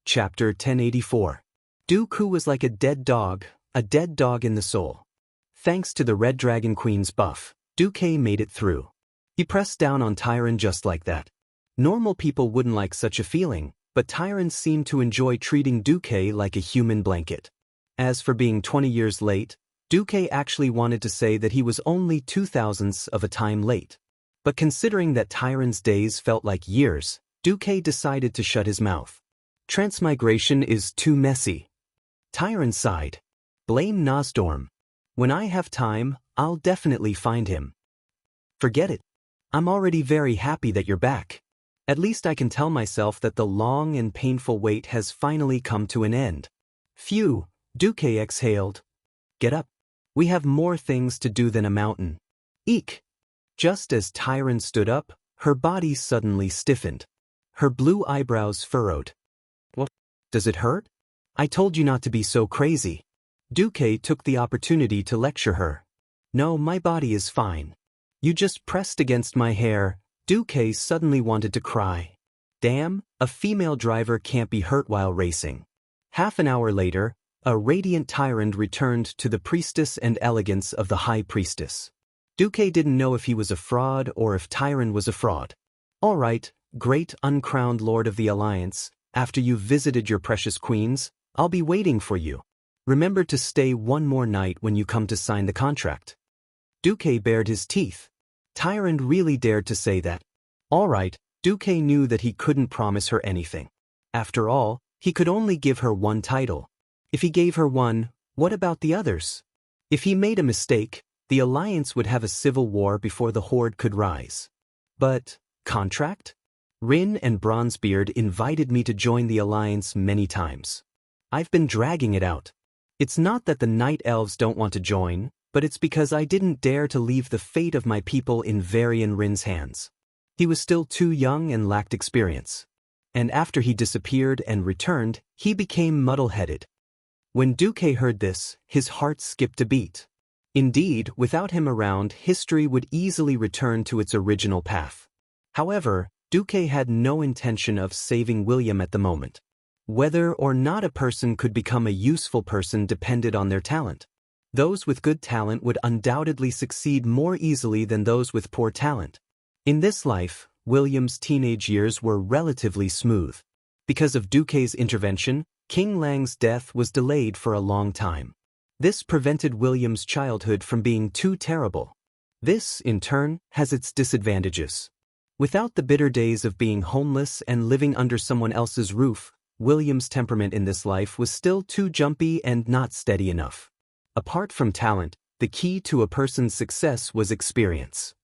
Chapter 1084. Dooku was like a dead dog in the soul. Thanks to the Red Dragon Queen's buff, Dooku made it through. He pressed down on Tyron just like that. Normal people wouldn't like such a feeling, but Tyron seemed to enjoy treating Dooku like a human blanket. As for being 20 years late, Dooku actually wanted to say that he was only 0.002 of a time late. But considering that Tyron's days felt like years, Dooku decided to shut his mouth. Transmigration is too messy. Tyron sighed. Blame Nosdorm. When I have time, I'll definitely find him. Forget it. I'm already very happy that you're back. At least I can tell myself that the long and painful wait has finally come to an end. Phew, Dooku exhaled. Get up. We have more things to do than a mountain. Eek. Just as Tyron stood up, her body suddenly stiffened. Her blue eyebrows furrowed. What? Does it hurt? I told you not to be so crazy. Dooku took the opportunity to lecture her. No, my body is fine. You just pressed against my hair. Dooku suddenly wanted to cry. Damn, a female driver can't be hurt while racing. Half an hour later, a radiant Tyrant returned to the priestess and elegance of the high priestess. Dooku didn't know if he was a fraud or if Tyron was a fraud. All right, great uncrowned lord of the Alliance, after you've visited your precious queens, I'll be waiting for you. Remember to stay one more night when you come to sign the contract. Dooku bared his teeth. Tyron really dared to say that. All right, Dooku knew that he couldn't promise her anything. After all, he could only give her one title. If he gave her one, what about the others? If he made a mistake, the Alliance would have a civil war before the Horde could rise. But, contract? Rin and Bronzebeard invited me to join the Alliance many times. I've been dragging it out. It's not that the Night Elves don't want to join, but it's because I didn't dare to leave the fate of my people in Varian Rin's hands. He was still too young and lacked experience. And after he disappeared and returned, he became muddle-headed. When Dooku heard this, his heart skipped a beat. Indeed, without him around, history would easily return to its original path. However, Dooku had no intention of saving William at the moment. Whether or not a person could become a useful person depended on their talent. Those with good talent would undoubtedly succeed more easily than those with poor talent. In this life, William's teenage years were relatively smooth. Because of Dooku's intervention, King Lang's death was delayed for a long time. This prevented William's childhood from being too terrible. This, in turn, has its disadvantages. Without the bitter days of being homeless and living under someone else's roof, William's temperament in this life was still too jumpy and not steady enough. Apart from talent, the key to a person's success was experience.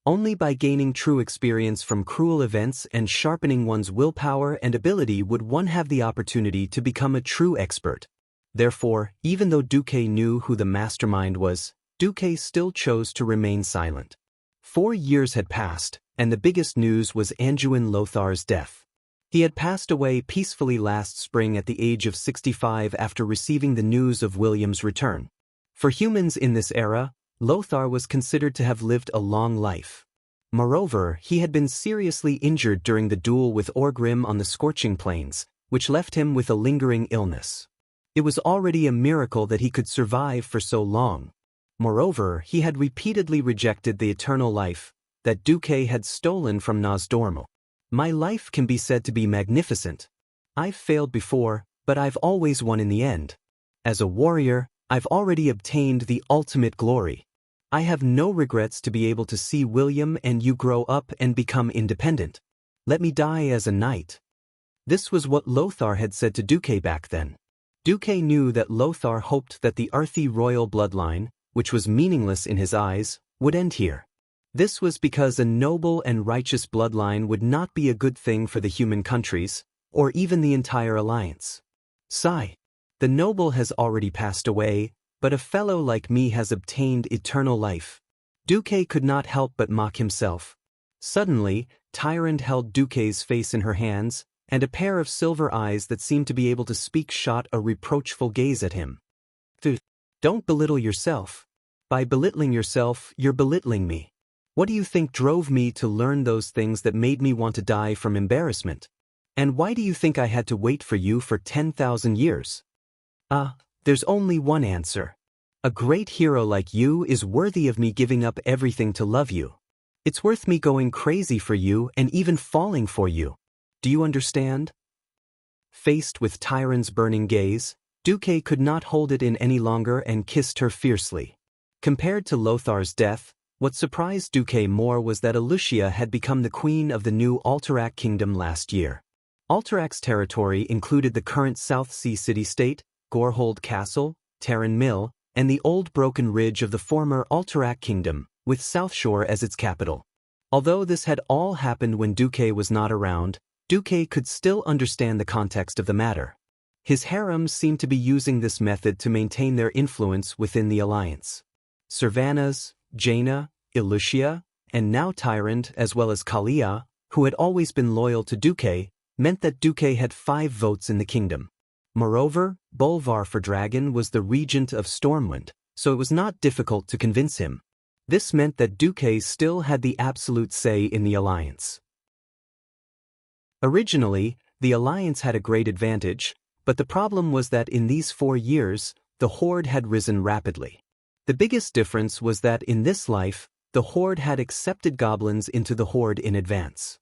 Only by gaining true experience from cruel events and sharpening one's willpower and ability would one have the opportunity to become a true expert. Therefore, even though Dooku knew who the mastermind was, Dooku still chose to remain silent. 4 years had passed, and the biggest news was Anduin Lothar's death. He had passed away peacefully last spring at the age of 65 after receiving the news of William's return. For humans in this era, Lothar was considered to have lived a long life. Moreover, he had been seriously injured during the duel with Orgrim on the Scorching Plains, which left him with a lingering illness. It was already a miracle that he could survive for so long. Moreover, he had repeatedly rejected the eternal life that Dooku had stolen from Nosdorm. My life can be said to be magnificent. I've failed before, but I've always won in the end. As a warrior, I've already obtained the ultimate glory. I have no regrets to be able to see William and you grow up and become independent. Let me die as a knight. This was what Lothar had said to Dooku back then. Dooku knew that Lothar hoped that the earthy royal bloodline, which was meaningless in his eyes, would end here. This was because a noble and righteous bloodline would not be a good thing for the human countries, or even the entire alliance. Sigh. The noble has already passed away, but a fellow like me has obtained eternal life. Dooku could not help but mock himself. Suddenly, Tyrant held Dooku's face in her hands, and a pair of silver eyes that seemed to be able to speak shot a reproachful gaze at him. Don't belittle yourself. By belittling yourself, you're belittling me. What do you think drove me to learn those things that made me want to die from embarrassment? And why do you think I had to wait for you for 10,000 years? There's only one answer. A great hero like you is worthy of me giving up everything to love you. It's worth me going crazy for you and even falling for you. Do you understand? Faced with Tyron's burning gaze, Duque could not hold it in any longer and kissed her fiercely. Compared to Lothar's death, what surprised Duque more was that Xianxia had become the queen of the new Alterac kingdom last year. Alterac's territory included the current South Sea city-state, Gorehold Castle, Terran Mill, and the old broken ridge of the former Alterac kingdom, with South Shore as its capital. Although this had all happened when Duque was not around, Duque could still understand the context of the matter. His harem seemed to be using this method to maintain their influence within the alliance. Servanas, Jaina, Xianxia, and now Tyrant as well as Kalia, who had always been loyal to Duque, meant that Duque had 5 votes in the kingdom. Moreover, Bolvar for Dragon was the regent of Stormwind, so it was not difficult to convince him. This meant that Duque still had the absolute say in the alliance. Originally, the alliance had a great advantage, but the problem was that in these 4 years, the Horde had risen rapidly. The biggest difference was that in this life, the Horde had accepted goblins into the Horde in advance.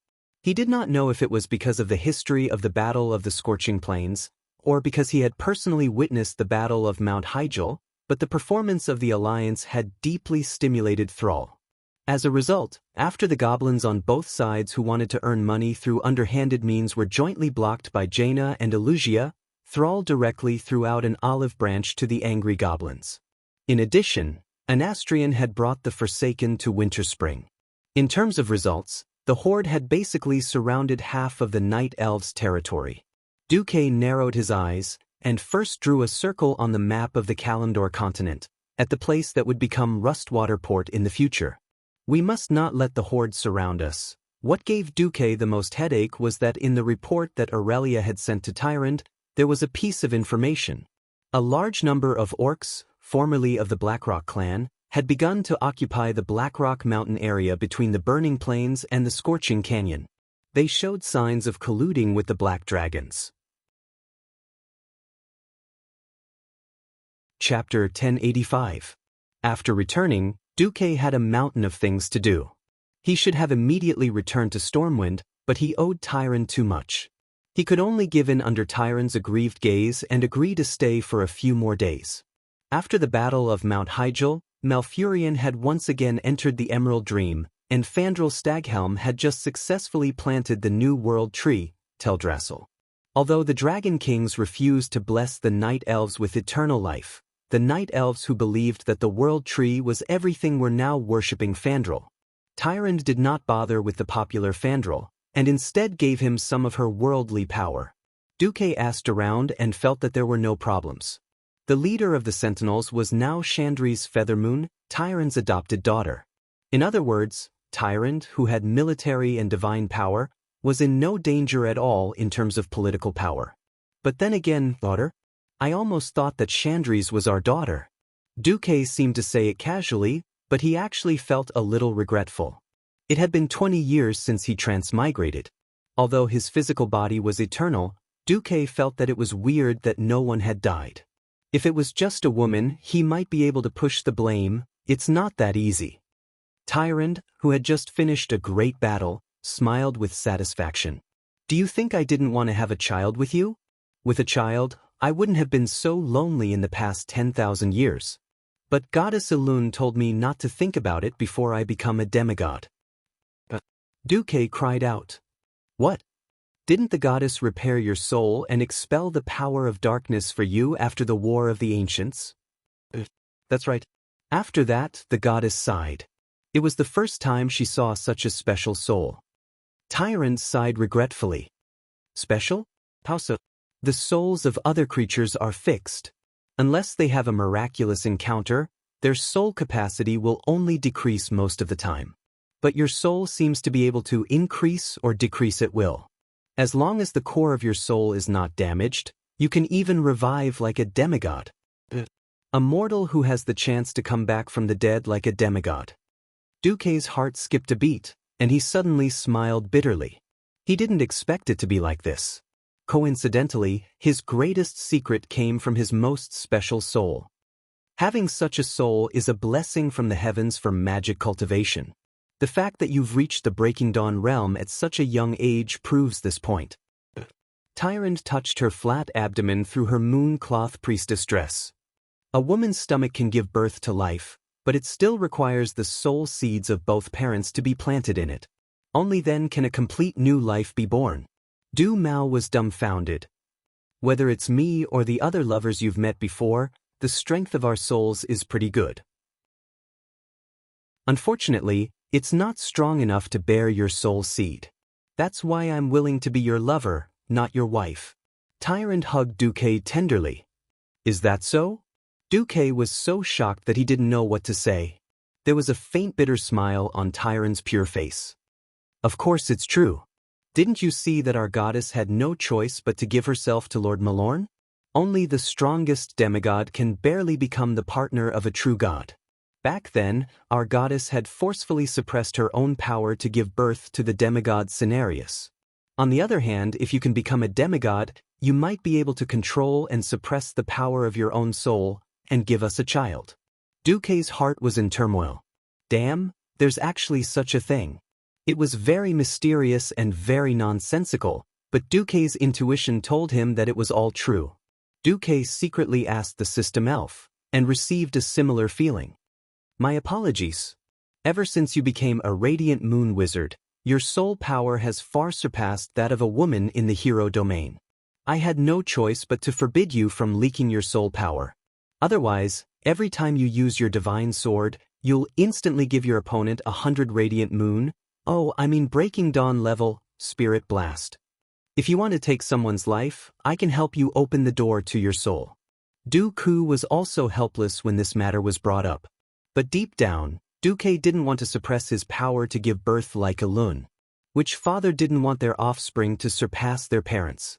He did not know if it was because of the history of the Battle of the Scorching Plains, or because he had personally witnessed the Battle of Mount Hyjal, but the performance of the alliance had deeply stimulated Thrall. As a result, after the goblins on both sides who wanted to earn money through underhanded means were jointly blocked by Jaina and Xianxia, Thrall directly threw out an olive branch to the angry goblins. In addition, Anastrian had brought the Forsaken to Winterspring. In terms of results, the Horde had basically surrounded half of the Night Elves' territory. Duque narrowed his eyes, and first drew a circle on the map of the Kalimdor continent, at the place that would become Rustwater Port in the future. We must not let the Horde surround us. What gave Duque the most headache was that in the report that Aurelia had sent to Tyrant, there was a piece of information. A large number of orcs, formerly of the Blackrock clan, had begun to occupy the Blackrock mountain area between the Burning Plains and the Scorching Canyon. They showed signs of colluding with the Black Dragons. Chapter 1085. After returning, Duque had a mountain of things to do. He should have immediately returned to Stormwind, but he owed Tyron too much. He could only give in under Tyron's aggrieved gaze and agree to stay for a few more days. After the Battle of Mount Hyjal, Malfurion had once again entered the Emerald Dream, and Fandral Staghelm had just successfully planted the new world tree, Teldrassil. Although the Dragon Kings refused to bless the Night Elves with eternal life, the Night Elves who believed that the world tree was everything were now worshipping Fandral. Tyrande did not bother with the popular Fandral, and instead gave him some of her worldly power. Duque asked around and felt that there were no problems. The leader of the Sentinels was now Chandri's Feathermoon, Tyrande's adopted daughter. In other words, Tyrande, who had military and divine power, was in no danger at all in terms of political power. But then again, daughter? I almost thought that Chandri's was our daughter. Duque seemed to say it casually, but he actually felt a little regretful. It had been 20 years since he transmigrated. Although his physical body was eternal, Duque felt that it was weird that no one had died. If it was just a woman, he might be able to push the blame. It's not that easy. Tyrande, who had just finished a great battle, smiled with satisfaction. Do you think I didn't want to have a child with you? With a child, I wouldn't have been so lonely in the past 10,000 years. But Goddess Elune told me not to think about it before I become a demigod. Duque cried out. What? Didn't the goddess repair your soul and expel the power of darkness for you after the War of the Ancients? That's right. After that, the goddess sighed. It was the first time she saw such a special soul. Tyrande sighed regretfully. Special? How so? The souls of other creatures are fixed. Unless they have a miraculous encounter, their soul capacity will only decrease most of the time. But your soul seems to be able to increase or decrease at will. As long as the core of your soul is not damaged, you can even revive like a demigod. A mortal who has the chance to come back from the dead like a demigod. Duque's heart skipped a beat, and he suddenly smiled bitterly. He didn't expect it to be like this. Coincidentally, his greatest secret came from his most special soul. Having such a soul is a blessing from the heavens for magic cultivation. The fact that you've reached the Breaking Dawn realm at such a young age proves this point. Tyrant touched her flat abdomen through her mooncloth priestess dress. A woman's stomach can give birth to life, but it still requires the soul seeds of both parents to be planted in it. Only then can a complete new life be born. Du Mao was dumbfounded. Whether it's me or the other lovers you've met before, the strength of our souls is pretty good. Unfortunately, it's not strong enough to bear your soul seed. That's why I'm willing to be your lover, not your wife. Tyrant hugged Duque tenderly. Is that so? Duque was so shocked that he didn't know what to say. There was a faint bitter smile on Tyrant's pure face. Of course it's true. Didn't you see that our goddess had no choice but to give herself to Lord Malorn? Only the strongest demigod can barely become the partner of a true god. Back then, our goddess had forcefully suppressed her own power to give birth to the demigod Cenarius. On the other hand, if you can become a demigod, you might be able to control and suppress the power of your own soul and give us a child. Duque's heart was in turmoil. Damn, there's actually such a thing. It was very mysterious and very nonsensical, but Duque's intuition told him that it was all true. Duque secretly asked the system elf, and received a similar feeling. My apologies. Ever since you became a radiant moon wizard, your soul power has far surpassed that of a woman in the hero domain. I had no choice but to forbid you from leaking your soul power. Otherwise, every time you use your divine sword, you'll instantly give your opponent 100 radiant moon, Breaking Dawn level, spirit blast. If you want to take someone's life, I can help you open the door to your soul. Du Ku was also helpless when this matter was brought up. But deep down, Duque didn't want to suppress his power to give birth like a Lun. Which father didn't want their offspring to surpass their parents?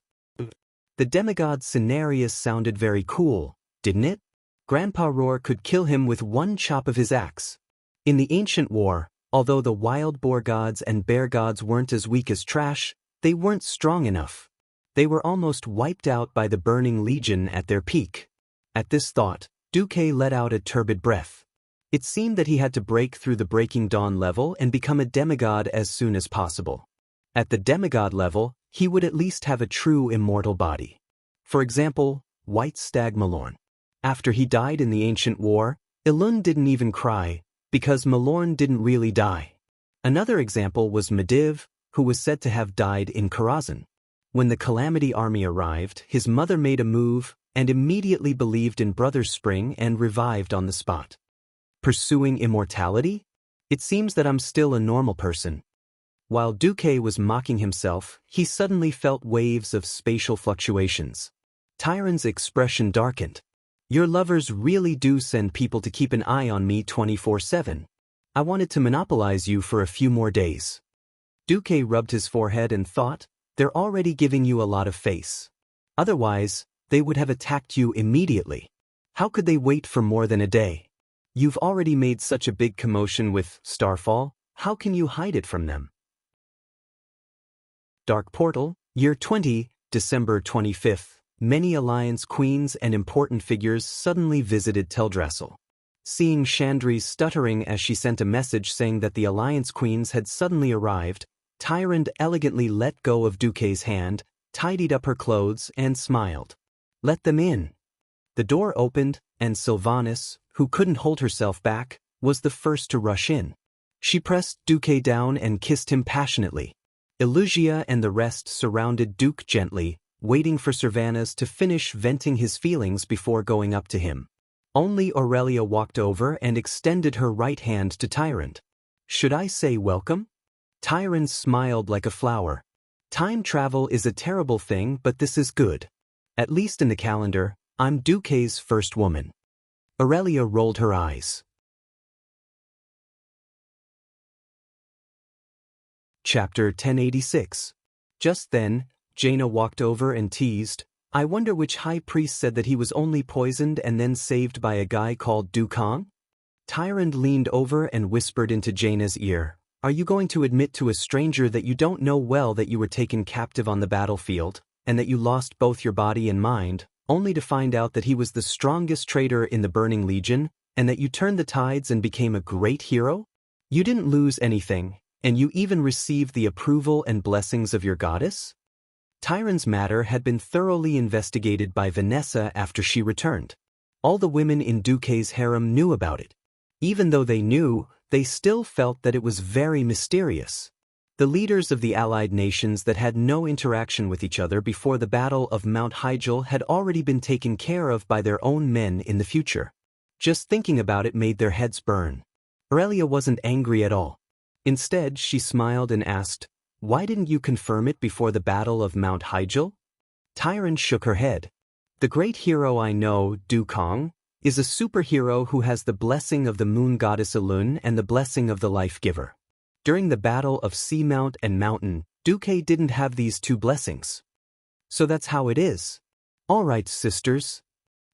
The demigod Cenarius sounded very cool, didn't it? Grandpa Roar could kill him with one chop of his axe. In the ancient war, although the wild boar gods and bear gods weren't as weak as trash, they weren't strong enough. They were almost wiped out by the Burning Legion at their peak. At this thought, Duque let out a turbid breath. It seemed that he had to break through the Breaking Dawn level and become a demigod as soon as possible. At the demigod level, he would at least have a true immortal body. For example, White Stag Malorn. After he died in the ancient war, Ilun didn't even cry, because Malorn didn't really die. Another example was Mediv, who was said to have died in Karazhan. When the Calamity army arrived, his mother made a move and immediately believed in Brother Spring and revived on the spot. Pursuing immortality? It seems that I'm still a normal person. While Duque was mocking himself, he suddenly felt waves of spatial fluctuations. Tyrant's expression darkened. Your lovers really do send people to keep an eye on me 24/7. I wanted to monopolize you for a few more days. Duque rubbed his forehead and thought, they're already giving you a lot of face. Otherwise, they would have attacked you immediately. How could they wait for more than a day? You've already made such a big commotion with Starfall, how can you hide it from them? Dark Portal, Year 20, December 25th. Many Alliance queens and important figures suddenly visited Teldrassil. Seeing Chandri stuttering as she sent a message saying that the Alliance queens had suddenly arrived, Tyrant elegantly let go of Duque's hand, tidied up her clothes, and smiled. Let them in. The door opened, and Sylvanas, who couldn't hold herself back, was the first to rush in. She pressed Duque down and kissed him passionately. Elugia and the rest surrounded Duque gently, waiting for Sylvanas to finish venting his feelings before going up to him. Only Aurelia walked over and extended her right hand to Tyrant. Should I say welcome? Tyrant smiled like a flower. Time travel is a terrible thing, but this is good. At least in the calendar, I'm Duque's first woman. Aurelia rolled her eyes. Chapter 1086. Just then, Jaina walked over and teased, I wonder which high priest said that he was only poisoned and then saved by a guy called Dukong? Tyrant leaned over and whispered into Jaina's ear, Are you going to admit to a stranger that you don't know well that you were taken captive on the battlefield, and that you lost both your body and mind, only to find out that he was the strongest traitor in the Burning Legion, and that you turned the tides and became a great hero? You didn't lose anything, and you even received the approval and blessings of your goddess? Tyron's matter had been thoroughly investigated by Vanessa after she returned. All the women in Duque's harem knew about it. Even though they knew, they still felt that it was very mysterious. The leaders of the allied nations that had no interaction with each other before the Battle of Mount Hyjal had already been taken care of by their own men in the future. Just thinking about it made their heads burn. Aurelia wasn't angry at all. Instead, she smiled and asked, "Why didn't you confirm it before the Battle of Mount Hyjal?" Tyron shook her head. "The great hero I know, Du Kong, is a superhero who has the blessing of the moon goddess Elun and the blessing of the life giver. During the Battle of Seamount and Mountain, Duque didn't have these two blessings. So that's how it is. All right, sisters."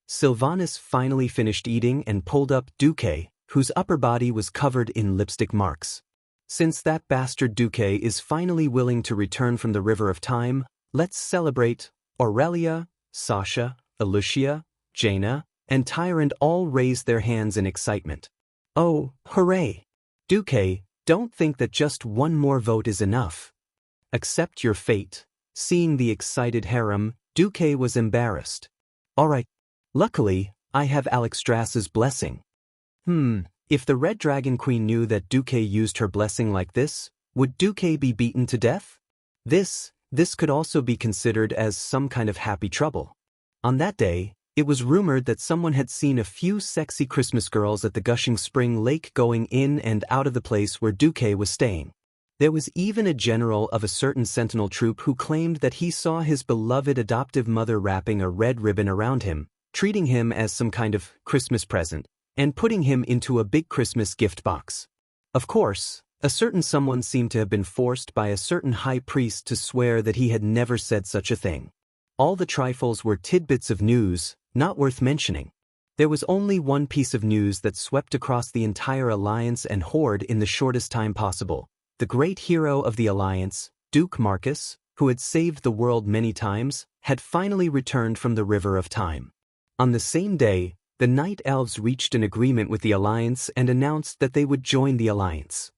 Sylvanas finally finished eating and pulled up Duque, whose upper body was covered in lipstick marks. "Since that bastard Duque is finally willing to return from the River of Time, let's celebrate." Aurelia, Sasha, Alicia, Jaina, and Tyrant all raised their hands in excitement. "Oh, hooray! Duque, don't think that just one more vote is enough. Accept your fate." Seeing the excited harem, Duque was embarrassed. "All right. Luckily, I have Alexstras's blessing." If the Red Dragon Queen knew that Duque used her blessing like this, would Duque be beaten to death? This could also be considered as some kind of happy trouble. On that day, it was rumored that someone had seen a few sexy Christmas girls at the gushing spring lake going in and out of the place where Duque was staying. There was even a general of a certain sentinel troop who claimed that he saw his beloved adoptive mother wrapping a red ribbon around him, treating him as some kind of Christmas present, and putting him into a big Christmas gift box. Of course, a certain someone seemed to have been forced by a certain high priest to swear that he had never said such a thing. All the trifles were tidbits of news, not worth mentioning. There was only one piece of news that swept across the entire Alliance and Horde in the shortest time possible. The great hero of the Alliance, Duke Marcus, who had saved the world many times, had finally returned from the River of Time. On the same day, the Night Elves reached an agreement with the Alliance and announced that they would join the Alliance.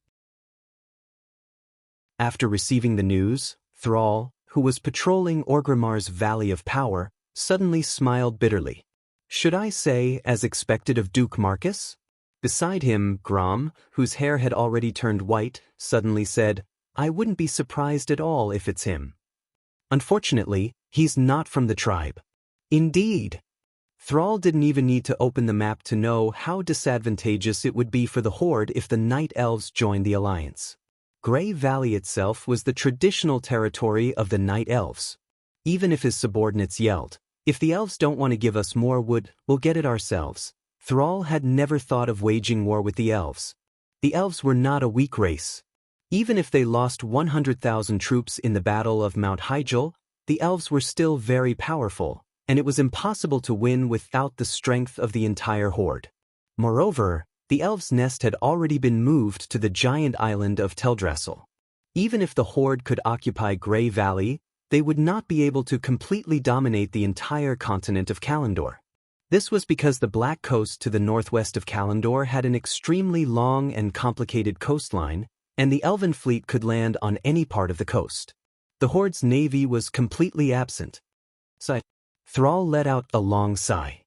After receiving the news, Thrall, who was patrolling Orgrimmar's Valley of Power, suddenly smiled bitterly. Should I say, as expected of Duke Marcus? Beside him, Grom, whose hair had already turned white, suddenly said, "I wouldn't be surprised at all if it's him. Unfortunately, he's not from the tribe." Indeed. Thrall didn't even need to open the map to know how disadvantageous it would be for the Horde if the Night Elves joined the Alliance. Grey Valley itself was the traditional territory of the Night Elves. Even if his subordinates yelled, "If the elves don't want to give us more wood, we'll get it ourselves," Thrall had never thought of waging war with the elves. The elves were not a weak race. Even if they lost 100,000 troops in the Battle of Mount Hyjal, the elves were still very powerful, and it was impossible to win without the strength of the entire Horde. Moreover, the elves' nest had already been moved to the giant island of Teldrassil. Even if the Horde could occupy Grey Valley, they would not be able to completely dominate the entire continent of Kalimdor. This was because the Black Coast to the northwest of Kalimdor had an extremely long and complicated coastline, and the Elven fleet could land on any part of the coast. The Horde's navy was completely absent. Thrall let out a long sigh.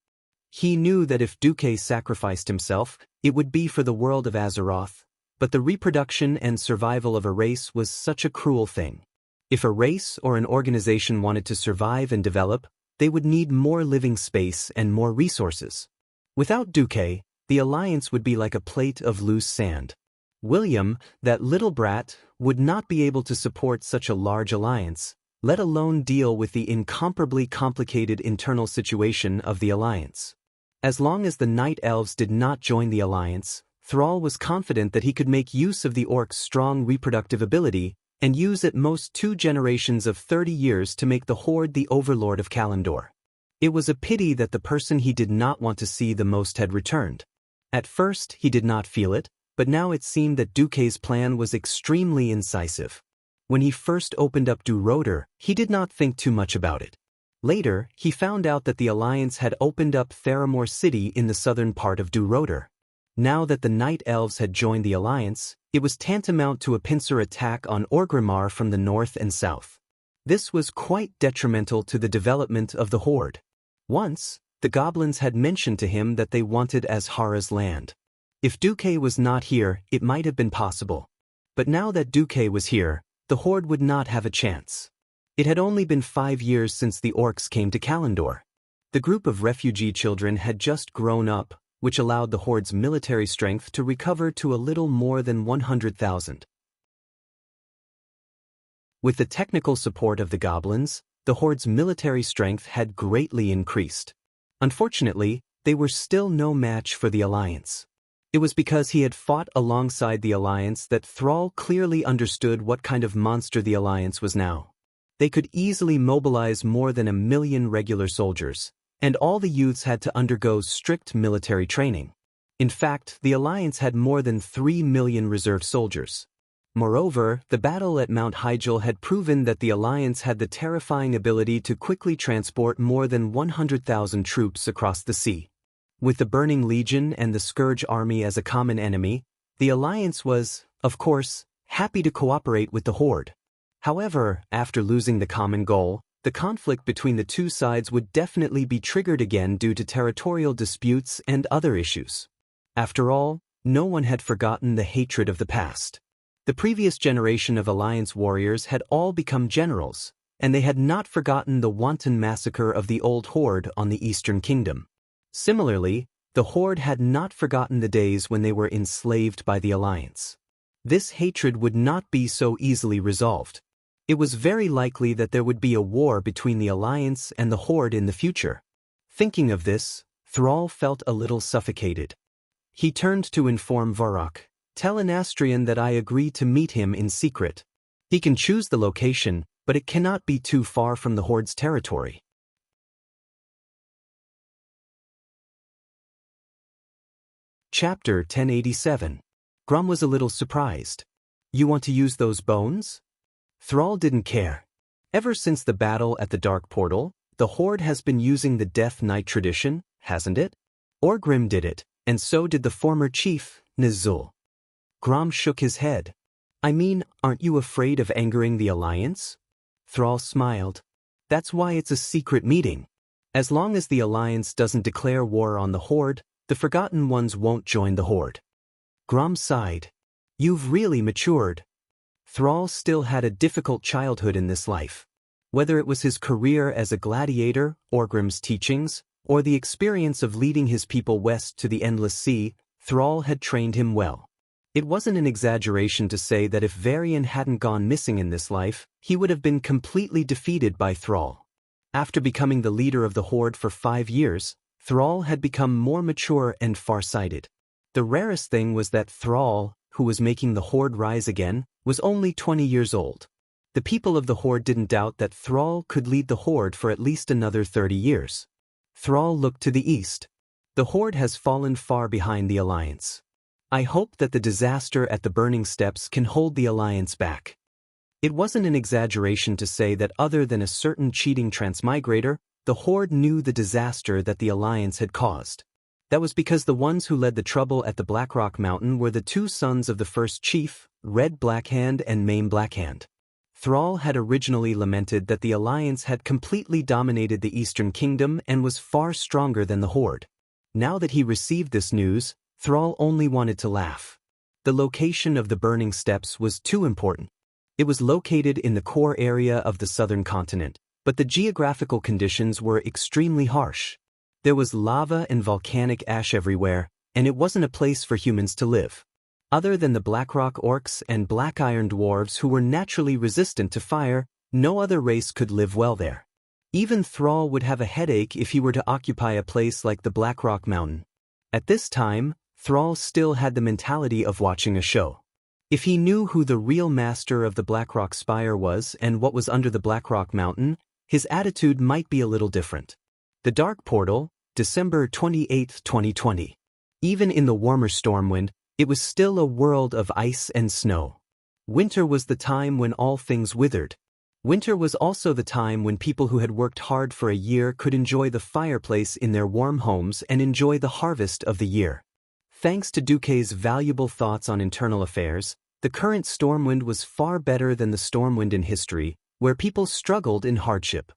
He knew that if Duque sacrificed himself, it would be for the world of Azeroth, but the reproduction and survival of a race was such a cruel thing. If a race or an organization wanted to survive and develop, they would need more living space and more resources. Without Duque, the Alliance would be like a plate of loose sand. William, that little brat, would not be able to support such a large alliance, let alone deal with the incomparably complicated internal situation of the Alliance. As long as the Night Elves did not join the Alliance, Thrall was confident that he could make use of the orc's strong reproductive ability and use at most 2 generations of 30 years to make the Horde the overlord of Kalimdor. It was a pity that the person he did not want to see the most had returned. At first, he did not feel it, but now it seemed that Duque's plan was extremely incisive. When he first opened up Du Roder, he did not think too much about it. Later, he found out that the Alliance had opened up Theramore City in the southern part of Du Roder. Now that the Night Elves had joined the Alliance, it was tantamount to a pincer attack on Orgrimmar from the north and south. This was quite detrimental to the development of the Horde. Once, the goblins had mentioned to him that they wanted Azhara's land. If Duque was not here, it might have been possible. But now that Duque was here, the Horde would not have a chance. It had only been 5 years since the orcs came to Kalimdor. The group of refugee children had just grown up, which allowed the Horde's military strength to recover to a little more than 100,000. With the technical support of the goblins, the Horde's military strength had greatly increased. Unfortunately, they were still no match for the Alliance. It was because he had fought alongside the Alliance that Thrall clearly understood what kind of monster the Alliance was now. They could easily mobilize more than 1 million regular soldiers, and all the youths had to undergo strict military training. In fact, the Alliance had more than 3 million reserve soldiers. Moreover, the battle at Mount Hyjal had proven that the Alliance had the terrifying ability to quickly transport more than 100,000 troops across the sea. With the Burning Legion and the Scourge Army as a common enemy, the Alliance was, of course, happy to cooperate with the Horde. However, after losing the common goal, the conflict between the two sides would definitely be triggered again due to territorial disputes and other issues. After all, no one had forgotten the hatred of the past. The previous generation of Alliance warriors had all become generals, and they had not forgotten the wanton massacre of the old Horde on the Eastern Kingdom. Similarly, the Horde had not forgotten the days when they were enslaved by the Alliance. This hatred would not be so easily resolved. It was very likely that there would be a war between the Alliance and the Horde in the future. Thinking of this, Thrall felt a little suffocated. He turned to inform Varrock. Tell an Astrian that I agree to meet him in secret. He can choose the location, but it cannot be too far from the Horde's territory. Chapter 1087. Grum was a little surprised. You want to use those bones? Thrall didn't care. Ever since the battle at the Dark Portal, the Horde has been using the Death Knight tradition, hasn't it? Orgrim did it, and so did the former chief, Nizul. Grom shook his head. I mean, aren't you afraid of angering the Alliance? Thrall smiled. That's why it's a secret meeting. As long as the Alliance doesn't declare war on the Horde, the Forgotten Ones won't join the Horde. Grom sighed. You've really matured. Thrall still had a difficult childhood in this life. Whether it was his career as a gladiator, Orgrim's teachings, or the experience of leading his people west to the Endless Sea, Thrall had trained him well. It wasn't an exaggeration to say that if Varian hadn't gone missing in this life, he would have been completely defeated by Thrall. After becoming the leader of the Horde for 5 years, Thrall had become more mature and far-sighted. The rarest thing was that Thrall, who was making the Horde rise again, was only 20 years old. The people of the Horde didn't doubt that Thrall could lead the Horde for at least another 30 years. Thrall looked to the east. The Horde has fallen far behind the Alliance. I hope that the disaster at the Burning Steps can hold the Alliance back. It wasn't an exaggeration to say that other than a certain cheating transmigrator, the Horde knew the disaster that the Alliance had caused. That was because the ones who led the trouble at the Blackrock Mountain were the 2 sons of the first chief, Red Blackhand and Maim Blackhand. Thrall had originally lamented that the Alliance had completely dominated the Eastern Kingdom and was far stronger than the Horde. Now that he received this news, Thrall only wanted to laugh. The location of the Burning Steps was too important. It was located in the core area of the southern continent, but the geographical conditions were extremely harsh. There was lava and volcanic ash everywhere, and it wasn't a place for humans to live. Other than the Blackrock Orcs and Black Iron Dwarves who were naturally resistant to fire, no other race could live well there. Even Thrall would have a headache if he were to occupy a place like the Blackrock Mountain. At this time, Thrall still had the mentality of watching a show. If he knew who the real master of the Blackrock Spire was and what was under the Blackrock Mountain, his attitude might be a little different. The Dark Portal, December 28, 2020. Even in the warmer Stormwind, It was still a world of ice and snow. Winter was the time when all things withered. Winter was also the time when people who had worked hard for a year could enjoy the fireplace in their warm homes and enjoy the harvest of the year. Thanks to Duque's valuable thoughts on internal affairs, the current Stormwind was far better than the Stormwind in history, where people struggled in hardship.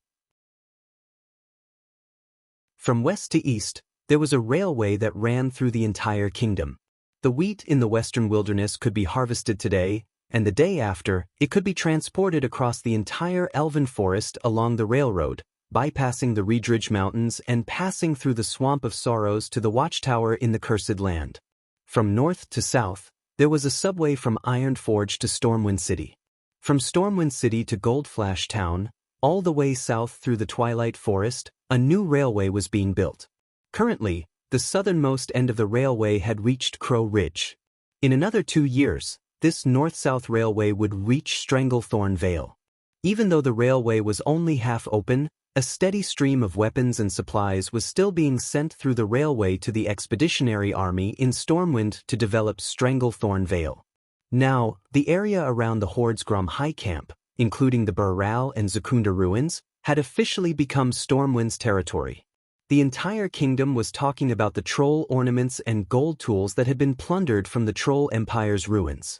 From west to east, there was a railway that ran through the entire kingdom. The wheat in the western wilderness could be harvested today, and the day after, it could be transported across the entire elven forest along the railroad, bypassing the Reedridge Mountains and passing through the Swamp of Sorrows to the Watchtower in the Cursed Land. From north to south, there was a subway from Ironforge to Stormwind City. From Stormwind City to Goldflash Town, all the way south through the Twilight Forest, a new railway was being built. Currently, the southernmost end of the railway had reached Crow Ridge. In another 2 years, this north-south railway would reach Stranglethorn Vale. Even though the railway was only half open, a steady stream of weapons and supplies was still being sent through the railway to the Expeditionary Army in Stormwind to develop Stranglethorn Vale. Now, the area around the Horde's High Camp, including the Burral and Zakunda ruins, had officially become Stormwind's territory. The entire kingdom was talking about the troll ornaments and gold tools that had been plundered from the Troll Empire's ruins.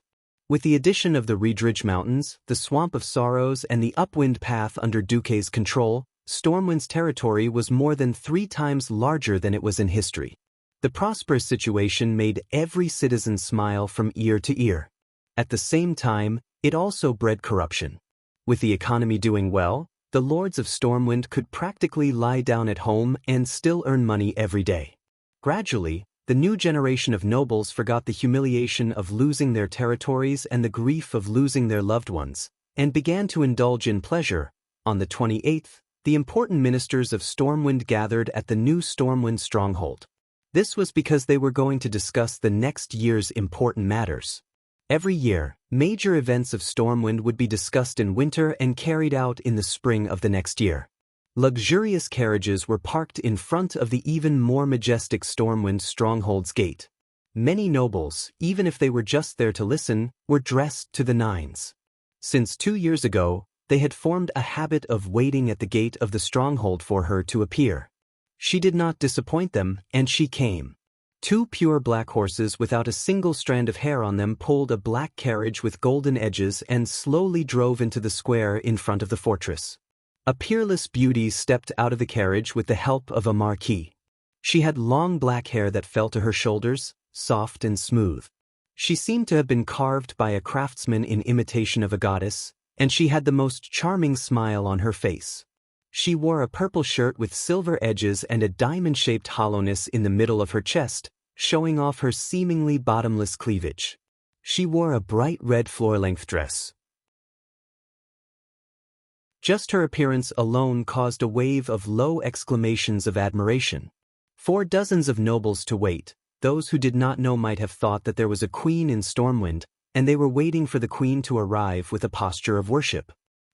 With the addition of the Reedridge Mountains, the Swamp of Sorrows, and the Upwind Path under Duque's control, Stormwind's territory was more than 3 times larger than it was in history. The prosperous situation made every citizen smile from ear to ear. At the same time, it also bred corruption. With the economy doing well, the lords of Stormwind could practically lie down at home and still earn money every day. Gradually, the new generation of nobles forgot the humiliation of losing their territories and the grief of losing their loved ones, and began to indulge in pleasure. On the 28th, the important ministers of Stormwind gathered at the new Stormwind stronghold. This was because they were going to discuss the next year's important matters. Every year, major events of Stormwind would be discussed in winter and carried out in the spring of the next year. Luxurious carriages were parked in front of the even more majestic Stormwind stronghold's gate. Many nobles, even if they were just there to listen, were dressed to the nines. Since 2 years ago, they had formed a habit of waiting at the gate of the stronghold for her to appear. She did not disappoint them, and she came. 2 pure black horses without a single strand of hair on them pulled a black carriage with golden edges and slowly drove into the square in front of the fortress. A peerless beauty stepped out of the carriage with the help of a marquis. She had long black hair that fell to her shoulders, soft and smooth. She seemed to have been carved by a craftsman in imitation of a goddess, and she had the most charming smile on her face. She wore a purple shirt with silver edges and a diamond-shaped hollowness in the middle of her chest, showing off her seemingly bottomless cleavage. She wore a bright red floor-length dress. Just her appearance alone caused a wave of low exclamations of admiration. 4 dozens of nobles to wait. Those who did not know might have thought that there was a queen in Stormwind, and they were waiting for the queen to arrive with a posture of worship.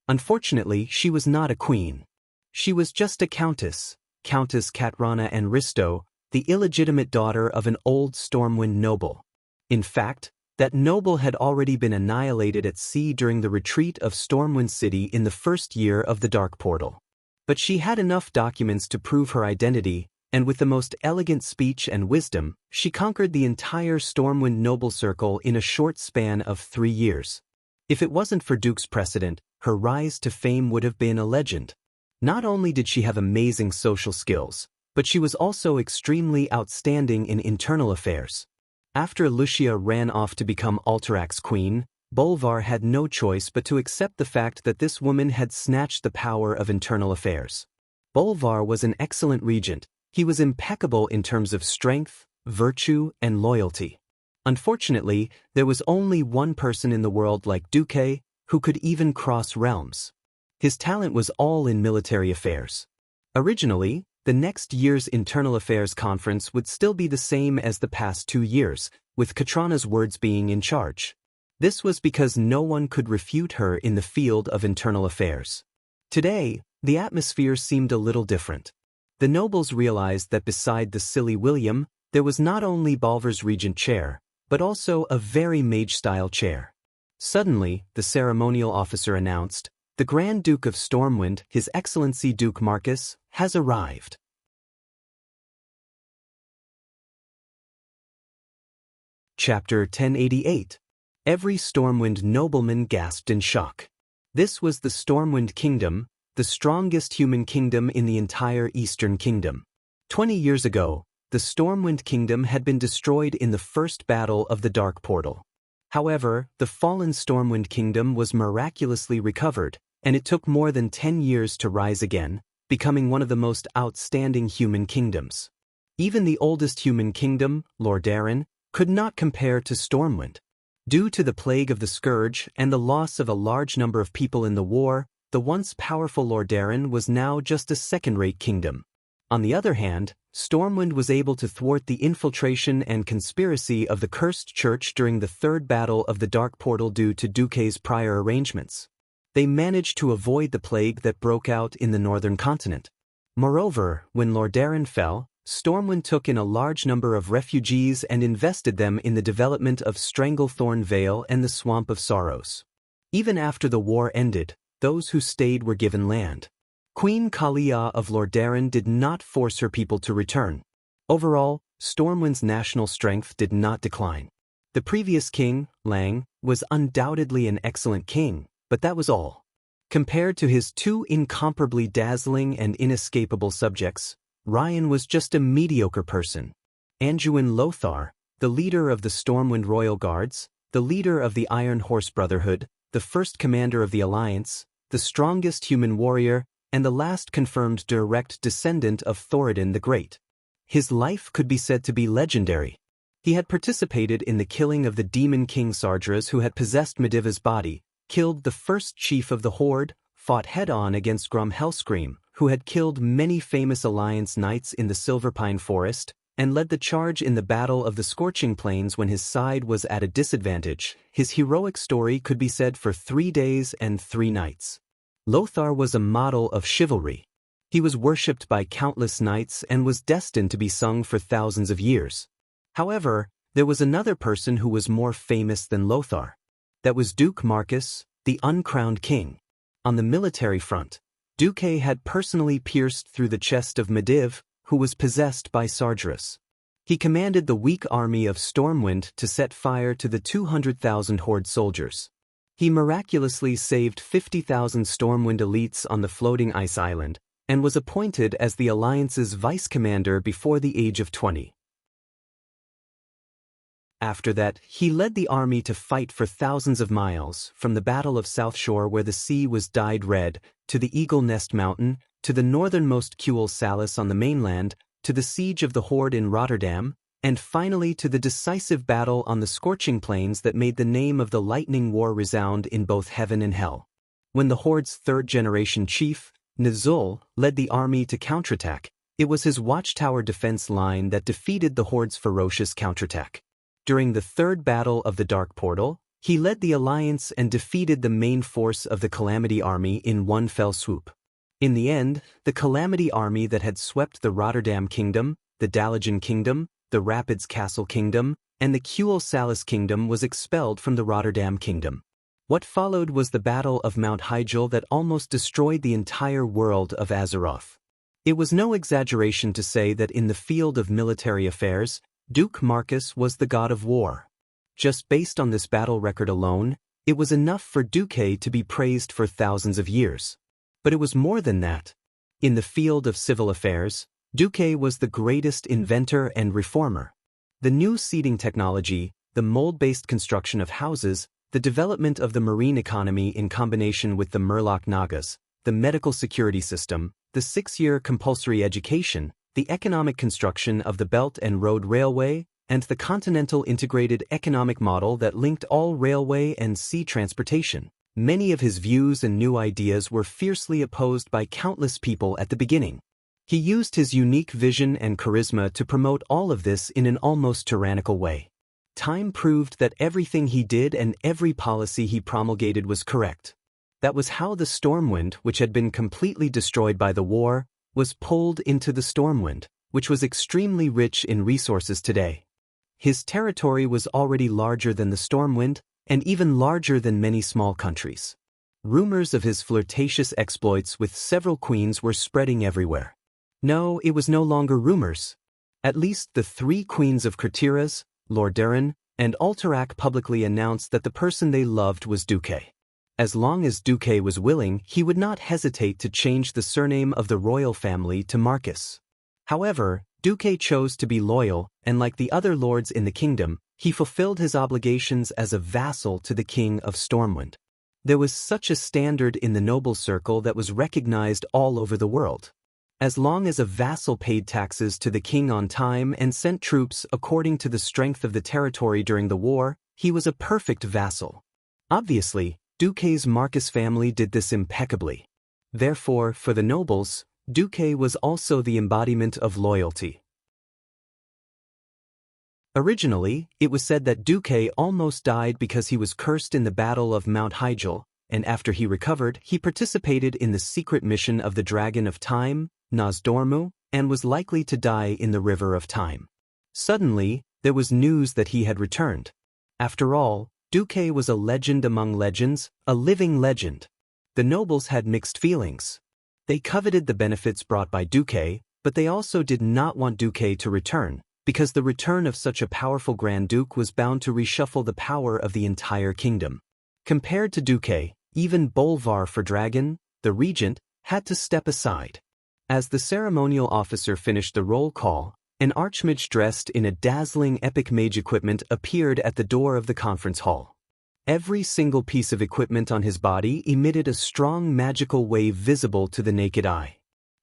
Unfortunately, she was not a queen. She was just a countess, Countess Katrana Anristo, the illegitimate daughter of an old Stormwind noble. In fact, that noble had already been annihilated at sea during the retreat of Stormwind City in the first year of the Dark Portal. But she had enough documents to prove her identity, and with the most elegant speech and wisdom, she conquered the entire Stormwind noble circle in a short span of 3 years. If it wasn't for Duke's precedent, her rise to fame would have been a legend. Not only did she have amazing social skills, but she was also extremely outstanding in internal affairs. After Lucia ran off to become Alterax's queen, Bolvar had no choice but to accept the fact that this woman had snatched the power of internal affairs. Bolvar was an excellent regent. He was impeccable in terms of strength, virtue, and loyalty. Unfortunately, there was only one person in the world like Duque who could even cross realms. His talent was all in military affairs. Originally, the next year's Internal Affairs Conference would still be the same as the past 2 years, with Katrana's words being in charge. This was because no one could refute her in the field of internal affairs. Today, the atmosphere seemed a little different. The nobles realized that beside the silly William, there was not only Bolvar's regent chair, but also a very mage-style chair. Suddenly, the ceremonial officer announced, "The Grand Duke of Stormwind, His Excellency Duke Marcus, has arrived." Chapter 1088. Every Stormwind nobleman gasped in shock. This was the Stormwind Kingdom, the strongest human kingdom in the entire Eastern Kingdom. 20 years ago, the Stormwind Kingdom had been destroyed in the first battle of the Dark Portal. However, the fallen Stormwind Kingdom was miraculously recovered, and it took more than 10 years to rise again, becoming one of the most outstanding human kingdoms. Even the oldest human kingdom, Lordaeron, could not compare to Stormwind. Due to the plague of the Scourge and the loss of a large number of people in the war, the once powerful Lordaeron was now just a second-rate kingdom. On the other hand, Stormwind was able to thwart the infiltration and conspiracy of the Cursed Church during the Third Battle of the Dark Portal due to Duque's prior arrangements. They managed to avoid the plague that broke out in the northern continent. Moreover, when Lordaeron fell, Stormwind took in a large number of refugees and invested them in the development of Stranglethorn Vale and the Swamp of Sorrows. Even after the war ended, those who stayed were given land. Queen Kalia of Lordaeron did not force her people to return. Overall, Stormwind's national strength did not decline. The previous king, Lang, was undoubtedly an excellent king, but that was all. Compared to his two incomparably dazzling and inescapable subjects, Ryan was just a mediocre person. Anduin Lothar, the leader of the Stormwind Royal Guards, the leader of the Iron Horse Brotherhood, the first commander of the Alliance, the strongest human warrior, and the last confirmed direct descendant of Thoradin the Great. His life could be said to be legendary. He had participated in the killing of the demon king Sardras who had possessed Mediva's body, killed the first chief of the Horde, fought head-on against Grum Hellscream, who had killed many famous Alliance knights in the Silverpine Forest, and led the charge in the Battle of the Scorching Plains when his side was at a disadvantage. His heroic story could be said for 3 days and 3 nights. Lothar was a model of chivalry. He was worshipped by countless knights and was destined to be sung for thousands of years. However, there was another person who was more famous than Lothar. That was Duke Marcus, the uncrowned king. On the military front, Duque had personally pierced through the chest of Mediv, who was possessed by Sardras. He commanded the weak army of Stormwind to set fire to the 200,000 Horde soldiers. He miraculously saved 50,000 Stormwind elites on the floating ice island, and was appointed as the Alliance's vice-commander before the age of 20. After that, he led the army to fight for thousands of miles, from the Battle of South Shore where the sea was dyed red, to the Eagle Nest Mountain, to the northernmost Kuil Salis on the mainland, to the siege of the Horde in Rotterdam, and finally to the decisive battle on the Scorching Plains that made the name of the Lightning War resound in both heaven and hell. When the Horde's third-generation chief, Nizul, led the army to counterattack, it was his watchtower defense line that defeated the Horde's ferocious counterattack. During the third battle of the Dark Portal, he led the Alliance and defeated the main force of the Calamity Army in one fell swoop. In the end, the Calamity Army that had swept the Rotterdam Kingdom, the Dalajan Kingdom, the Rapids Castle Kingdom, and the Kuil Salis Kingdom was expelled from the Rotterdam Kingdom. What followed was the Battle of Mount Hyjal that almost destroyed the entire world of Azeroth. It was no exaggeration to say that in the field of military affairs, Duke Marcus was the god of war. Just based on this battle record alone, it was enough for Duque to be praised for thousands of years. But it was more than that. In the field of civil affairs, Duque was the greatest inventor and reformer. The new seeding technology, the mold-based construction of houses, the development of the marine economy in combination with the Murloc Nagas, the medical security system, the 6-year compulsory education, the economic construction of the Belt and Road Railway, and the Continental Integrated Economic Model that linked all railway and sea transportation. Many of his views and new ideas were fiercely opposed by countless people at the beginning. He used his unique vision and charisma to promote all of this in an almost tyrannical way. Time proved that everything he did and every policy he promulgated was correct. That was how the Stormwind, which had been completely destroyed by the war, was pulled into the Stormwind, which was extremely rich in resources today. his territory was already larger than the Stormwind, and even larger than many small countries. Rumors of his flirtatious exploits with several queens were spreading everywhere. No, it was no longer rumors. At least the 3 queens of Kratiras, Lordaeron, and Alterac publicly announced that the person they loved was Duque. As long as Duque was willing, he would not hesitate to change the surname of the royal family to Marcus. However, Duque chose to be loyal, and like the other lords in the kingdom, he fulfilled his obligations as a vassal to the king of Stormwind. There was such a standard in the noble circle that was recognized all over the world. As long as a vassal paid taxes to the king on time and sent troops according to the strength of the territory during the war, he was a perfect vassal. Obviously, Duque's Marcus family did this impeccably. Therefore, for the nobles, Duque was also the embodiment of loyalty. Originally, it was said that Duque almost died because he was cursed in the Battle of Mount Hyjal, and after he recovered, he participated in the secret mission of the Dragon of Time, Nozdormu, and was likely to die in the River of Time. Suddenly, there was news that he had returned. After all, Duque was a legend among legends, a living legend. The nobles had mixed feelings. They coveted the benefits brought by Duque, but they also did not want Duque to return, because the return of such a powerful Grand Duke was bound to reshuffle the power of the entire kingdom. Compared to Duque, even Bolvar for Dragon, the regent, had to step aside. As the ceremonial officer finished the roll call, an archmage dressed in a dazzling epic mage equipment appeared at the door of the conference hall. Every single piece of equipment on his body emitted a strong magical wave visible to the naked eye.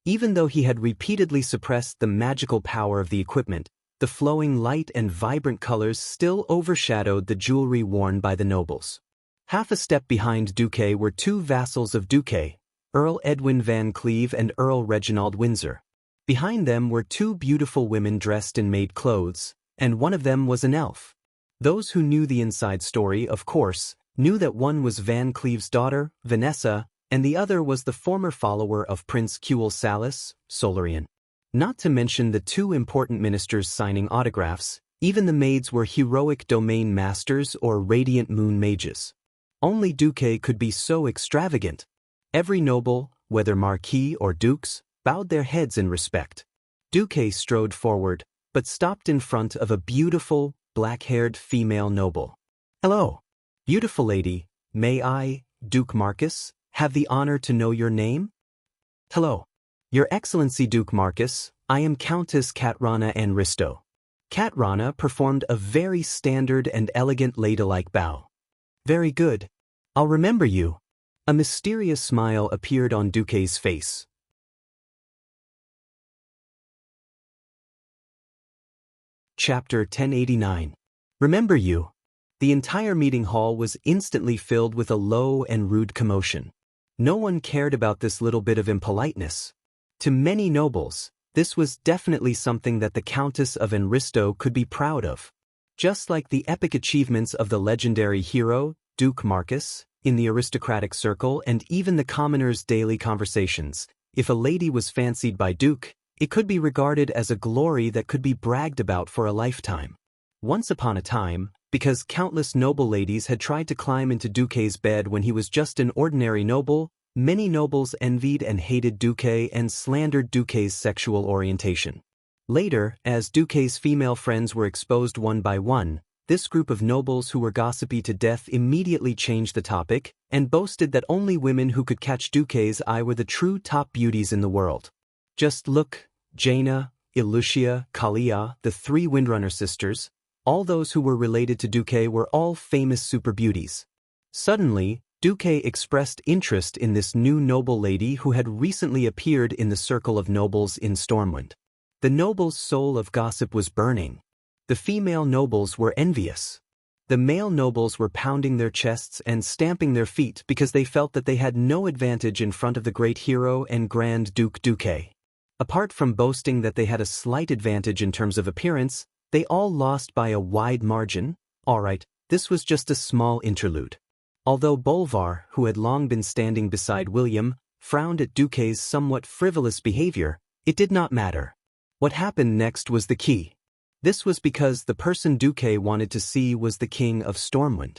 Even though he had repeatedly suppressed the magical power of the equipment, the flowing light and vibrant colors still overshadowed the jewelry worn by the nobles. Half a step behind Duque were 2 vassals of Duque, Earl Edwin Van Cleve and Earl Reginald Windsor. Behind them were 2 beautiful women dressed in maid clothes, and one of them was an elf. Those who knew the inside story, of course, knew that one was Van Cleve's daughter, Vanessa, and the other was the former follower of Prince Kuel Salis, Solarian. Not to mention the 2 important ministers signing autographs, even the maids were heroic domain masters or radiant moon mages. Only Duque could be so extravagant. Every noble, whether marquis or dukes, bowed their heads in respect. Duque strode forward, but stopped in front of a beautiful, black-haired female noble. "Hello, beautiful lady, may I, Duke Marcus, have the honor to know your name?" "Hello, Your Excellency Duke Marcus, I am Countess Katrana Anristo." Katrana performed a very standard and elegant ladylike bow. "Very good. I'll remember you." A mysterious smile appeared on Duque's face. Chapter 1089. Remember you. The entire meeting hall was instantly filled with a low and rude commotion. No one cared about this little bit of impoliteness. To many nobles, this was definitely something that the Countess of Anristo could be proud of. Just like the epic achievements of the legendary hero, Duke Marcus, in the aristocratic circle and even the commoners' daily conversations, if a lady was fancied by Duke, it could be regarded as a glory that could be bragged about for a lifetime. Once upon a time, because countless noble ladies had tried to climb into Duque's bed when he was just an ordinary noble, many nobles envied and hated Duque and slandered Duque's sexual orientation. Later, as Duque's female friends were exposed one by one, this group of nobles who were gossipy to death immediately changed the topic and boasted that only women who could catch Duque's eye were the true top beauties in the world. Just look, Jaina, Ilucia, Kalia, the 3 Windrunner sisters, all those who were related to Duque were all famous super beauties. Suddenly, Duque expressed interest in this new noble lady who had recently appeared in the circle of nobles in Stormwind. The noble's soul of gossip was burning. The female nobles were envious. The male nobles were pounding their chests and stamping their feet because they felt that they had no advantage in front of the great hero and Grand Duke Duque. Apart from boasting that they had a slight advantage in terms of appearance, they all lost by a wide margin. Alright, this was just a small interlude. Although Bolvar, who had long been standing beside William, frowned at Duque's somewhat frivolous behavior, it did not matter. What happened next was the key. This was because the person Duque wanted to see was the king of Stormwind.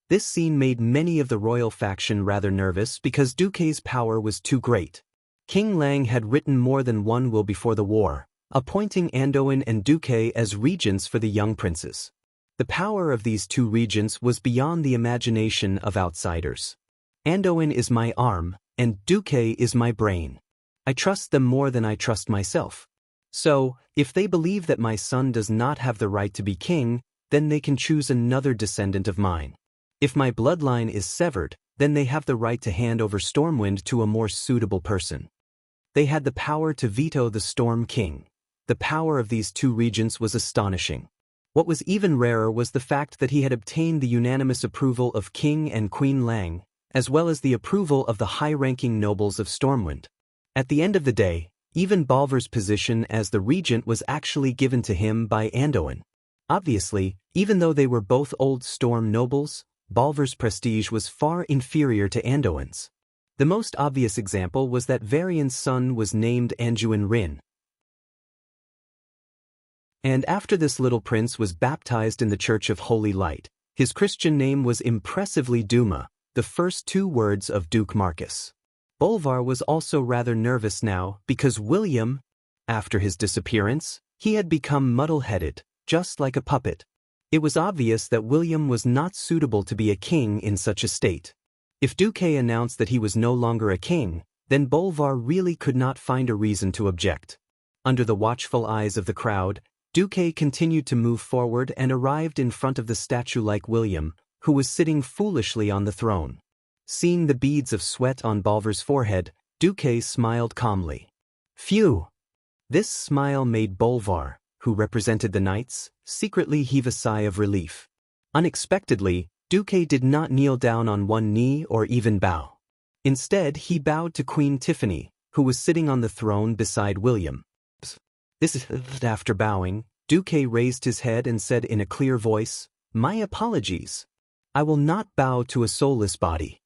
This scene made many of the royal faction rather nervous because Duque's power was too great. King Lang had written more than one will before the war, appointing Anduin and Duque as regents for the young princes. The power of these two regents was beyond the imagination of outsiders. Anduin is my arm, and Duque is my brain. I trust them more than I trust myself. So, if they believe that my son does not have the right to be king, then they can choose another descendant of mine. If my bloodline is severed, then they have the right to hand over Stormwind to a more suitable person. They had the power to veto the Storm King. The power of these two regents was astonishing. What was even rarer was the fact that he had obtained the unanimous approval of King and Queen Lang, as well as the approval of the high-ranking nobles of Stormwind. At the end of the day, even Bolvar's position as the regent was actually given to him by Anduin. Obviously, even though they were both old Storm nobles, Bolvar's prestige was far inferior to Anduin's. The most obvious example was that Varian's son was named Anduin Rin. And after this little prince was baptized in the Church of Holy Light, his Christian name was impressively Duma, the first two words of Duke Marcus. Bolvar was also rather nervous now because William, after his disappearance, he had become muddle-headed, just like a puppet. It was obvious that William was not suitable to be a king in such a state. If Duque announced that he was no longer a king, then Bolvar really could not find a reason to object. Under the watchful eyes of the crowd, Duque continued to move forward and arrived in front of the statue-like William, who was sitting foolishly on the throne. Seeing the beads of sweat on Bolvar's forehead, Duque smiled calmly. Phew! This smile made Bolvar, who represented the knights, secretly heave a sigh of relief. Unexpectedly, Duque did not kneel down on one knee or even bow. Instead, he bowed to Queen Tiffany, who was sitting on the throne beside William. After bowing, Duque raised his head and said in a clear voice, "My apologies. I will not bow to a soulless body."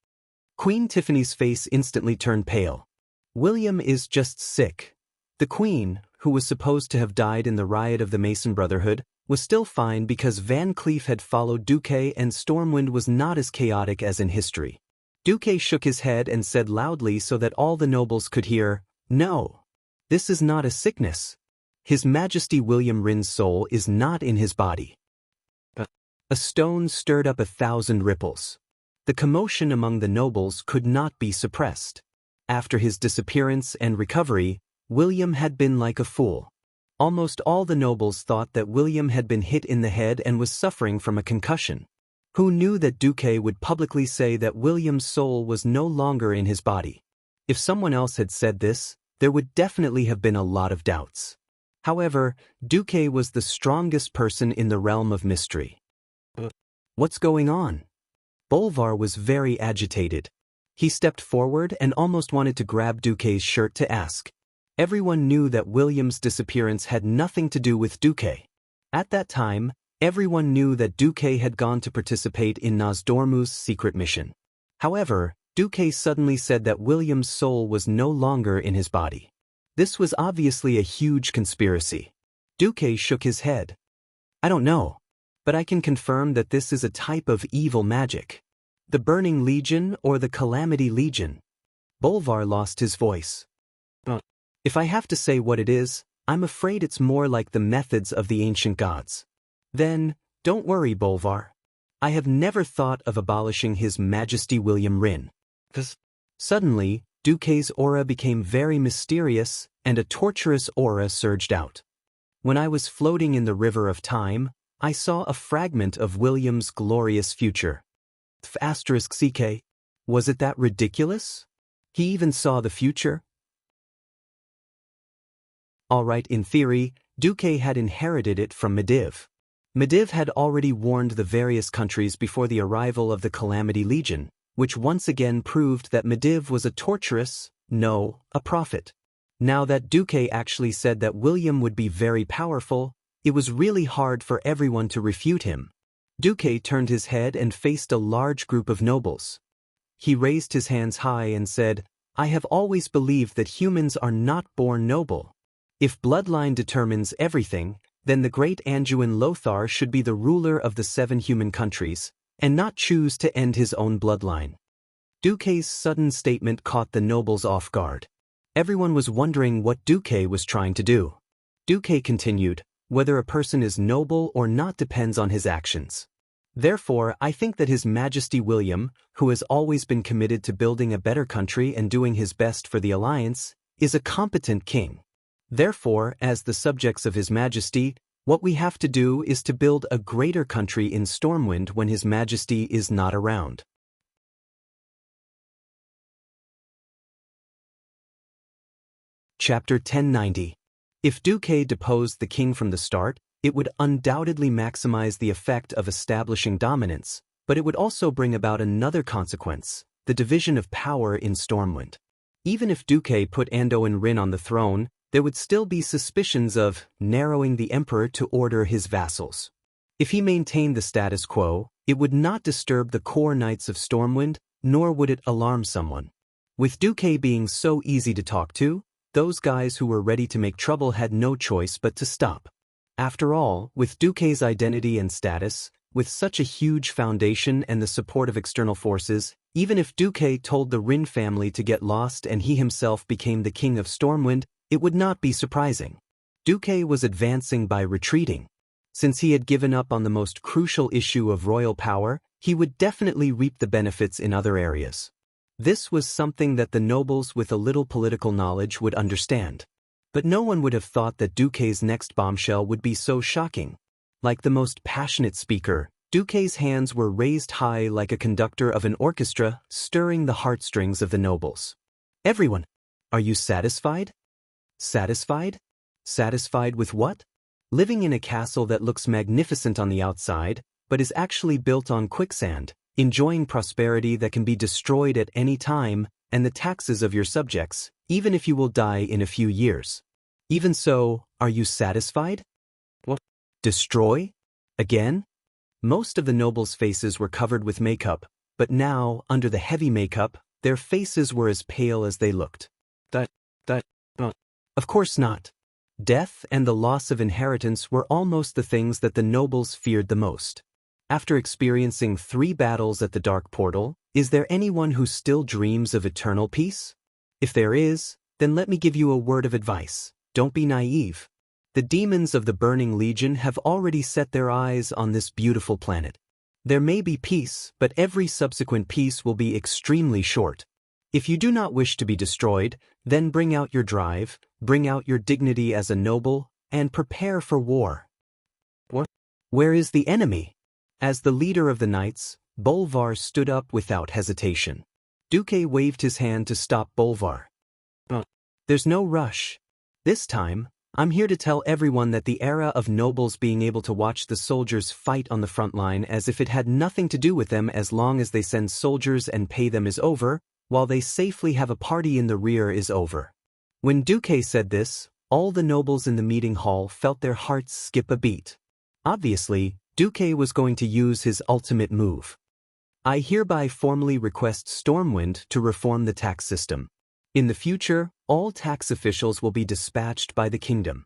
Queen Tiffany's face instantly turned pale. William is just sick. The Queen, who was supposed to have died in the riot of the Mason Brotherhood, was still fine because Van Cleef had followed Duque and Stormwind was not as chaotic as in history. Duque shook his head and said loudly so that all the nobles could hear, "No. This is not a sickness. His Majesty William Rin's soul is not in his body." A stone stirred up 1,000 ripples. The commotion among the nobles could not be suppressed. After his disappearance and recovery, William had been like a fool. Almost all the nobles thought that William had been hit in the head and was suffering from a concussion. Who knew that Duque would publicly say that William's soul was no longer in his body? If someone else had said this, there would definitely have been a lot of doubts. However, Duque was the strongest person in the realm of mystery. What's going on? Bolvar was very agitated. He stepped forward and almost wanted to grab Duque's shirt to ask. Everyone knew that William's disappearance had nothing to do with Duque. At that time, everyone knew that Duque had gone to participate in Nozdormu's secret mission. However, Duque suddenly said that William's soul was no longer in his body. This was obviously a huge conspiracy. Duque shook his head. "I don't know. But I can confirm that this is a type of evil magic. The Burning Legion or the Calamity Legion." Bolvar lost his voice. "If I have to say what it is, I'm afraid it's more like the methods of the ancient gods." "Then, don't worry, Bolvar. I have never thought of abolishing His Majesty William Rin." Suddenly, Duque's aura became very mysterious, and a torturous aura surged out. "When I was floating in the river of time, I saw a fragment of William's glorious future." *CK. Was it that ridiculous? He even saw the future? Alright, in theory, Duque had inherited it from Medivh. Medivh had already warned the various countries before the arrival of the Calamity Legion, which once again proved that Medivh was a torturous, no, a prophet. Now that Duque actually said that William would be very powerful, it was really hard for everyone to refute him. Duque turned his head and faced a large group of nobles. He raised his hands high and said, "I have always believed that humans are not born noble. If bloodline determines everything, then the great Anduin Lothar should be the ruler of the 7 human countries, and not choose to end his own bloodline. Duque's sudden statement caught the nobles off guard. Everyone was wondering what Duque was trying to do. Duque continued, "Whether a person is noble or not depends on his actions. Therefore, I think that His Majesty William, who has always been committed to building a better country and doing his best for the alliance, is a competent king. Therefore, as the subjects of His Majesty, what we have to do is to build a greater country in Stormwind when His Majesty is not around." Chapter 1090. If Duque deposed the king from the start, it would undoubtedly maximize the effect of establishing dominance, but it would also bring about another consequence, the division of power in Stormwind. Even if Duque put Anduin Rin on the throne, there would still be suspicions of narrowing the emperor to order his vassals. If he maintained the status quo, it would not disturb the core knights of Stormwind, nor would it alarm someone. With Duque being so easy to talk to, those guys who were ready to make trouble had no choice but to stop. After all, with Duque's identity and status, with such a huge foundation and the support of external forces, even if Duque told the Rin family to get lost and he himself became the king of Stormwind, it would not be surprising. Duque was advancing by retreating. Since he had given up on the most crucial issue of royal power, he would definitely reap the benefits in other areas. This was something that the nobles with a little political knowledge would understand. But no one would have thought that Duque's next bombshell would be so shocking. Like the most passionate speaker, Duque's hands were raised high like a conductor of an orchestra, stirring the heartstrings of the nobles. "Everyone, are you satisfied? Satisfied? Satisfied with what? Living in a castle that looks magnificent on the outside, but is actually built on quicksand, enjoying prosperity that can be destroyed at any time, and the taxes of your subjects, even if you will die in a few years. Even so, are you satisfied? What? Destroy? Again?" Most of the nobles' faces were covered with makeup, but now, under the heavy makeup, their faces were as pale as they looked. Of course not. Death and the loss of inheritance were almost the things that the nobles feared the most. After experiencing 3 battles at the Dark Portal, is there anyone who still dreams of eternal peace? If there is, then let me give you a word of advice. Don't be naive. The demons of the Burning Legion have already set their eyes on this beautiful planet. There may be peace, but every subsequent peace will be extremely short. If you do not wish to be destroyed, then bring out your drive, bring out your dignity as a noble, and prepare for war. What? Where is the enemy? As the leader of the knights, Bolvar stood up without hesitation. Duque waved his hand to stop Bolvar. There's no rush. This time, I'm here to tell everyone that the era of nobles being able to watch the soldiers fight on the front line as if it had nothing to do with them as long as they send soldiers and pay them is over, while they safely have a party in the rear is over. When Duque said this, all the nobles in the meeting hall felt their hearts skip a beat. Obviously, Duque was going to use his ultimate move. I hereby formally request Stormwind to reform the tax system. In the future, all tax officials will be dispatched by the kingdom.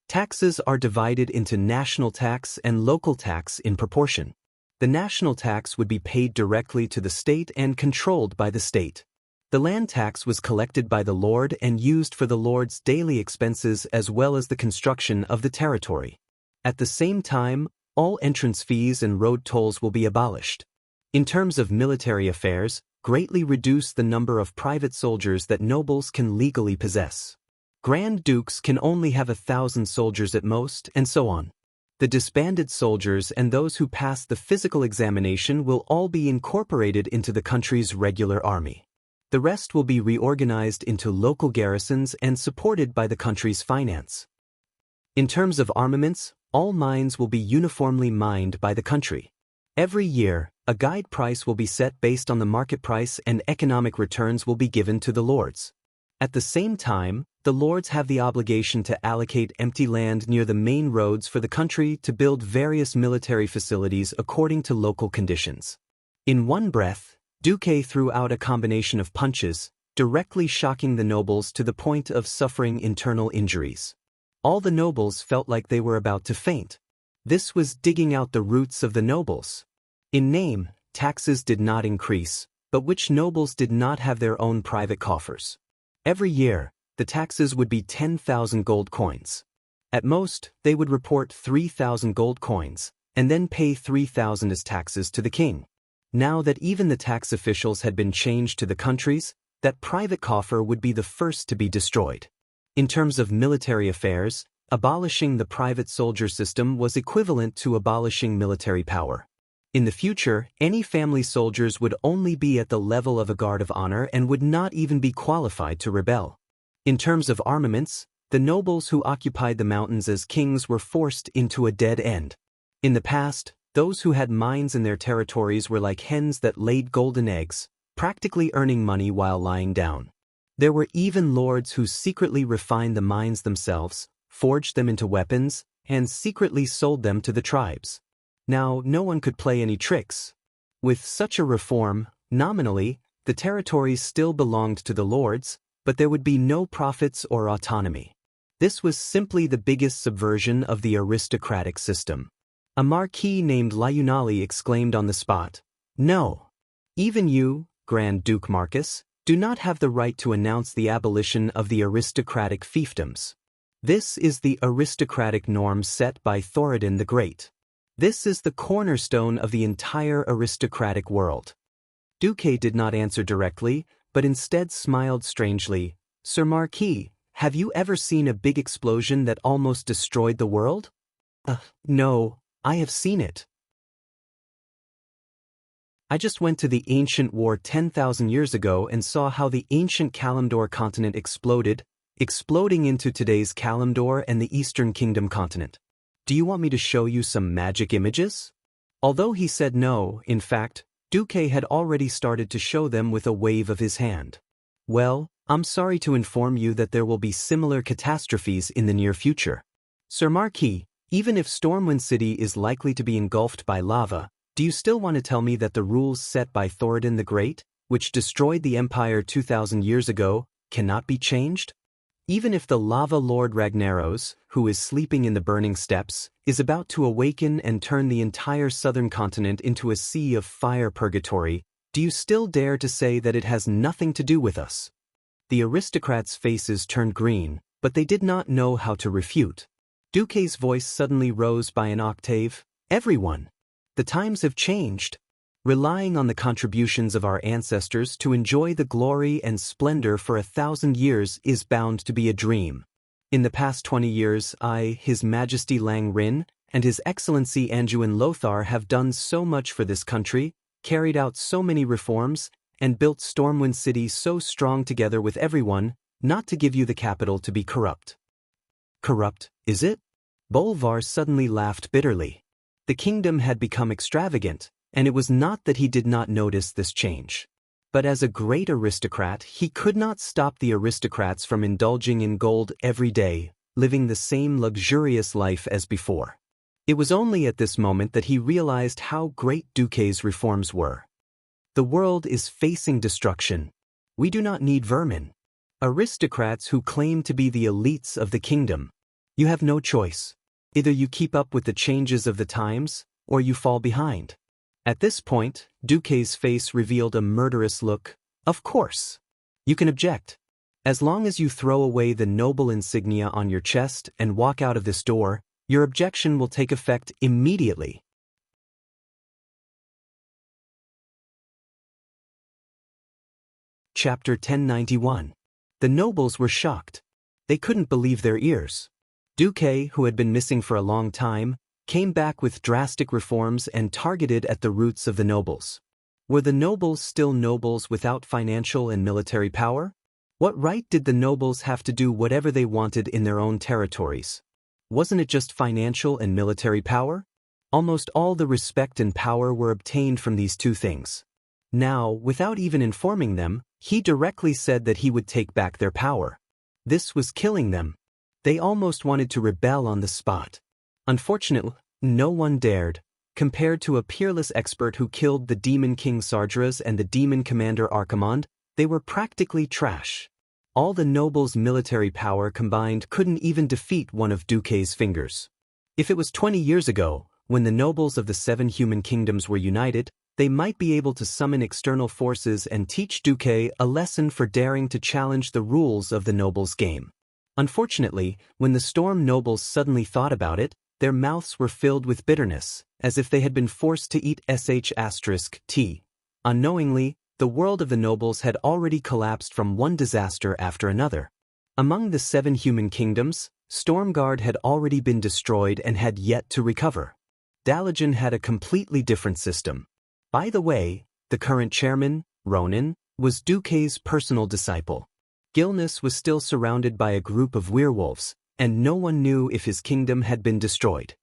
Taxes are divided into national tax and local tax in proportion. The national tax would be paid directly to the state and controlled by the state. The land tax was collected by the lord and used for the lord's daily expenses as well as the construction of the territory. At the same time, all entrance fees and road tolls will be abolished. In terms of military affairs, greatly reduce the number of private soldiers that nobles can legally possess. Grand dukes can only have 1,000 soldiers at most, and so on. The disbanded soldiers and those who pass the physical examination will all be incorporated into the country's regular army. The rest will be reorganized into local garrisons and supported by the country's finance. In terms of armaments, all mines will be uniformly mined by the country. Every year, a guide price will be set based on the market price and economic returns will be given to the lords. At the same time, the lords have the obligation to allocate empty land near the main roads for the country to build various military facilities according to local conditions. In one breath, Duque threw out a combination of punches, directly shocking the nobles to the point of suffering internal injuries. All the nobles felt like they were about to faint. This was digging out the roots of the nobles. In name, taxes did not increase, but which nobles did not have their own private coffers? Every year, the taxes would be 10,000 gold coins. At most, they would report 3,000 gold coins, and then pay 3,000 as taxes to the king. Now that even the tax officials had been changed to the countries, that private coffer would be the first to be destroyed. In terms of military affairs, abolishing the private soldier system was equivalent to abolishing military power. In the future, any family soldiers would only be at the level of a guard of honor and would not even be qualified to rebel. In terms of armaments, the nobles who occupied the mountains as kings were forced into a dead end. In the past, those who had mines in their territories were like hens that laid golden eggs, practically earning money while lying down. There were even lords who secretly refined the mines themselves, forged them into weapons, and secretly sold them to the tribes. Now, no one could play any tricks. With such a reform, nominally, the territories still belonged to the lords, but there would be no profits or autonomy. This was simply the biggest subversion of the aristocratic system. A marquis named Liunali exclaimed on the spot, "No! Even you, Grand Duke Marcus, do not have the right to announce the abolition of the aristocratic fiefdoms. This is the aristocratic norm set by Thoradin the Great. This is the cornerstone of the entire aristocratic world." Duque did not answer directly, but instead smiled strangely. "Sir Marquis, have you ever seen a big explosion that almost destroyed the world?" No, I have seen it. I just went to the ancient war 10,000 years ago and saw how the ancient Kalimdor continent exploded, exploding into today's Kalimdor and the Eastern Kingdom continent. Do you want me to show you some magic images?" Although he said no, in fact, Duque had already started to show them with a wave of his hand. "Well, I'm sorry to inform you that there will be similar catastrophes in the near future. Sir Marquis, even if Stormwind City is likely to be engulfed by lava, do you still want to tell me that the rules set by Thoradin the Great, which destroyed the Empire 2,000 years ago, cannot be changed? Even if the Lava Lord Ragnaros, who is sleeping in the burning steppes, is about to awaken and turn the entire southern continent into a sea of fire purgatory, do you still dare to say that it has nothing to do with us?" The aristocrats' faces turned green, but they did not know how to refute. Duque's voice suddenly rose by an octave. "Everyone! The times have changed. Relying on the contributions of our ancestors to enjoy the glory and splendor for 1,000 years is bound to be a dream. In the past 20 years His Majesty Lang Rin, and His Excellency Anjuin Lothar have done so much for this country, carried out so many reforms, and built Stormwind City so strong together with everyone, not to give you the capital to be corrupt." "Corrupt, is it?" Bolvar suddenly laughed bitterly. The kingdom had become extravagant, and it was not that he did not notice this change. But as a great aristocrat, he could not stop the aristocrats from indulging in gold every day, living the same luxurious life as before. It was only at this moment that he realized how great Duque's reforms were. "The world is facing destruction. We do not need vermin. Aristocrats who claim to be the elites of the kingdom. You have no choice. Either you keep up with the changes of the times, or you fall behind." At this point, Duque's face revealed a murderous look. "Of course. You can object. As long as you throw away the noble insignia on your chest and walk out of this door, your objection will take effect immediately." Chapter 1091. The nobles were shocked. They couldn't believe their ears. Duque, who had been missing for a long time, came back with drastic reforms and targeted at the roots of the nobles. Were the nobles still nobles without financial and military power? What right did the nobles have to do whatever they wanted in their own territories? Wasn't it just financial and military power? Almost all the respect and power were obtained from these two things. Now, without even informing them, he directly said that he would take back their power. This was killing them. They almost wanted to rebel on the spot. Unfortunately, no one dared. Compared to a peerless expert who killed the Demon King Sardras and the Demon Commander Archimond, they were practically trash. All the nobles' military power combined couldn't even defeat one of Duque's fingers. If it was 20 years ago, when the nobles of the 7 human kingdoms were united, they might be able to summon external forces and teach Duque a lesson for daring to challenge the rules of the nobles' game. Unfortunately, when the storm nobles suddenly thought about it, their mouths were filled with bitterness, as if they had been forced to eat sh*t. Unknowingly, the world of the nobles had already collapsed from one disaster after another. Among the 7 human kingdoms, Stormguard had already been destroyed and had yet to recover. Dalajan had a completely different system. By the way, the current chairman, Ronan, was Duque's personal disciple. Gilness was still surrounded by a group of werewolves, and no one knew if his kingdom had been destroyed.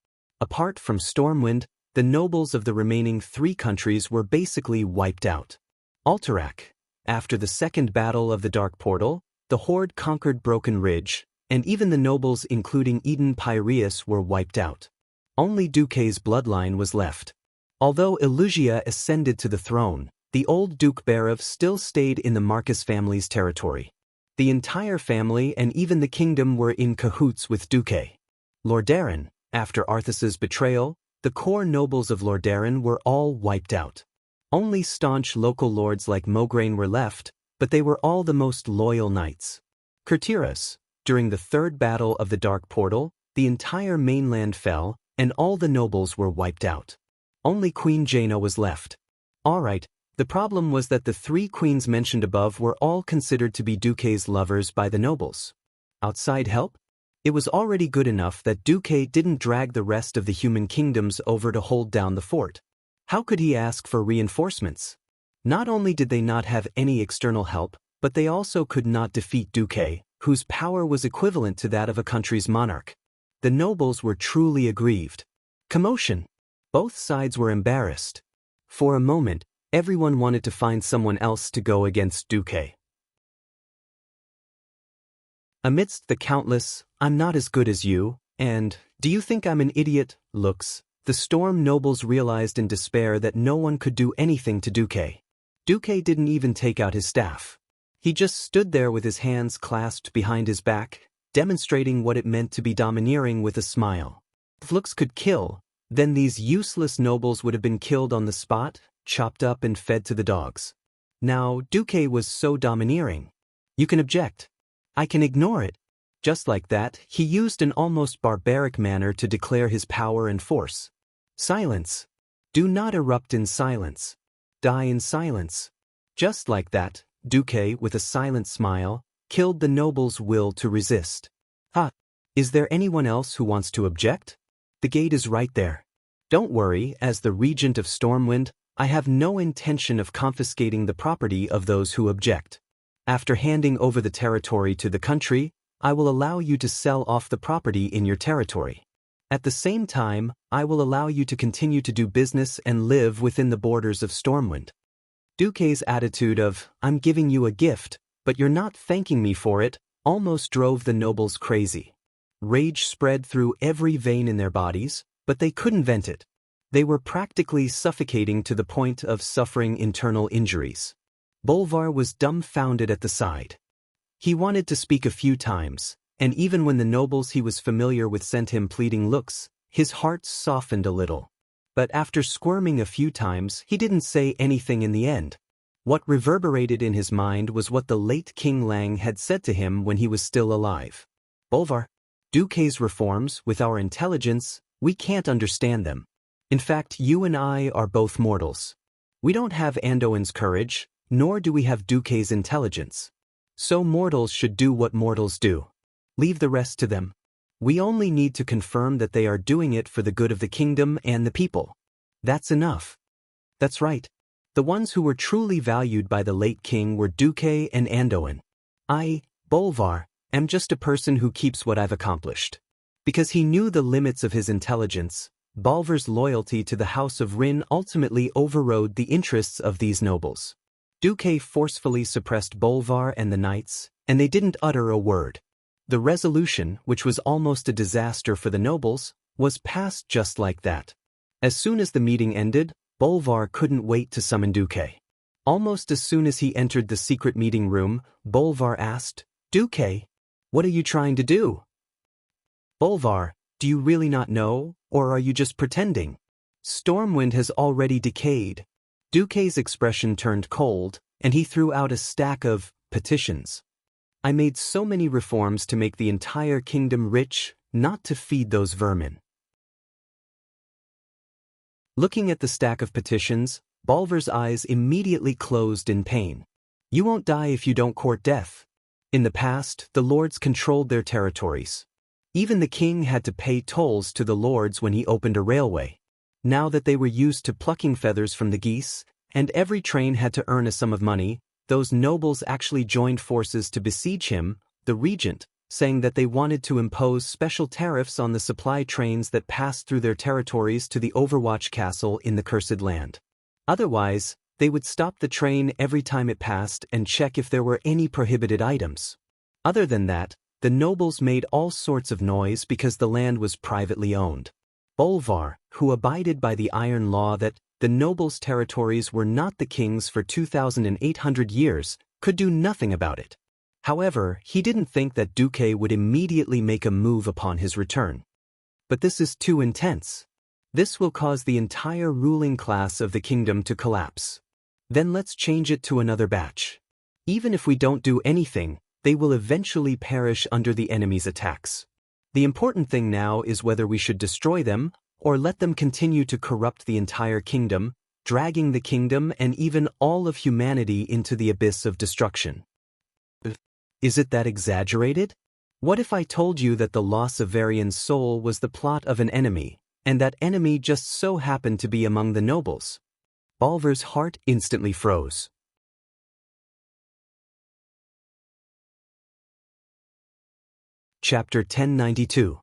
Apart from Stormwind, the nobles of the remaining 3 countries were basically wiped out. Alterac. After the second battle of the Dark Portal, the Horde conquered Broken Ridge, and even the nobles including Eden Pyreus were wiped out. Only Duque's bloodline was left. Although Illusia ascended to the throne, the old Duke Barav still stayed in the Marcus family's territory. The entire family and even the kingdom were in cahoots with Duque. Lordaeron. After Arthas's betrayal, the core nobles of Lordaeron were all wiped out. Only staunch local lords like Mograine were left, but they were all the most loyal knights. Kurtiras. During the third battle of the Dark Portal, the entire mainland fell, and all the nobles were wiped out. Only Queen Jaina was left. Alright, the problem was that the 3 queens mentioned above were all considered to be Duque's lovers by the nobles. Outside help? It was already good enough that Duque didn't drag the rest of the human kingdoms over to hold down the fort. How could he ask for reinforcements? Not only did they not have any external help, but they also could not defeat Duque, whose power was equivalent to that of a country's monarch. The nobles were truly aggrieved. Commotion. Both sides were embarrassed. For a moment, everyone wanted to find someone else to go against Duque. Amidst the countless, "I'm not as good as you," and "Do you think I'm an idiot?" looks, the Storm nobles realized in despair that no one could do anything to Duque. Duque didn't even take out his staff. He just stood there with his hands clasped behind his back, demonstrating what it meant to be domineering with a smile. If looks could kill, then these useless nobles would have been killed on the spot, chopped up and fed to the dogs. Now, Duque was so domineering. You can object. I can ignore it. Just like that, he used an almost barbaric manner to declare his power and force. Silence. Do not erupt in silence. Die in silence. Just like that, Duque, with a silent smile, killed the nobles' will to resist. Ha! Is there anyone else who wants to object? The gate is right there. Don't worry, as the regent of Stormwind, I have no intention of confiscating the property of those who object. After handing over the territory to the country, I will allow you to sell off the property in your territory. At the same time, I will allow you to continue to do business and live within the borders of Stormwind. Duque's attitude of, "I'm giving you a gift, but you're not thanking me for it," almost drove the nobles crazy. Rage spread through every vein in their bodies, but they couldn't vent it. They were practically suffocating to the point of suffering internal injuries. Bolvar was dumbfounded at the sight. He wanted to speak a few times, and even when the nobles he was familiar with sent him pleading looks, his heart softened a little. But after squirming a few times, he didn't say anything in the end. What reverberated in his mind was what the late King Lang had said to him when he was still alive. Bolvar, Duque's reforms, with our intelligence, we can't understand them. In fact, you and I are both mortals. We don't have Anduin's courage, nor do we have Duque's intelligence. So mortals should do what mortals do. Leave the rest to them. We only need to confirm that they are doing it for the good of the kingdom and the people. That's enough. That's right. The ones who were truly valued by the late king were Duque and Anduin. I, Bolvar, am just a person who keeps what I've accomplished. Because he knew the limits of his intelligence, Bolvar's loyalty to the House of Rin ultimately overrode the interests of these nobles. Duque forcefully suppressed Bolvar and the knights, and they didn't utter a word. The resolution, which was almost a disaster for the nobles, was passed just like that. As soon as the meeting ended, Bolvar couldn't wait to summon Duque. Almost as soon as he entered the secret meeting room, Bolvar asked, Duque, what are you trying to do? Bolvar, do you really not know, or are you just pretending? Stormwind has already decayed. Duque's expression turned cold, and he threw out a stack of petitions. I made so many reforms to make the entire kingdom rich, not to feed those vermin. Looking at the stack of petitions, Bolvar's eyes immediately closed in pain. You won't die if you don't court death. In the past, the lords controlled their territories. Even the king had to pay tolls to the lords when he opened a railway. Now that they were used to plucking feathers from the geese, and every train had to earn a sum of money, those nobles actually joined forces to besiege him, the regent, saying that they wanted to impose special tariffs on the supply trains that passed through their territories to the Overwatch Castle in the Cursed Land. Otherwise, they would stop the train every time it passed and check if there were any prohibited items. Other than that, the nobles made all sorts of noise because the land was privately owned. Bolvar, who abided by the iron law that the nobles' territories were not the king's for 2,800 years, could do nothing about it. However, he didn't think that Duque would immediately make a move upon his return. But this is too intense. This will cause the entire ruling class of the kingdom to collapse. Then let's change it to another batch. Even if we don't do anything, they will eventually perish under the enemy's attacks. The important thing now is whether we should destroy them, or let them continue to corrupt the entire kingdom, dragging the kingdom and even all of humanity into the abyss of destruction. Is it that exaggerated? What if I told you that the loss of Varian's soul was the plot of an enemy, and that enemy just so happened to be among the nobles? Bolvar's heart instantly froze. Chapter 1092.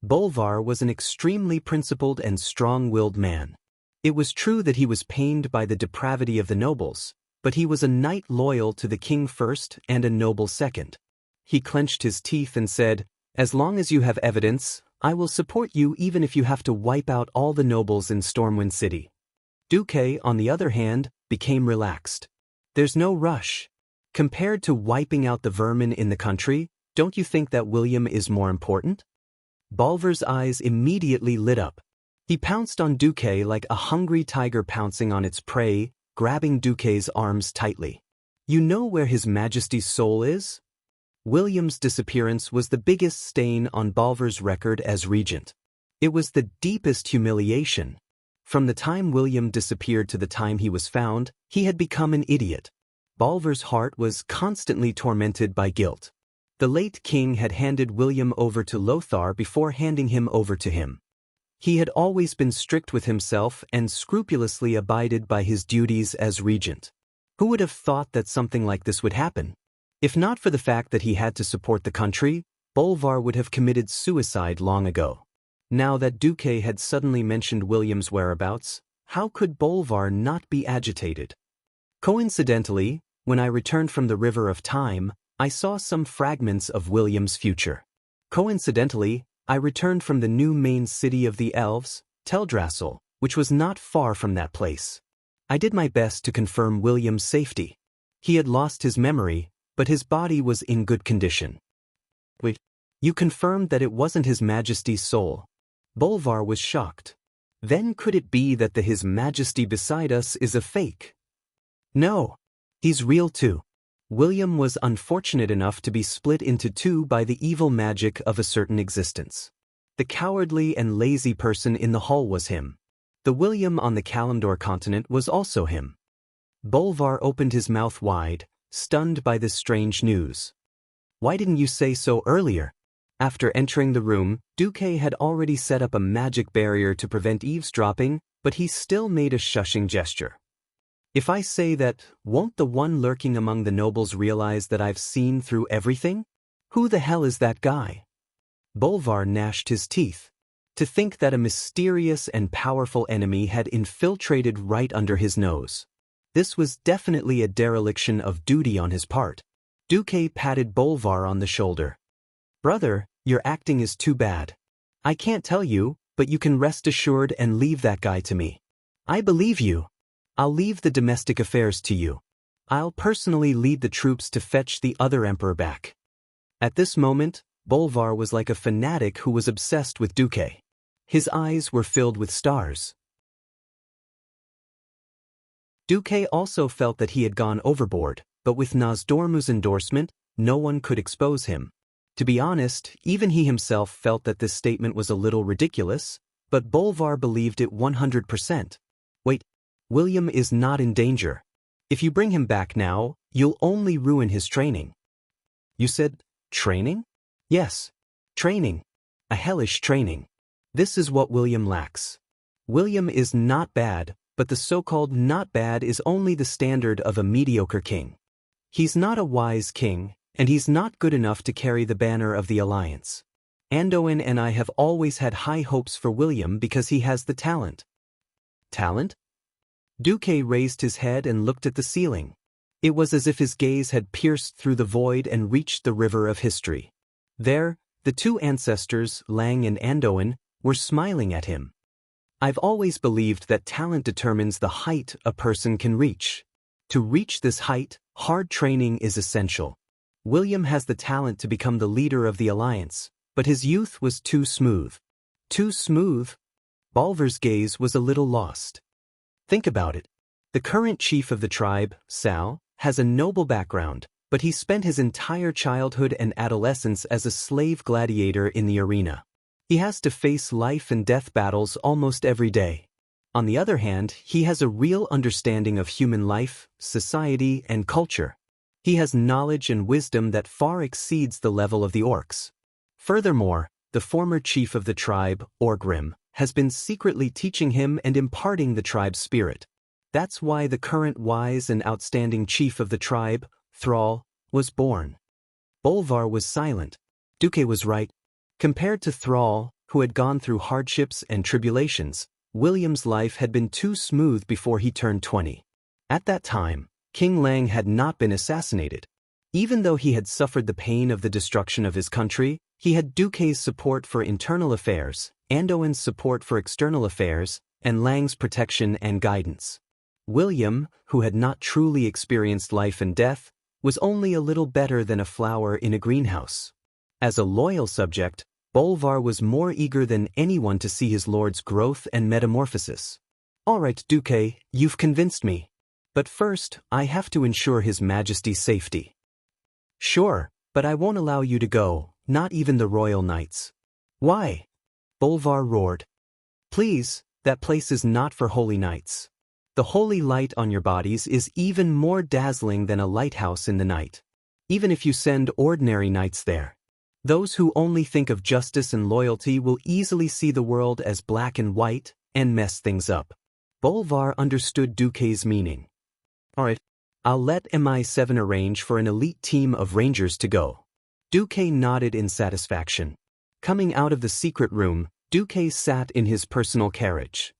Bolvar was an extremely principled and strong-willed man. It was true that he was pained by the depravity of the nobles, but he was a knight loyal to the king first and a noble second. He clenched his teeth and said, "As long as you have evidence, I will support you even if you have to wipe out all the nobles in Stormwind City." Duque, on the other hand, became relaxed. There's no rush. Compared to wiping out the vermin in the country, don't you think that William is more important? Bolvar's eyes immediately lit up. He pounced on Duque like a hungry tiger pouncing on its prey, grabbing Duque's arms tightly. You know where His Majesty's soul is? William's disappearance was the biggest stain on Bolvar's record as regent. It was the deepest humiliation. From the time William disappeared to the time he was found, he had become an idiot. Bolvar's heart was constantly tormented by guilt. The late king had handed William over to Lothar before handing him over to him. He had always been strict with himself and scrupulously abided by his duties as regent. Who would have thought that something like this would happen? If not for the fact that he had to support the country, Bolvar would have committed suicide long ago. Now that Duque had suddenly mentioned William's whereabouts, how could Bolvar not be agitated? Coincidentally, when I returned from the River of Time, I saw some fragments of William's future. Coincidentally, I returned from the new main city of the elves, Teldrassil, which was not far from that place. I did my best to confirm William's safety. He had lost his memory, but his body was in good condition. Wait, you confirmed that it wasn't His Majesty's soul? Bolvar was shocked. Then could it be that the His Majesty beside us is a fake? No, he's real too. William was unfortunate enough to be split into two by the evil magic of a certain existence. The cowardly and lazy person in the hall was him. The William on the Kalimdor continent was also him. Bolvar opened his mouth wide, stunned by this strange news. Why didn't you say so earlier? After entering the room, Duque had already set up a magic barrier to prevent eavesdropping, but he still made a shushing gesture. If I say that, won't the one lurking among the nobles realize that I've seen through everything? Who the hell is that guy? Bolvar gnashed his teeth. To think that a mysterious and powerful enemy had infiltrated right under his nose. This was definitely a dereliction of duty on his part. Duque patted Bolvar on the shoulder. "Brother, your acting is too bad. I can't tell you, but you can rest assured and leave that guy to me. I believe you. I'll leave the domestic affairs to you. I'll personally lead the troops to fetch the other emperor back." At this moment, Bolvar was like a fanatic who was obsessed with Duque. His eyes were filled with stars. Duque also felt that he had gone overboard, but with Nozdormu's endorsement, no one could expose him. To be honest, even he himself felt that this statement was a little ridiculous, but Bolvar believed it 100%. Wait, William is not in danger. If you bring him back now, you'll only ruin his training. You said, training? Yes, training. A hellish training. This is what William lacks. William is not bad, but the so-called not bad is only the standard of a mediocre king. He's not a wise king, and he's not good enough to carry the banner of the Alliance. Anduin and I have always had high hopes for William because he has the talent. Talent? Duque raised his head and looked at the ceiling. It was as if his gaze had pierced through the void and reached the river of history. There, the two ancestors, Lang and Anduin, were smiling at him. I've always believed that talent determines the height a person can reach. To reach this height, hard training is essential. William has the talent to become the leader of the Alliance, but his youth was too smooth. Too smooth? Bolvar's gaze was a little lost. Think about it. The current chief of the tribe, Sal, has a noble background, but he spent his entire childhood and adolescence as a slave gladiator in the arena. He has to face life and death battles almost every day. On the other hand, he has a real understanding of human life, society, and culture. He has knowledge and wisdom that far exceeds the level of the orcs. Furthermore, the former chief of the tribe, Orgrim, has been secretly teaching him and imparting the tribe's spirit. That's why the current wise and outstanding chief of the tribe, Thrall, was born. Bolvar was silent. Duque was right. Compared to Thrall, who had gone through hardships and tribulations, William's life had been too smooth before he turned 20. At that time, King Lang had not been assassinated. Even though he had suffered the pain of the destruction of his country, he had Duque's support for internal affairs, Anduin's support for external affairs, and Lang's protection and guidance. William, who had not truly experienced life and death, was only a little better than a flower in a greenhouse. As a loyal subject, Bolvar was more eager than anyone to see his lord's growth and metamorphosis. All right, Duque, you've convinced me. But first, I have to ensure His Majesty's safety. Sure, but I won't allow you to go, not even the royal knights. Why? Bolvar roared. Please, that place is not for holy knights. The holy light on your bodies is even more dazzling than a lighthouse in the night. Even if you send ordinary knights there. Those who only think of justice and loyalty will easily see the world as black and white and mess things up. Bolvar understood Duque's meaning. All right, I'll let MI7 arrange for an elite team of rangers to go. Duque nodded in satisfaction. Coming out of the secret room, Duque sat in his personal carriage.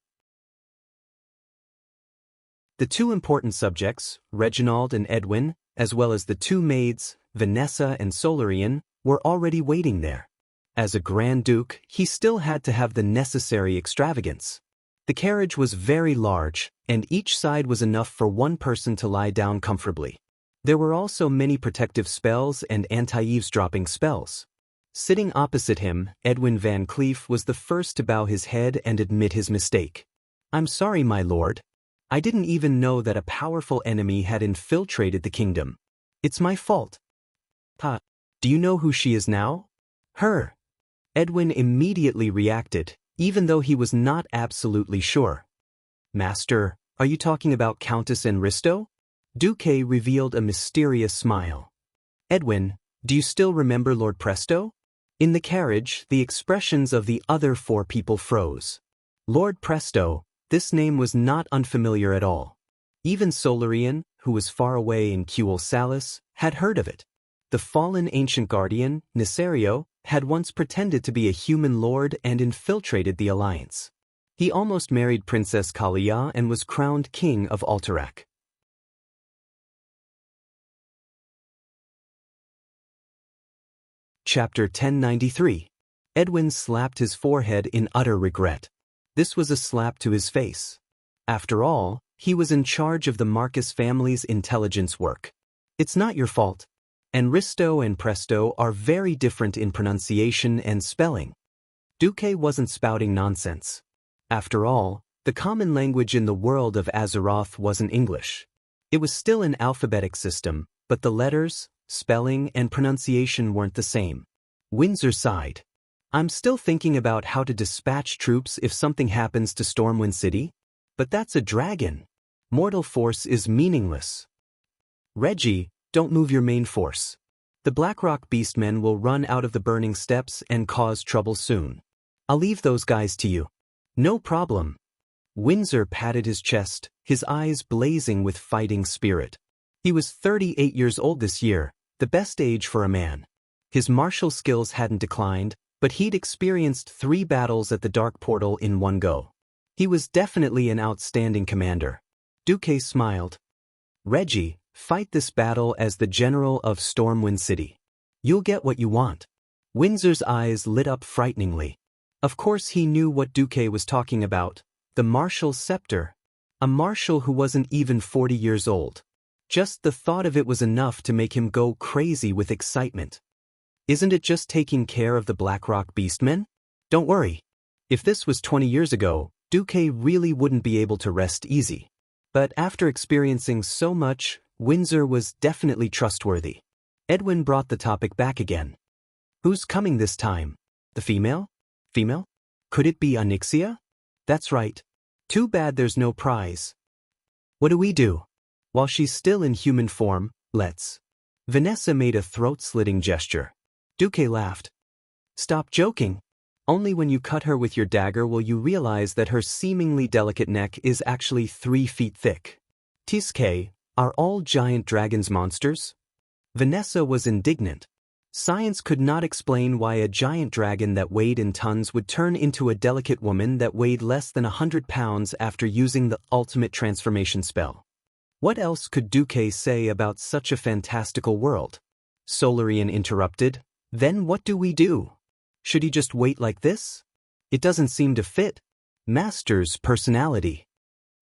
The two important subjects, Reginald and Edwin, as well as the two maids, Vanessa and Solarian, were already waiting there. As a Grand Duke, he still had to have the necessary extravagance. The carriage was very large, and each side was enough for one person to lie down comfortably. There were also many protective spells and anti-eavesdropping spells. Sitting opposite him, Edwin Van Cleef was the first to bow his head and admit his mistake. I'm sorry, my lord. I didn't even know that a powerful enemy had infiltrated the kingdom. It's my fault. Do you know who she is now? Her. Edwin immediately reacted, even though he was not absolutely sure. Master, are you talking about Countess Enristo? Duque revealed a mysterious smile. Edwin, do you still remember Lord Presto? In the carriage, the expressions of the other four people froze. Lord Presto, this name was not unfamiliar at all. Even Solarian, who was far away in Cuel Salis, had heard of it. The fallen ancient guardian, Nisario, had once pretended to be a human lord and infiltrated the alliance. He almost married Princess Kalia and was crowned king of Alterac. Chapter 1093. Edwin slapped his forehead in utter regret. This was a slap to his face. After all, he was in charge of the Marcus family's intelligence work. It's not your fault. And risto and presto are very different in pronunciation and spelling. Duque wasn't spouting nonsense. After all, the common language in the world of Azeroth wasn't English. It was still an alphabetic system, but the letters, spelling, and pronunciation weren't the same. Windsor sighed. I'm still thinking about how to dispatch troops if something happens to Stormwind City. But that's a dragon. Mortal force is meaningless. Reggie, don't move your main force. The Blackrock Beastmen will run out of the burning steps and cause trouble soon. I'll leave those guys to you. No problem. Windsor patted his chest, his eyes blazing with fighting spirit. He was 38 years old this year, the best age for a man. His martial skills hadn't declined, but he'd experienced 3 battles at the Dark Portal in one go. He was definitely an outstanding commander. Duque smiled. Reggie, fight this battle as the general of Stormwind City. You'll get what you want. Windsor's eyes lit up frighteningly. Of course he knew what Duque was talking about. The martial scepter. A marshal who wasn't even 40 years old. Just the thought of it was enough to make him go crazy with excitement. Isn't it just taking care of the Blackrock Beastmen? Don't worry. If this was 20 years ago, Duque really wouldn't be able to rest easy. But after experiencing so much, Windsor was definitely trustworthy. Edwin brought the topic back again. Who's coming this time? The female? Female? Could it be Onyxia? That's right. Too bad there's no prize. What do we do? While she's still in human form, let's. Vanessa made a throat-slitting gesture. Duque laughed. Stop joking. Only when you cut her with your dagger will you realize that her seemingly delicate neck is actually 3 feet thick. Tiske, are all giant dragons monsters? Vanessa was indignant. Science could not explain why a giant dragon that weighed in tons would turn into a delicate woman that weighed less than 100 pounds after using the ultimate transformation spell. What else could Duque say about such a fantastical world? Solarian interrupted. Then what do we do? Should he just wait like this? It doesn't seem to fit. Master's personality.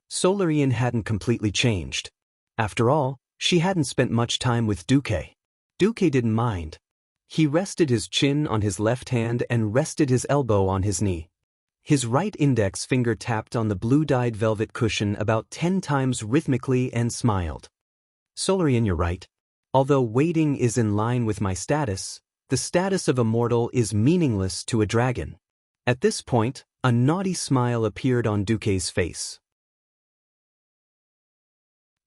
Solarian hadn't completely changed. After all, she hadn't spent much time with Duque. Duque didn't mind. He rested his chin on his left hand and rested his elbow on his knee. His right index finger tapped on the blue-dyed velvet cushion about 10 times rhythmically and smiled. Solarian, you're right. Although waiting is in line with my status, the status of immortal is meaningless to a dragon. At this point, a naughty smile appeared on Duque's face.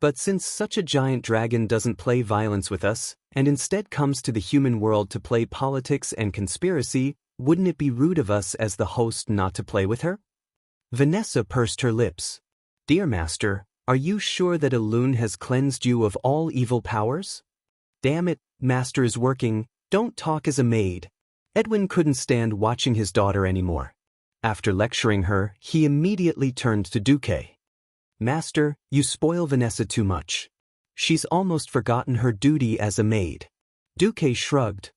But since such a giant dragon doesn't play violence with us, and instead comes to the human world to play politics and conspiracy, wouldn't it be rude of us as the host not to play with her? Vanessa pursed her lips. Dear Master, are you sure that Elune has cleansed you of all evil powers? Damn it, Master is working, don't talk as a maid. Edwin couldn't stand watching his daughter anymore. After lecturing her, he immediately turned to Duque. Master, you spoil Vanessa too much. She's almost forgotten her duty as a maid. Duque shrugged.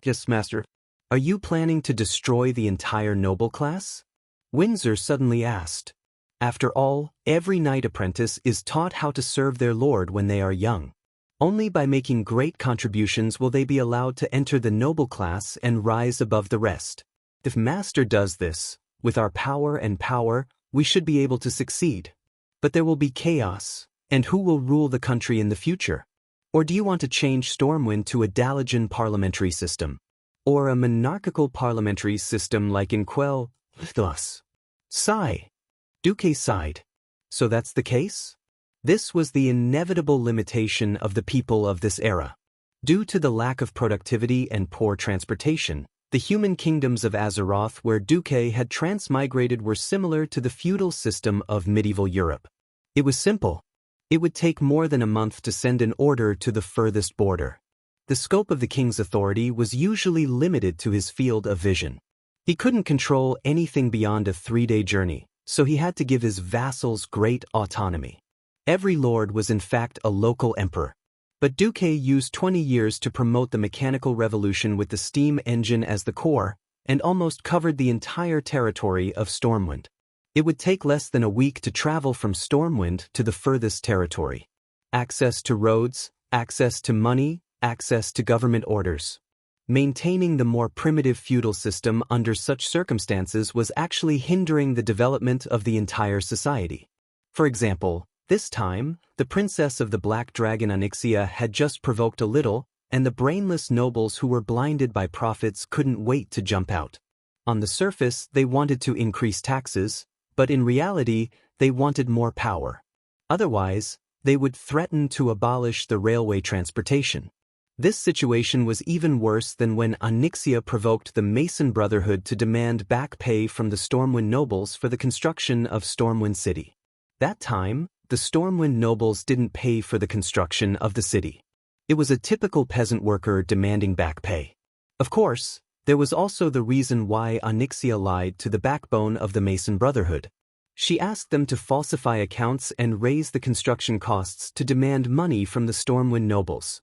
Yes, Master. Are you planning to destroy the entire noble class? Windsor suddenly asked. After all, every knight apprentice is taught how to serve their lord when they are young. Only by making great contributions will they be allowed to enter the noble class and rise above the rest. If Master does this, with our power, we should be able to succeed. But there will be chaos, and who will rule the country in the future? Or do you want to change Stormwind to a Dalajan parliamentary system? Or a monarchical parliamentary system like in Quel'Thos? Sigh. Duque sighed. So that's the case? This was the inevitable limitation of the people of this era. Due to the lack of productivity and poor transportation, the human kingdoms of Azeroth where Duque had transmigrated were similar to the feudal system of medieval Europe. It was simple. It would take more than a month to send an order to the furthest border. The scope of the king's authority was usually limited to his field of vision. He couldn't control anything beyond a 3-day journey, so he had to give his vassals great autonomy. Every lord was in fact a local emperor. But Duque used 20 years to promote the mechanical revolution with the steam engine as the core, and almost covered the entire territory of Stormwind. It would take less than a week to travel from Stormwind to the furthest territory. Access to roads, access to money, access to government orders. Maintaining the more primitive feudal system under such circumstances was actually hindering the development of the entire society. For example, this time, the princess of the Black Dragon Xianxia had just provoked a little, and the brainless nobles who were blinded by profits couldn't wait to jump out. On the surface, they wanted to increase taxes, but in reality, they wanted more power. Otherwise, they would threaten to abolish the railway transportation. This situation was even worse than when Xianxia provoked the Mason Brotherhood to demand back pay from the Stormwind nobles for the construction of Stormwind City. That time, the Stormwind nobles didn't pay for the construction of the city. It was a typical peasant worker demanding back pay. Of course, there was also the reason why Xianxia lied to the backbone of the Mason Brotherhood. She asked them to falsify accounts and raise the construction costs to demand money from the Stormwind nobles.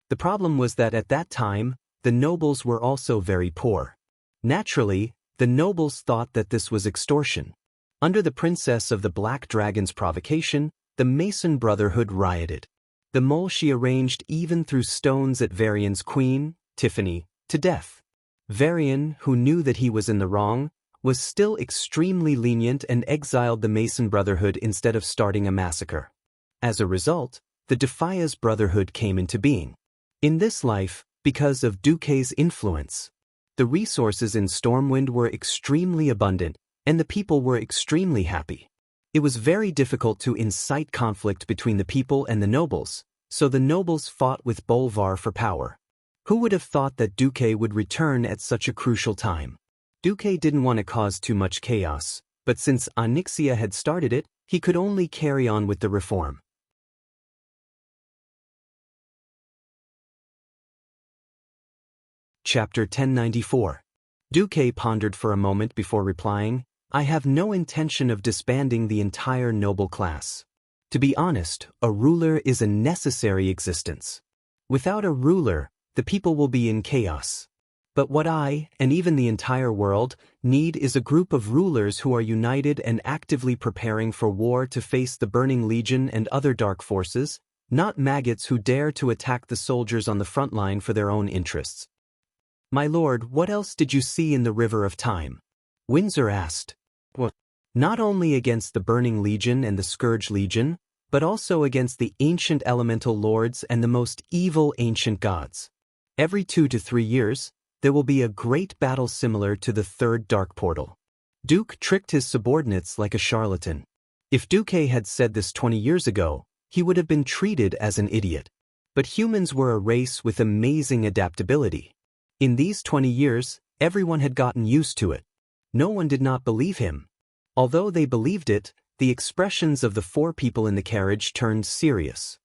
The problem was that at that time, the nobles were also very poor. Naturally, the nobles thought that this was extortion. Under the Princess of the Black Dragon's provocation, the Mason Brotherhood rioted. The mole she arranged even threw stones at Varian's queen, Tiffany, to death. Varian, who knew that he was in the wrong, was still extremely lenient and exiled the Mason Brotherhood instead of starting a massacre. As a result, the Defias Brotherhood came into being. In this life, because of Duque's influence, the resources in Stormwind were extremely abundant, and the people were extremely happy. It was very difficult to incite conflict between the people and the nobles, so the nobles fought with Bolvar for power. Who would have thought that Duque would return at such a crucial time? Duque didn't want to cause too much chaos, but since Xianxia had started it, he could only carry on with the reform. Chapter 1094. Duque pondered for a moment before replying, "I have no intention of disbanding the entire noble class. To be honest, a ruler is a necessary existence. Without a ruler, the people will be in chaos. But what I, and even the entire world, need is a group of rulers who are united and actively preparing for war to face the Burning Legion and other dark forces, not maggots who dare to attack the soldiers on the front line for their own interests." "My lord, what else did you see in the River of Time?" Windsor asked. "What? Not only against the Burning Legion and the Scourge Legion, but also against the ancient elemental lords and the most evil ancient gods. Every 2 to 3 years, there will be a great battle similar to the Third Dark Portal." Duke tricked his subordinates like a charlatan. If Duque had said this 20 years ago, he would have been treated as an idiot. But humans were a race with amazing adaptability. In these 20 years, everyone had gotten used to it. No one did not believe him. Although they believed it, the expressions of the 4 people in the carriage turned serious.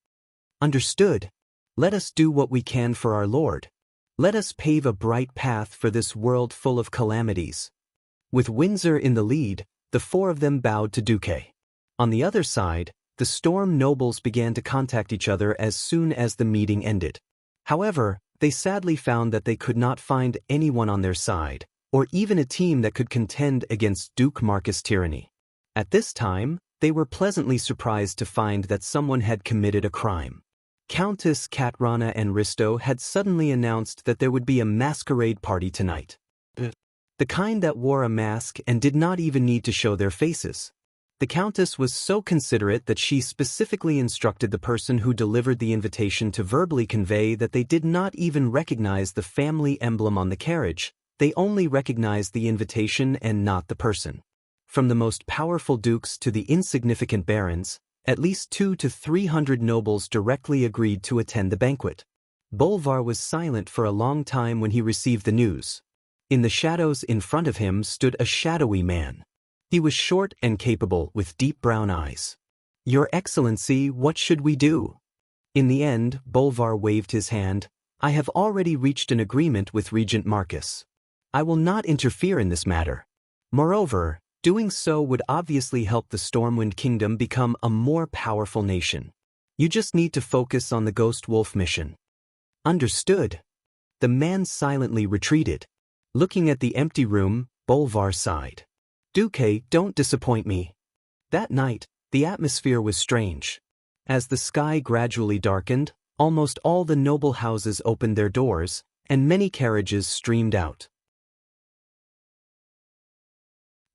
"Understood. Let us do what we can for our Lord. Let us pave a bright path for this world full of calamities." With Windsor in the lead, the 4 of them bowed to Duque. On the other side, the Storm nobles began to contact each other as soon as the meeting ended. However, they sadly found that they could not find anyone on their side, or even a team that could contend against Duke Marcus' tyranny. At this time, they were pleasantly surprised to find that someone had committed a crime. Countess Katrana and Risto had suddenly announced that there would be a masquerade party tonight. The kind that wore a mask and did not even need to show their faces. The Countess was so considerate that she specifically instructed the person who delivered the invitation to verbally convey that they did not even recognize the family emblem on the carriage, they only recognized the invitation and not the person. From the most powerful dukes to the insignificant barons, at least 200 to 300 nobles directly agreed to attend the banquet. Bolvar was silent for a long time when he received the news. In the shadows in front of him stood a shadowy man. He was short and capable with deep brown eyes. "Your Excellency, what should we do?" In the end, Bolvar waved his hand. "I have already reached an agreement with Regent Marcus. I will not interfere in this matter. Moreover, doing so would obviously help the Stormwind Kingdom become a more powerful nation. You just need to focus on the Ghost Wolf mission." "Understood." The man silently retreated. Looking at the empty room, Bolvar sighed. "Duque, don't disappoint me." That night, the atmosphere was strange. As the sky gradually darkened, almost all the noble houses opened their doors, and many carriages streamed out.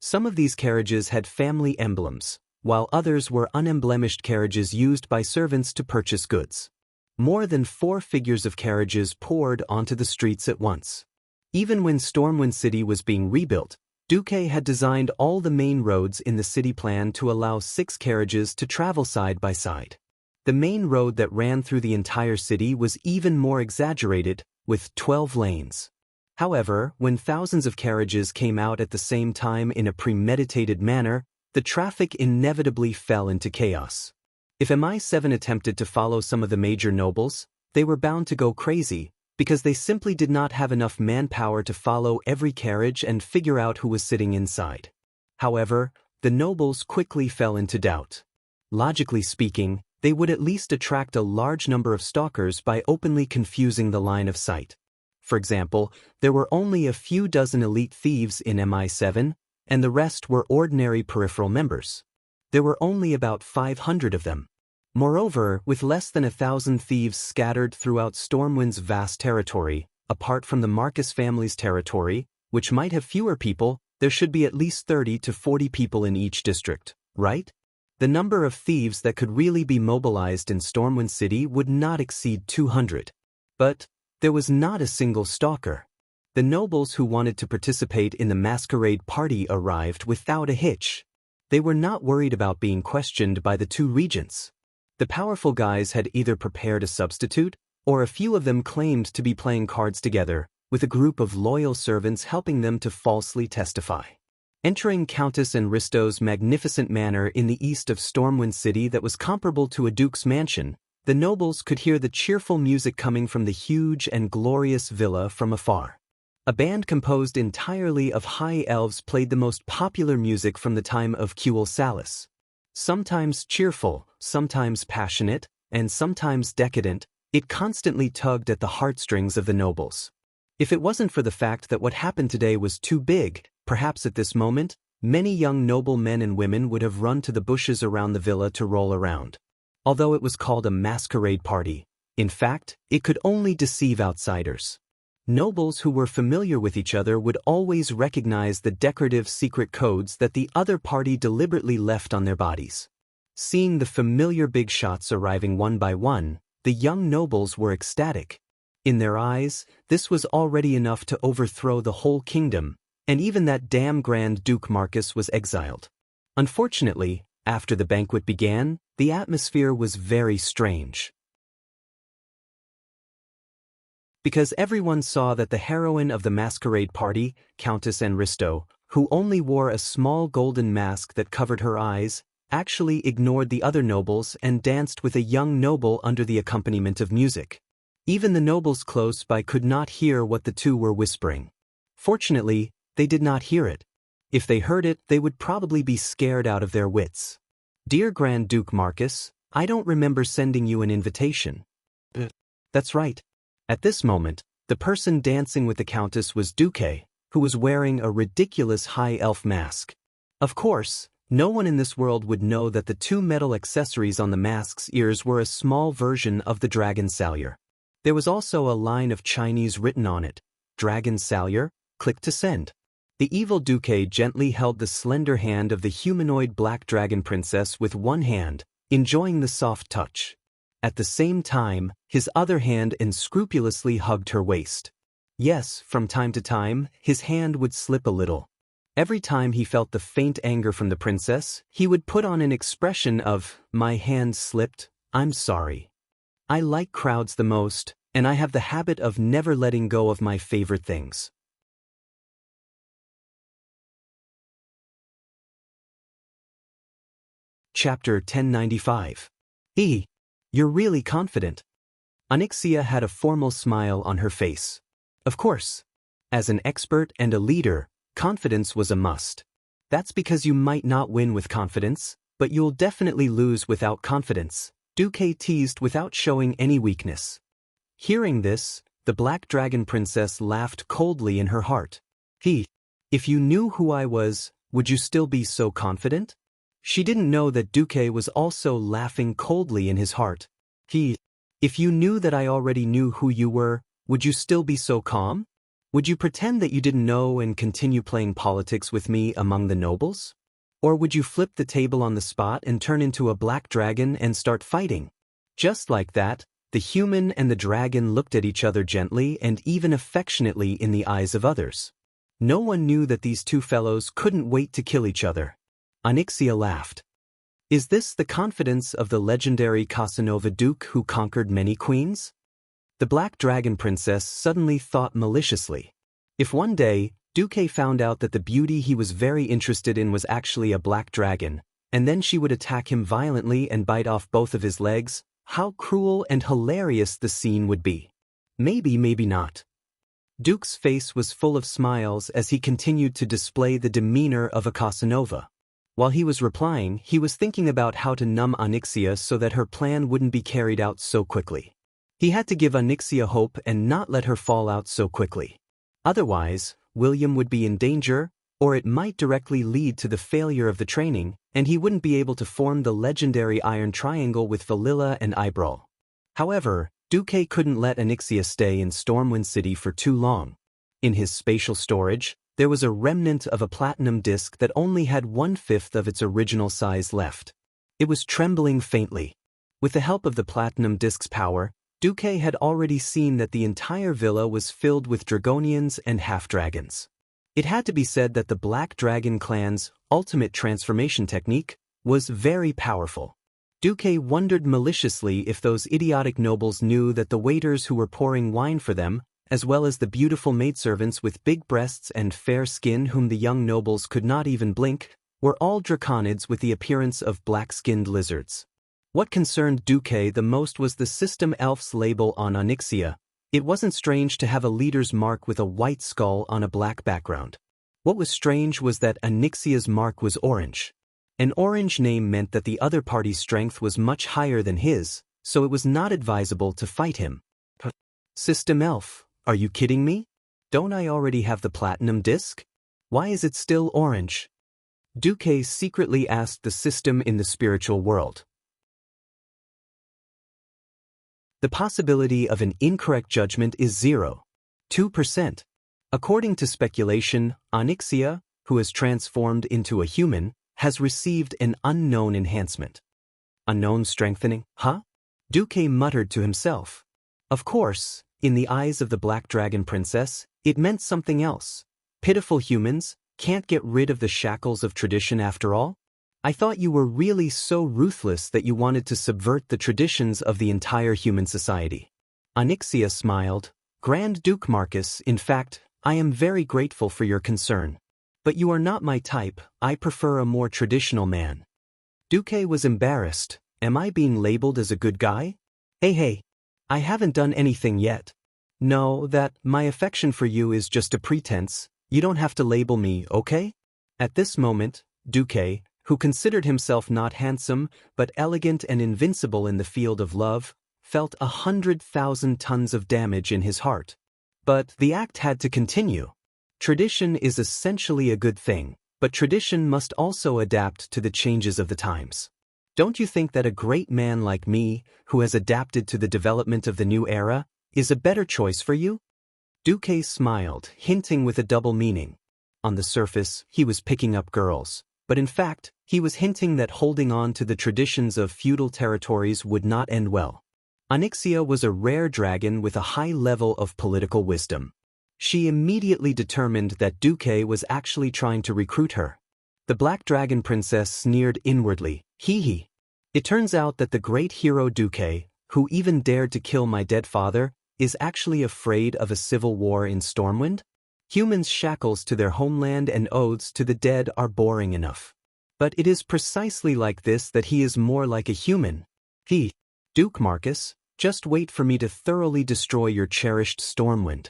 Some of these carriages had family emblems, while others were unemblemished carriages used by servants to purchase goods. More than 4 figures of carriages poured onto the streets at once. Even when Stormwind City was being rebuilt, Duque had designed all the main roads in the city plan to allow 6 carriages to travel side by side. The main road that ran through the entire city was even more exaggerated, with 12 lanes. However, when thousands of carriages came out at the same time in a premeditated manner, the traffic inevitably fell into chaos. If MI7 attempted to follow some of the major nobles, they were bound to go crazy, because they simply did not have enough manpower to follow every carriage and figure out who was sitting inside. However, the nobles quickly fell into doubt. Logically speaking, they would at least attract a large number of stalkers by openly confusing the line of sight. For example, there were only a few dozen elite thieves in MI7, and the rest were ordinary peripheral members. There were only about 500 of them. Moreover, with less than 1,000 thieves scattered throughout Stormwind's vast territory, apart from the Marcus family's territory, which might have fewer people, there should be at least 30 to 40 people in each district, right? The number of thieves that could really be mobilized in Stormwind City would not exceed 200. But there was not a single stalker. The nobles who wanted to participate in the masquerade party arrived without a hitch. They were not worried about being questioned by the 2 regents. The powerful guys had either prepared a substitute, or a few of them claimed to be playing cards together, with a group of loyal servants helping them to falsely testify. Entering Countess and Risto's magnificent manor in the east of Stormwind City that was comparable to a duke's mansion, the nobles could hear the cheerful music coming from the huge and glorious villa from afar. A band composed entirely of high elves played the most popular music from the time of Quel Salis. Sometimes cheerful, sometimes passionate, and sometimes decadent, it constantly tugged at the heartstrings of the nobles. If it wasn't for the fact that what happened today was too big, perhaps at this moment, many young noble men and women would have run to the bushes around the villa to roll around. Although it was called a masquerade party, in fact, it could only deceive outsiders. Nobles who were familiar with each other would always recognize the decorative secret codes that the other party deliberately left on their bodies. Seeing the familiar big shots arriving one by one, the young nobles were ecstatic. In their eyes, this was already enough to overthrow the whole kingdom, and even that damn Grand Duke Marcus was exiled. Unfortunately, after the banquet began, the atmosphere was very strange. Because everyone saw that the heroine of the masquerade party, Countess Enristo, who only wore a small golden mask that covered her eyes, actually ignored the other nobles and danced with a young noble under the accompaniment of music. Even the nobles close by could not hear what the two were whispering. Fortunately, they did not hear it. If they heard it, they would probably be scared out of their wits. Dear Grand Duke Marcus, I don't remember sending you an invitation. That's right. At this moment, the person dancing with the Countess was Duque, who was wearing a ridiculous high elf mask. Of course, no one in this world would know that the 2 metal accessories on the mask's ears were a small version of the dragon salyer. There was also a line of Chinese written on it, "Dragon salyer, click to send." The evil Duque gently held the slender hand of the humanoid black dragon princess with one hand, enjoying the soft touch. At the same time, his other hand unscrupulously hugged her waist. Yes, from time to time, his hand would slip a little. Every time he felt the faint anger from the princess, he would put on an expression of, "My hand slipped, I'm sorry. I like crowds the most, and I have the habit of never letting go of my favorite things." Chapter 1095. You're really confident. Onyxia had a formal smile on her face. Of course. As an expert and a leader, confidence was a must. That's because you might not win with confidence, but you'll definitely lose without confidence, Duque teased without showing any weakness. Hearing this, the Black Dragon Princess laughed coldly in her heart. If you knew who I was, would you still be so confident? She didn't know that Duque was also laughing coldly in his heart. If you knew that I already knew who you were, would you still be so calm? Would you pretend that you didn't know and continue playing politics with me among the nobles? Or would you flip the table on the spot and turn into a black dragon and start fighting? Just like that, the human and the dragon looked at each other gently and even affectionately in the eyes of others. No one knew that these two fellows couldn't wait to kill each other. Xianxia laughed. Is this the confidence of the legendary Casanova Duke who conquered many queens? The Black Dragon Princess suddenly thought maliciously. If one day, Duque found out that the beauty he was very interested in was actually a black dragon, and then she would attack him violently and bite off both of his legs, how cruel and hilarious the scene would be. Maybe, maybe not. Duke's face was full of smiles as he continued to display the demeanor of a Casanova. While he was replying, he was thinking about how to numb Xianxia so that her plan wouldn't be carried out so quickly. He had to give Xianxia hope and not let her fall out so quickly. Otherwise, William would be in danger, or it might directly lead to the failure of the training, and he wouldn't be able to form the legendary Iron Triangle with Valilla and Ibrol. However, Duque couldn't let Xianxia stay in Stormwind City for too long. In his spatial storage, there was a remnant of a platinum disc that only had 1/5 of its original size left. It was trembling faintly. With the help of the platinum disc's power, Duque had already seen that the entire villa was filled with dragonians and half-dragons. It had to be said that the Black Dragon clan's ultimate transformation technique was very powerful. Duque wondered maliciously if those idiotic nobles knew that the waiters who were pouring wine for them, as well as the beautiful maidservants with big breasts and fair skin whom the young nobles could not even blink, were all draconids with the appearance of black-skinned lizards. What concerned Duque the most was the system elf's label on Xianxia. It wasn't strange to have a leader's mark with a white skull on a black background. What was strange was that Xianxia's mark was orange. An orange name meant that the other party's strength was much higher than his, so it was not advisable to fight him. System elf, are you kidding me? Don't I already have the platinum disc? Why is it still orange? Duque secretly asked the system in the spiritual world. The possibility of an incorrect judgment is 0.2%. According to speculation, Xianxia, who has transformed into a human, has received an unknown enhancement. Unknown strengthening, huh? Duque muttered to himself. Of course, in the eyes of the Black Dragon Princess, it meant something else. Pitiful humans, can't get rid of the shackles of tradition after all? I thought you were really so ruthless that you wanted to subvert the traditions of the entire human society. Xianxia smiled. Grand Duke Marcus, in fact, I am very grateful for your concern. But you are not my type, I prefer a more traditional man. Duque was embarrassed. Am I being labeled as a good guy? Hey, I haven't done anything yet. No, my affection for you is just a pretense. You don't have to label me, okay? At this moment, Duque, who considered himself not handsome but elegant and invincible in the field of love, felt 100,000 tons of damage in his heart. But the act had to continue. Tradition is essentially a good thing, but tradition must also adapt to the changes of the times. Don't you think that a great man like me, who has adapted to the development of the new era, is a better choice for you? Duque smiled, hinting with a double meaning. On the surface, he was picking up girls. But in fact, he was hinting that holding on to the traditions of feudal territories would not end well. Xianxia was a rare dragon with a high level of political wisdom. She immediately determined that Duque was actually trying to recruit her. The Black Dragon Princess sneered inwardly, hee. It turns out that the great hero Duque, who even dared to kill my dead father, is actually afraid of a civil war in Stormwind? Humans' shackles to their homeland and oaths to the dead are boring enough. But it is precisely like this that he is more like a human. Duke Marcus, just wait for me to thoroughly destroy your cherished Stormwind.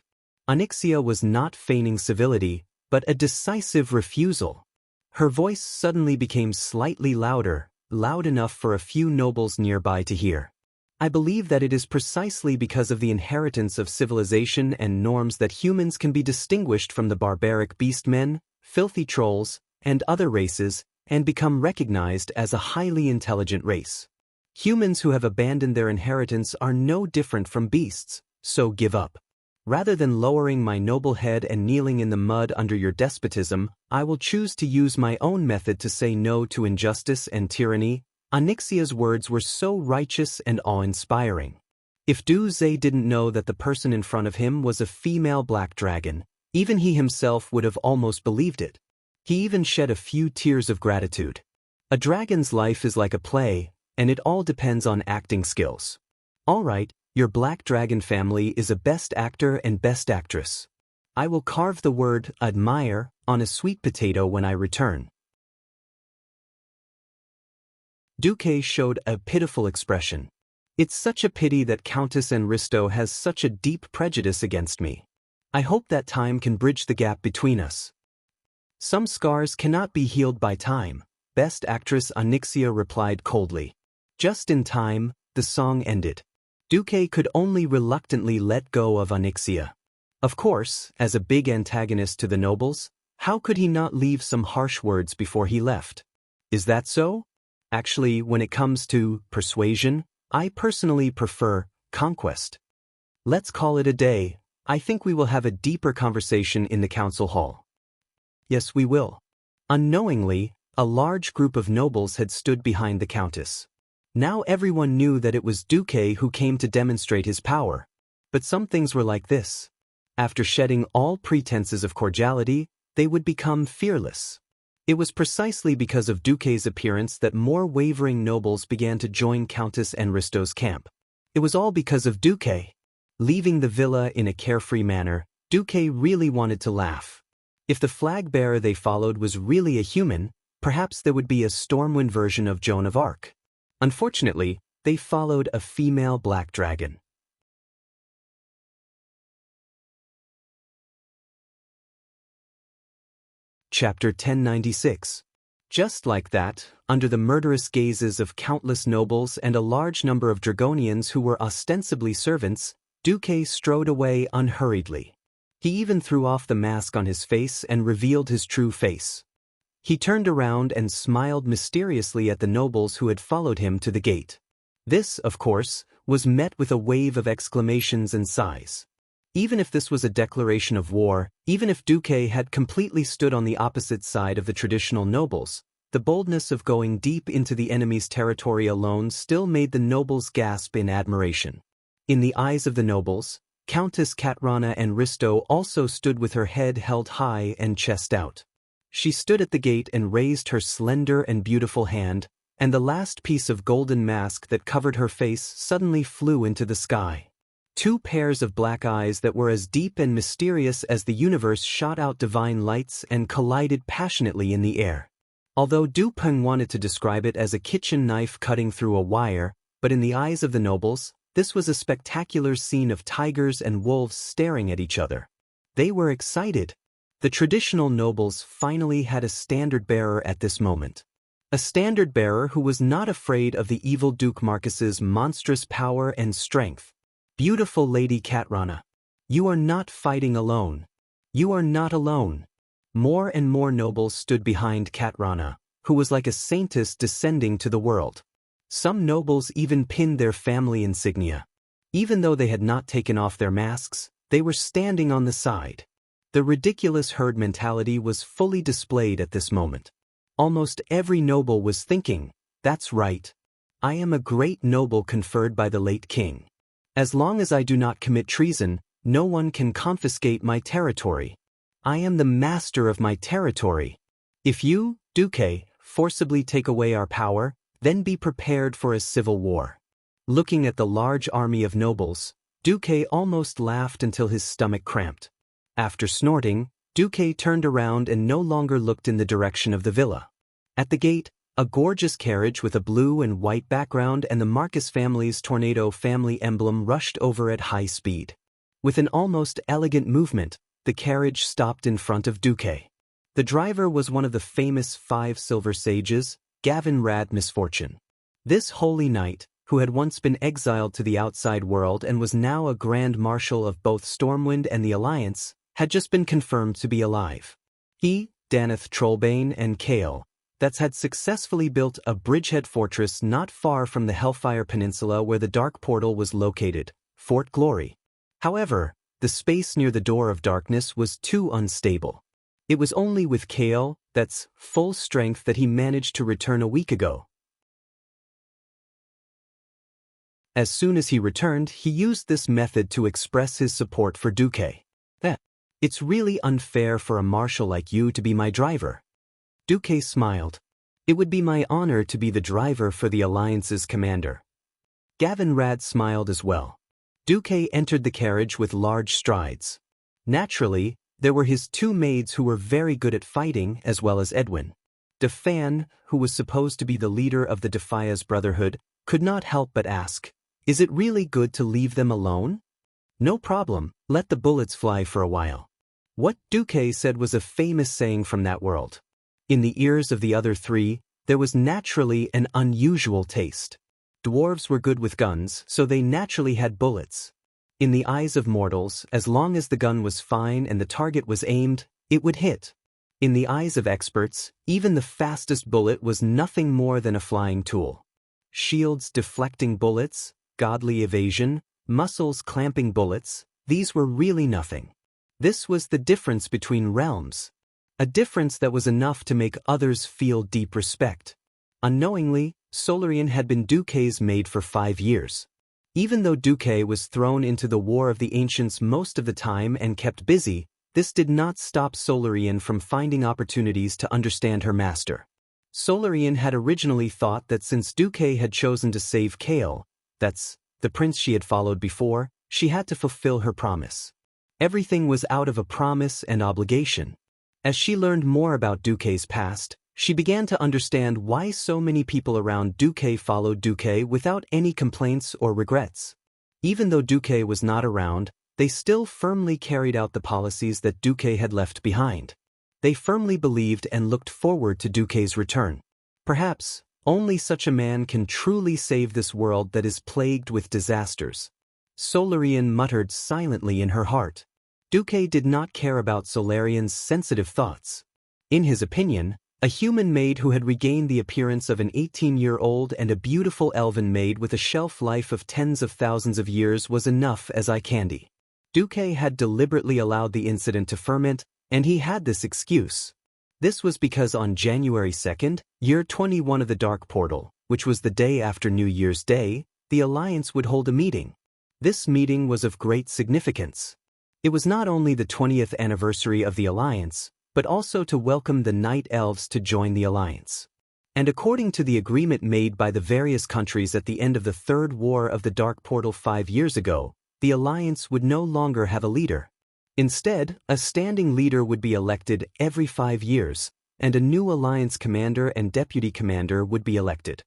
Xianxia was not feigning civility, but a decisive refusal. Her voice suddenly became slightly louder, loud enough for a few nobles nearby to hear. I believe that it is precisely because of the inheritance of civilization and norms that humans can be distinguished from the barbaric beastmen, filthy trolls, and other races, and become recognized as a highly intelligent race. Humans who have abandoned their inheritance are no different from beasts, so give up. Rather than lowering my noble head and kneeling in the mud under your despotism, I will choose to use my own method to say no to injustice and tyranny. Xianxia's words were so righteous and awe-inspiring. If Du Zhe didn't know that the person in front of him was a female black dragon, even he himself would have almost believed it. He even shed a few tears of gratitude. A dragon's life is like a play, and it all depends on acting skills. All right, your black dragon family is a best actor and best actress. I will carve the word admire on a sweet potato when I return. Duque showed a pitiful expression. It's such a pity that Countess Enristo has such a deep prejudice against me. I hope that time can bridge the gap between us. Some scars cannot be healed by time, Best Actress Xianxia replied coldly. Just in time, the song ended. Duque could only reluctantly let go of Xianxia. Of course, as a big antagonist to the nobles, how could he not leave some harsh words before he left? Is that so? Actually, when it comes to persuasion, I personally prefer conquest. Let's call it a day. I think we will have a deeper conversation in the council hall. Yes, we will. Unknowingly, a large group of nobles had stood behind the countess. Now everyone knew that it was Duque who came to demonstrate his power. But some things were like this. After shedding all pretenses of cordiality, they would become fearless. It was precisely because of Duque's appearance that more wavering nobles began to join Countess Enristo's camp. It was all because of Duque. Leaving the villa in a carefree manner, Duque really wanted to laugh. If the flag bearer they followed was really a human, perhaps there would be a Stormwind version of Joan of Arc. Unfortunately, they followed a female black dragon. Chapter 1096. Just like that, under the murderous gazes of countless nobles and a large number of Dragonians who were ostensibly servants, Duque strode away unhurriedly. He even threw off the mask on his face and revealed his true face. He turned around and smiled mysteriously at the nobles who had followed him to the gate. This, of course, was met with a wave of exclamations and sighs. Even if this was a declaration of war, even if Duque had completely stood on the opposite side of the traditional nobles, the boldness of going deep into the enemy's territory alone still made the nobles gasp in admiration. In the eyes of the nobles, Countess Katrana Enristo also stood with her head held high and chest out. She stood at the gate and raised her slender and beautiful hand, and the last piece of golden mask that covered her face suddenly flew into the sky. Two pairs of black eyes that were as deep and mysterious as the universe shot out divine lights and collided passionately in the air. Although Du Peng wanted to describe it as a kitchen knife cutting through a wire, but in the eyes of the nobles, this was a spectacular scene of tigers and wolves staring at each other. They were excited. The traditional nobles finally had a standard-bearer at this moment. A standard-bearer who was not afraid of the evil Duke Marcus's monstrous power and strength. Beautiful Lady Katrana, you are not fighting alone. You are not alone. More and more nobles stood behind Katrana, who was like a saintess descending to the world. Some nobles even pinned their family insignia. Even though they had not taken off their masks, they were standing on the side. The ridiculous herd mentality was fully displayed at this moment. Almost every noble was thinking, that's right. I am a great noble conferred by the late king. As long as I do not commit treason, no one can confiscate my territory. I am the master of my territory. If you, Duque, forcibly take away our power, then be prepared for a civil war. Looking at the large army of nobles, Duque almost laughed until his stomach cramped. After snorting, Duque turned around and no longer looked in the direction of the villa. At the gate, a gorgeous carriage with a blue and white background and the Marcus family's tornado family emblem rushed over at high speed. With an almost elegant movement, the carriage stopped in front of Duque. The driver was one of the famous 5 silver sages, Gavin Rad Misfortune. This holy knight, who had once been exiled to the outside world and was now a Grand Marshal of both Stormwind and the Alliance, had just been confirmed to be alive. He, Daneth Trollbane and Kale, that had successfully built a bridgehead fortress not far from the Hellfire Peninsula where the Dark Portal was located, Fort Glory. However, the space near the Door of Darkness was too unstable. It was only with Kale, that's full strength, that he managed to return a week ago. As soon as he returned, he used this method to express his support for Duque. It's really unfair for a marshal like you to be my driver. Duque smiled. It would be my honor to be the driver for the Alliance's commander. Gavin Rad smiled as well. Duque entered the carriage with large strides. Naturally, there were his two maids who were very good at fighting, as well as Edwin. Defan, who was supposed to be the leader of the Defias Brotherhood, could not help but ask, "Is it really good to leave them alone?" "No problem, let the bullets fly for a while." What Duque said was a famous saying from that world. In the ears of the other three, there was naturally an unusual taste. Dwarves were good with guns, so they naturally had bullets. In the eyes of mortals, as long as the gun was fine and the target was aimed, it would hit. In the eyes of experts, even the fastest bullet was nothing more than a flying tool. Shields deflecting bullets, godly evasion, muscles clamping bullets, these were really nothing. This was the difference between realms. A difference that was enough to make others feel deep respect. Unknowingly, Solarian had been Duque's maid for 5 years. Even though Duque was thrown into the War of the Ancients most of the time and kept busy, this did not stop Solarian from finding opportunities to understand her master. Solarian had originally thought that since Duque had chosen to save Kale, that's the prince she had followed before, she had to fulfill her promise. Everything was out of a promise and obligation. As she learned more about Duque's past, she began to understand why so many people around Duque followed Duque without any complaints or regrets. Even though Duque was not around, they still firmly carried out the policies that Duque had left behind. They firmly believed and looked forward to Duque's return. Perhaps, only such a man can truly save this world that is plagued with disasters. Solarian muttered silently in her heart. Duque did not care about Solarian's sensitive thoughts. In his opinion, a human maid who had regained the appearance of an 18-year-old and a beautiful elven maid with a shelf life of tens of thousands of years was enough as eye candy. Duque had deliberately allowed the incident to ferment, and he had this excuse. This was because on January 2nd, year 21 of the Dark Portal, which was the day after New Year's Day, the Alliance would hold a meeting. This meeting was of great significance. It was not only the 20th anniversary of the Alliance, but also to welcome the Night Elves to join the Alliance. And according to the agreement made by the various countries at the end of the Third War of the Dark Portal 5 years ago, the Alliance would no longer have a leader. Instead, a standing leader would be elected every 5 years, and a new Alliance commander and deputy commander would be elected.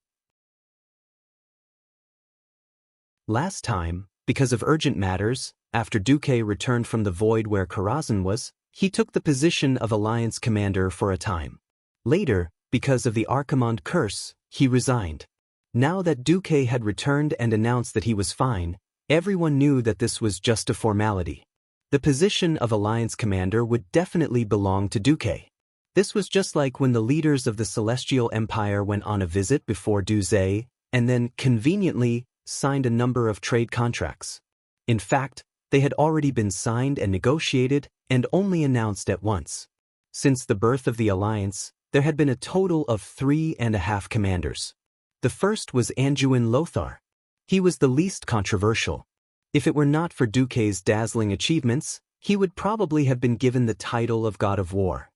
Last time, because of urgent matters, after Duque returned from the void where Karazhan was, he took the position of Alliance commander for a time. Later, because of the Archimonde curse, he resigned. Now that Duque had returned and announced that he was fine, everyone knew that this was just a formality. The position of Alliance commander would definitely belong to Duque. This was just like when the leaders of the Celestial Empire went on a visit before Duze, and then, conveniently, signed a number of trade contracts. In fact, they had already been signed and negotiated, and only announced at once. Since the birth of the Alliance, there had been a total of 3.5 commanders. The first was Anduin Lothar. He was the least controversial. If it were not for Duque's dazzling achievements, he would probably have been given the title of God of War.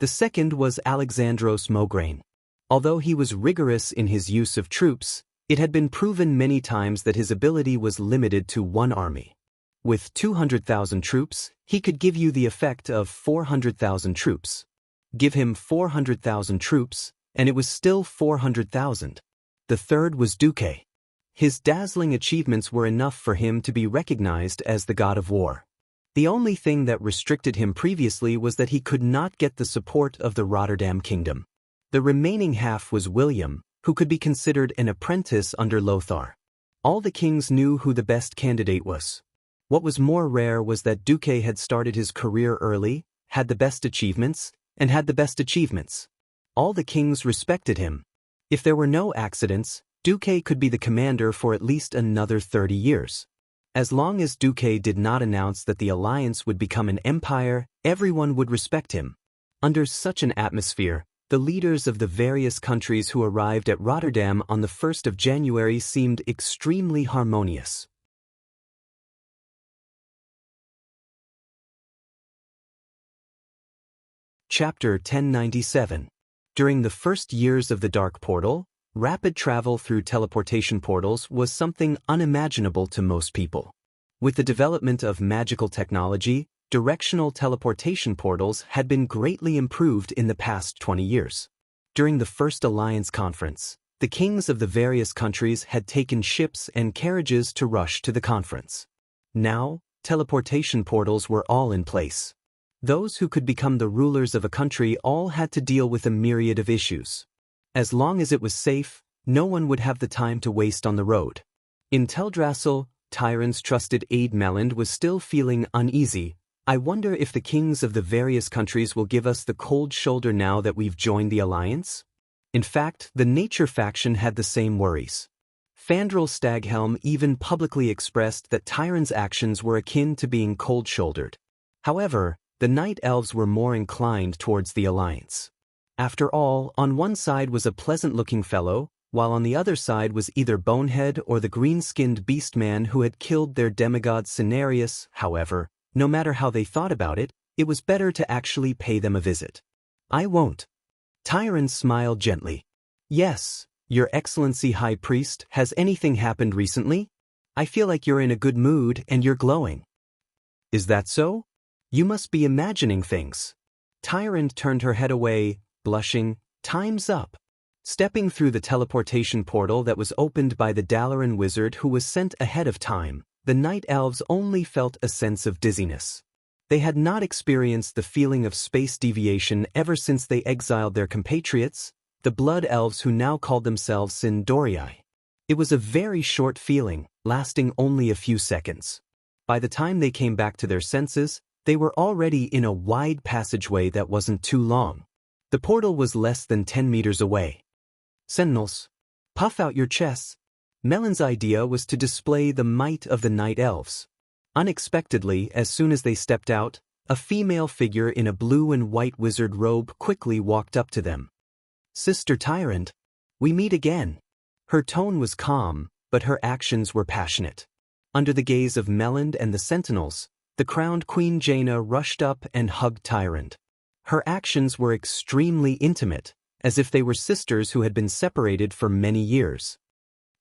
The second was Alexandros Mograine. Although he was rigorous in his use of troops, it had been proven many times that his ability was limited to one army. With 200,000 troops, he could give you the effect of 400,000 troops. Give him 400,000 troops, and it was still 400,000. The third was Duque. His dazzling achievements were enough for him to be recognized as the God of War. The only thing that restricted him previously was that he could not get the support of the Rotterdam Kingdom. The remaining half was William, who could be considered an apprentice under Lothar. All the kings knew who the best candidate was. What was more rare was that Duque had started his career early, had the best achievements, and had the best achievements. All the kings respected him. If there were no accidents, Duque could be the commander for at least another 30 years. As long as Duque did not announce that the alliance would become an empire, everyone would respect him. Under such an atmosphere, the leaders of the various countries who arrived at Rotterdam on the 1st of January seemed extremely harmonious. Chapter 1097. During the first years of the Dark Portal, rapid travel through teleportation portals was something unimaginable to most people. With the development of magical technology, directional teleportation portals had been greatly improved in the past 20 years. During the First Alliance Conference, the kings of the various countries had taken ships and carriages to rush to the conference. Now, teleportation portals were all in place. Those who could become the rulers of a country all had to deal with a myriad of issues. As long as it was safe, no one would have the time to waste on the road. In Teldrassil, Tyron's trusted aide Melland was still feeling uneasy. I wonder if the kings of the various countries will give us the cold shoulder now that we've joined the alliance? In fact, the Nature faction had the same worries. Fandral Staghelm even publicly expressed that Tyron's actions were akin to being cold-shouldered. However, the Night Elves were more inclined towards the alliance. After all, on one side was a pleasant-looking fellow, while on the other side was either Bonehead or the green-skinned beast-man who had killed their demigod Cenarius. However, no matter how they thought about it, it was better to actually pay them a visit. I won't. Tyron smiled gently. Yes, Your Excellency High Priest, has anything happened recently? I feel like you're in a good mood and you're glowing. Is that so? You must be imagining things. Tyron turned her head away, blushing. Time's up. Stepping through the teleportation portal that was opened by the Dalaran wizard who was sent ahead of time, the Night Elves only felt a sense of dizziness. They had not experienced the feeling of space deviation ever since they exiled their compatriots, the Blood Elves who now called themselves Sindorii. It was a very short feeling, lasting only a few seconds. By the time they came back to their senses, they were already in a wide passageway that wasn't too long. The portal was less than 10 meters away. Sentinels, puff out your chests. Melon's idea was to display the might of the Night Elves. Unexpectedly, as soon as they stepped out, a female figure in a blue and white wizard robe quickly walked up to them. Sister Tyrant, we meet again. Her tone was calm, but her actions were passionate. Under the gaze of Melon and the Sentinels, the crowned Queen Jaina rushed up and hugged Tyrant. Her actions were extremely intimate, as if they were sisters who had been separated for many years.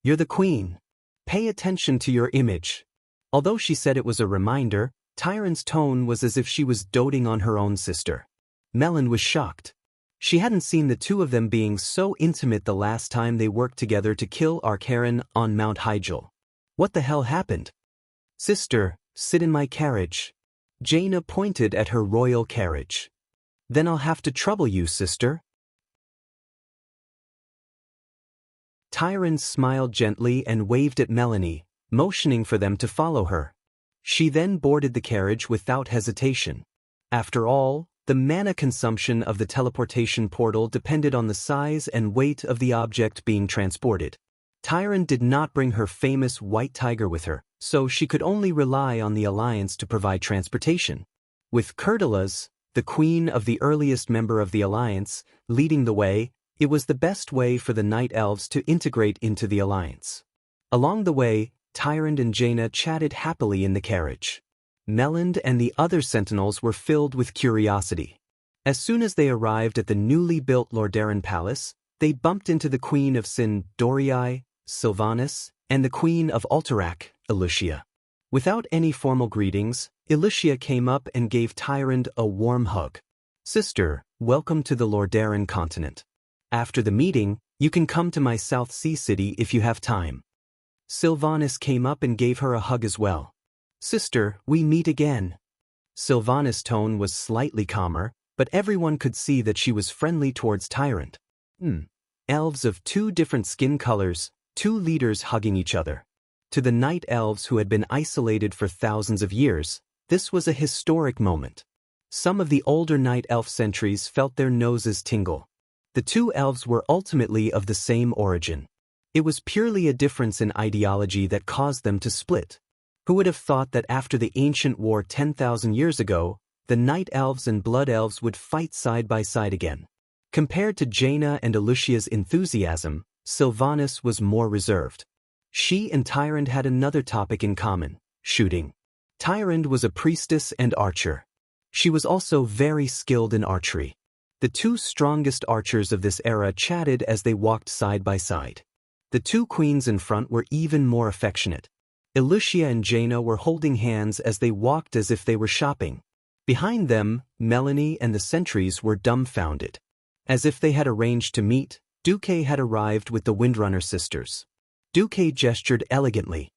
You're the queen. Pay attention to your image. Although she said it was a reminder, Tyrant's tone was as if she was doting on her own sister. Melon was shocked. She hadn't seen the two of them being so intimate the last time they worked together to kill Archaron on Mount Hyjal. What the hell happened? Sister, sit in my carriage. Jaina pointed at her royal carriage. Then I'll have to trouble you, sister. Tyrant smiled gently and waved at Melanie, motioning for them to follow her. She then boarded the carriage without hesitation. After all, the mana consumption of the teleportation portal depended on the size and weight of the object being transported. Tyrant did not bring her famous white tiger with her, so she could only rely on the Alliance to provide transportation. With Kurdalas, the queen of the earliest member of the Alliance, leading the way, it was the best way for the Night Elves to integrate into the Alliance. Along the way, Tyrant and Jaina chatted happily in the carriage. Melland and the other Sentinels were filled with curiosity. As soon as they arrived at the newly built Lordaeron Palace, they bumped into the Queen of Sindorii, Sylvanas, and the Queen of Alterac, Ilucia. Without any formal greetings, Ilucia came up and gave Tyrant a warm hug. Sister, welcome to the Lordaeron continent. After the meeting, you can come to my South Sea city if you have time. Sylvanas came up and gave her a hug as well. Sister, we meet again. Sylvanas' tone was slightly calmer, but everyone could see that she was friendly towards Tyrant. Elves of two different skin colors, two leaders hugging each other. To the Night Elves who had been isolated for thousands of years, this was a historic moment. Some of the older Night Elf sentries felt their noses tingle. The two elves were ultimately of the same origin. It was purely a difference in ideology that caused them to split. Who would have thought that after the ancient war 10,000 years ago, the night elves and blood elves would fight side by side again? Compared to Jaina and Alucia's enthusiasm, Sylvanas was more reserved. She and Tyrande had another topic in common: shooting. Tyrande was a priestess and archer. She was also very skilled in archery. The two strongest archers of this era chatted as they walked side by side. The two queens in front were even more affectionate. Alucia and Jaina were holding hands as they walked as if they were shopping. Behind them, Melanie and the sentries were dumbfounded. As if they had arranged to meet, Duque had arrived with the Windrunner sisters. Duque gestured elegantly.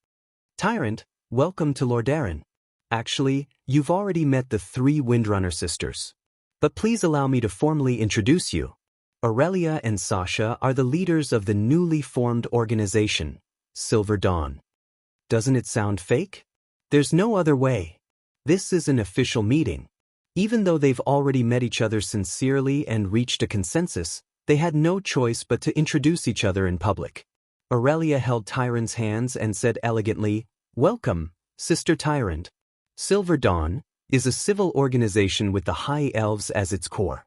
Tyrande, welcome to Lordaeron. Actually, you've already met the 3 Windrunner sisters. But please allow me to formally introduce you. Aurelia and Sasha are the leaders of the newly formed organization, Silver Dawn. Doesn't it sound fake? There's no other way. This is an official meeting. Even though they've already met each other sincerely and reached a consensus, they had no choice but to introduce each other in public. Aurelia held Tyrande's hands and said elegantly, "Welcome, Sister Tyrande. Silver Dawn is a civil organization with the High Elves as its core.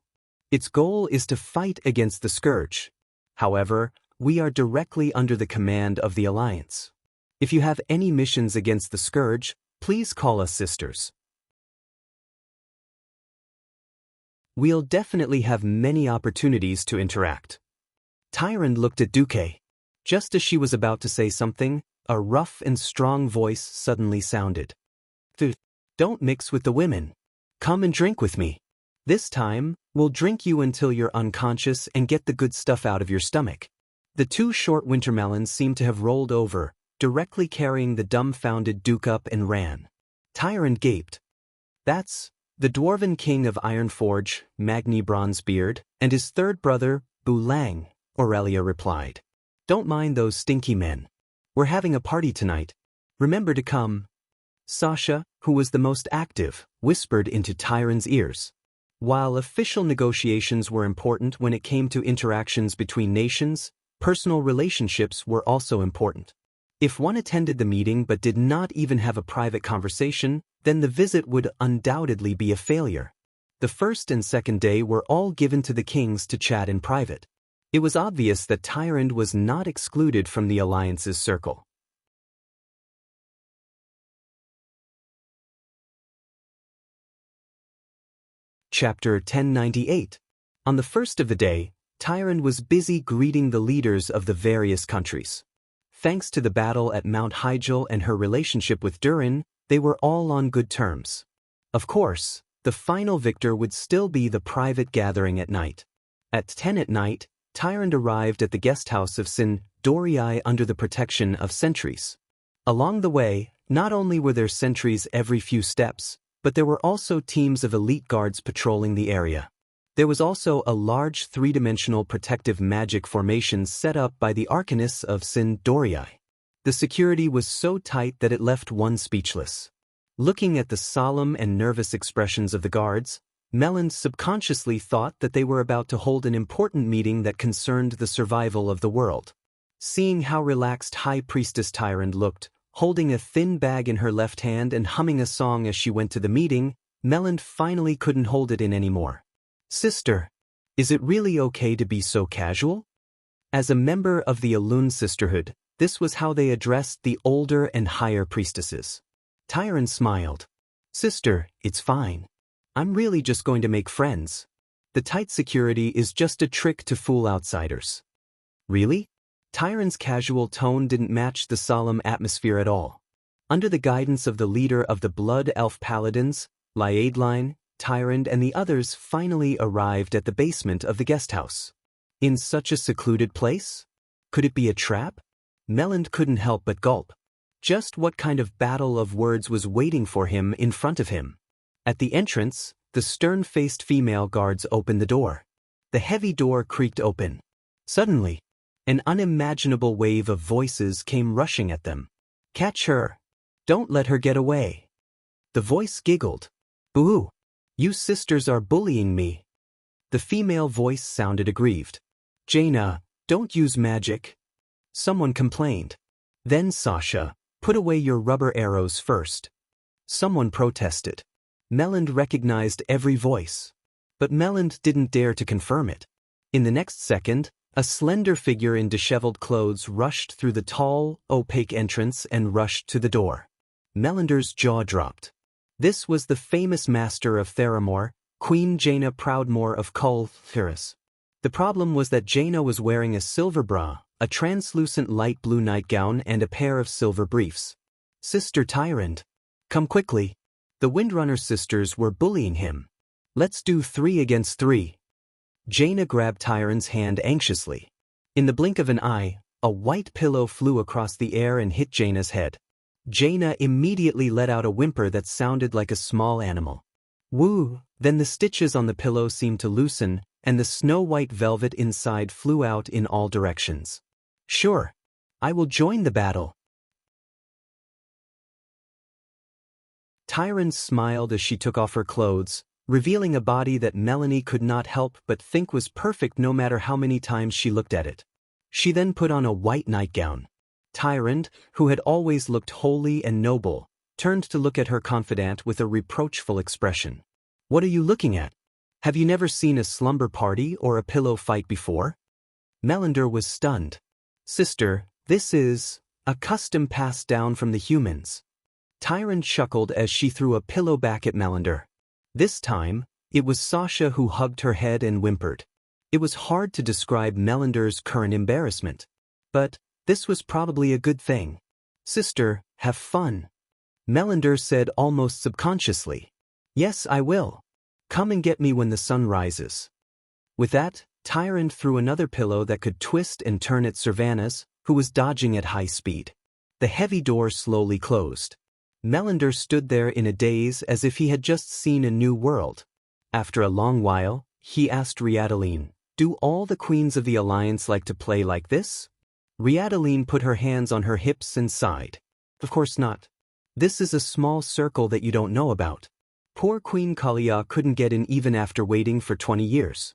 Its goal is to fight against the Scourge. However, we are directly under the command of the Alliance. If you have any missions against the Scourge, please call us sisters. We'll definitely have many opportunities to interact." Tyrande looked at Duque. Just as she was about to say something, a rough and strong voice suddenly sounded. "Don't mix with the women. Come and drink with me. This time, we'll drink you until you're unconscious and get the good stuff out of your stomach." The 2 short wintermelons seemed to have rolled over, directly carrying the dumbfounded Duke up and ran. Tyrande gaped. "That's the Dwarven King of Ironforge, Magni Bronzebeard, and his 3rd brother, Bulang," Aurelia replied. "Don't mind those stinky men. We're having a party tonight. Remember to come." Sasha, who was the most active, whispered into Tyrande's ears. While official negotiations were important when it came to interactions between nations, personal relationships were also important. If one attended the meeting but did not even have a private conversation, then the visit would undoubtedly be a failure. The first and second day were all given to the kings to chat in private. It was obvious that Tyrande was not excluded from the Alliance's circle. Chapter 1098. On the first of the day, Tyrande was busy greeting the leaders of the various countries. Thanks to the battle at Mount Hyjal and her relationship with Durin, they were all on good terms. Of course, the final victor would still be the private gathering at night. At 10 at night, Tyrande arrived at the guest house of Sin Dorii under the protection of sentries. Along the way, not only were there sentries every few steps, but there were also teams of elite guards patrolling the area. There was also a large 3-dimensional protective magic formation set up by the Arcanists of Sin Dorii. The security was so tight that it left one speechless. Looking at the solemn and nervous expressions of the guards, Melland subconsciously thought that they were about to hold an important meeting that concerned the survival of the world. Seeing how relaxed High Priestess Tyrande looked, holding a thin bag in her left hand and humming a song as she went to the meeting, Melland finally couldn't hold it in anymore. "Sister, is it really okay to be so casual?" As a member of the Alun Sisterhood, this was how they addressed the older and higher priestesses. Tyrande smiled. "Sister, it's fine. I'm really just going to make friends. The tight security is just a trick to fool outsiders." "Really?" Tyrande's casual tone didn't match the solemn atmosphere at all. Under the guidance of the leader of the Blood Elf Paladins, Liadeline, Tyrande and the others finally arrived at the basement of the guest house. In such a secluded place? Could it be a trap? Melland couldn't help but gulp. Just what kind of battle of words was waiting for him in front of him? At the entrance, the stern-faced female guards opened the door. The heavy door creaked open. Suddenly, an unimaginable wave of voices came rushing at them. "Catch her! Don't let her get away!" The voice giggled. "Boo! You sisters are bullying me." The female voice sounded aggrieved. Jaina, don't use magic. Someone complained. Then Sasha, put away your rubber arrows first. Someone protested. Melland recognized every voice. But Melland didn't dare to confirm it. In the next second, a slender figure in disheveled clothes rushed through the tall, opaque entrance and rushed to the door. Mellander's jaw dropped. This was the famous master of Theramore, Queen Jaina Proudmoore of Cultivation. The problem was that Jaina was wearing a silver bra, a translucent light blue nightgown and a pair of silver briefs. Sister Tyrant. Come quickly. The Windrunner sisters were bullying him. Let's do 3 against 3. Jaina grabbed Tyrant's hand anxiously. In the blink of an eye, a white pillow flew across the air and hit Jaina's head. Jaina immediately let out a whimper that sounded like a small animal. Woo! Then the stitches on the pillow seemed to loosen, and the snow-white velvet inside flew out in all directions. Sure. I will join the battle. Tyrant smiled as she took off her clothes, revealing a body that Melanie could not help but think was perfect no matter how many times she looked at it. She then put on a white nightgown. Tyrant, who had always looked holy and noble, turned to look at her confidant with a reproachful expression. What are you looking at? Have you never seen a slumber party or a pillow fight before? Melander was stunned. Sister, this is a custom passed down from the humans. Tyrant chuckled as she threw a pillow back at Melander. This time, it was Sasha who hugged her head and whimpered. It was hard to describe Melander's current embarrassment. But this was probably a good thing. Sister, have fun. Melander said almost subconsciously. Yes, I will. Come and get me when the sun rises. With that, Tyrant threw another pillow that could twist and turn at Sylvanas, who was dodging at high speed. The heavy door slowly closed. Melander stood there in a daze as if he had just seen a new world. After a long while, he asked Riadaline, "Do all the queens of the Alliance like to play like this?" Riadaline put her hands on her hips and sighed. Of course not. This is a small circle that you don't know about. Poor Queen Kalia couldn't get in even after waiting for 20 years.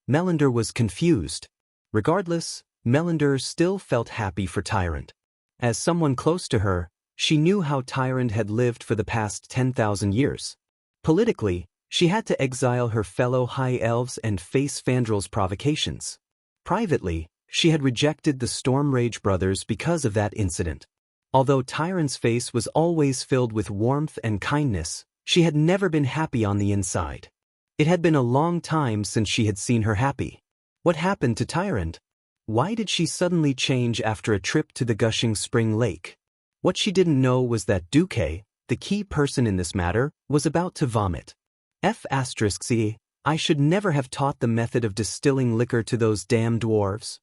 Melander was confused. Regardless, Melander still felt happy for Tyrant. As someone close to her, she knew how Tyrant had lived for the past 10,000 years. Politically, she had to exile her fellow High Elves and face Fandrel's provocations. Privately, she had rejected the Stormrage brothers because of that incident. Although Tyrant's face was always filled with warmth and kindness, she had never been happy on the inside. It had been a long time since she had seen her happy. What happened to Tyrant? Why did she suddenly change after a trip to the gushing spring lake? What she didn't know was that Duque, the key person in this matter, was about to vomit. F***, I should never have taught the method of distilling liquor to those damn dwarves.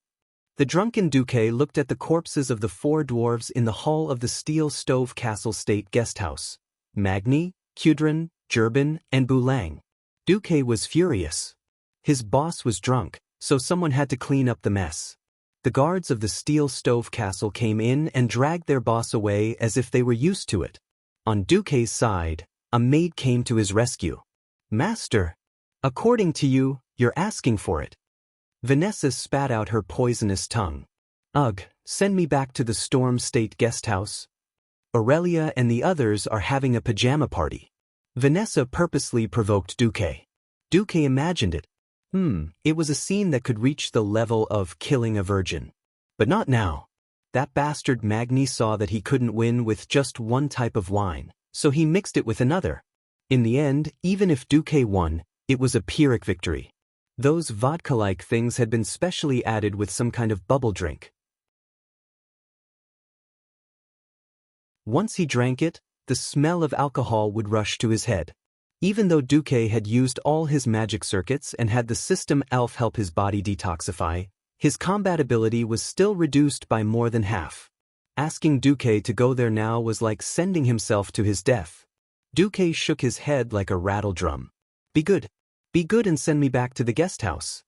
The drunken Duque looked at the corpses of the 4 dwarves in the hall of the Steel Stove Castle State Guesthouse. Magni, Kudrin, Jurbin, and Bulang. Duque was furious. His boss was drunk, so someone had to clean up the mess. The guards of the Steel Stove Castle came in and dragged their boss away as if they were used to it. On Duque's side, a maid came to his rescue. Master, according to you, you're asking for it. Vanessa spat out her poisonous tongue. Ugh, send me back to the Storm State Guesthouse. Aurelia and the others are having a pajama party. Vanessa purposely provoked Duque. Duque imagined it. It was a scene that could reach the level of killing a virgin. But not now. That bastard Magni saw that he couldn't win with just one type of wine, so he mixed it with another. In the end, even if Duque won, it was a Pyrrhic victory. Those vodka-like things had been specially added with some kind of bubble drink. Once he drank it, the smell of alcohol would rush to his head. Even though Duque had used all his magic circuits and had the system elf help his body detoxify, his combat ability was still reduced by more than half. Asking Duque to go there now was like sending himself to his death. Duque shook his head like a rattle drum. Be good and send me back to the guest house.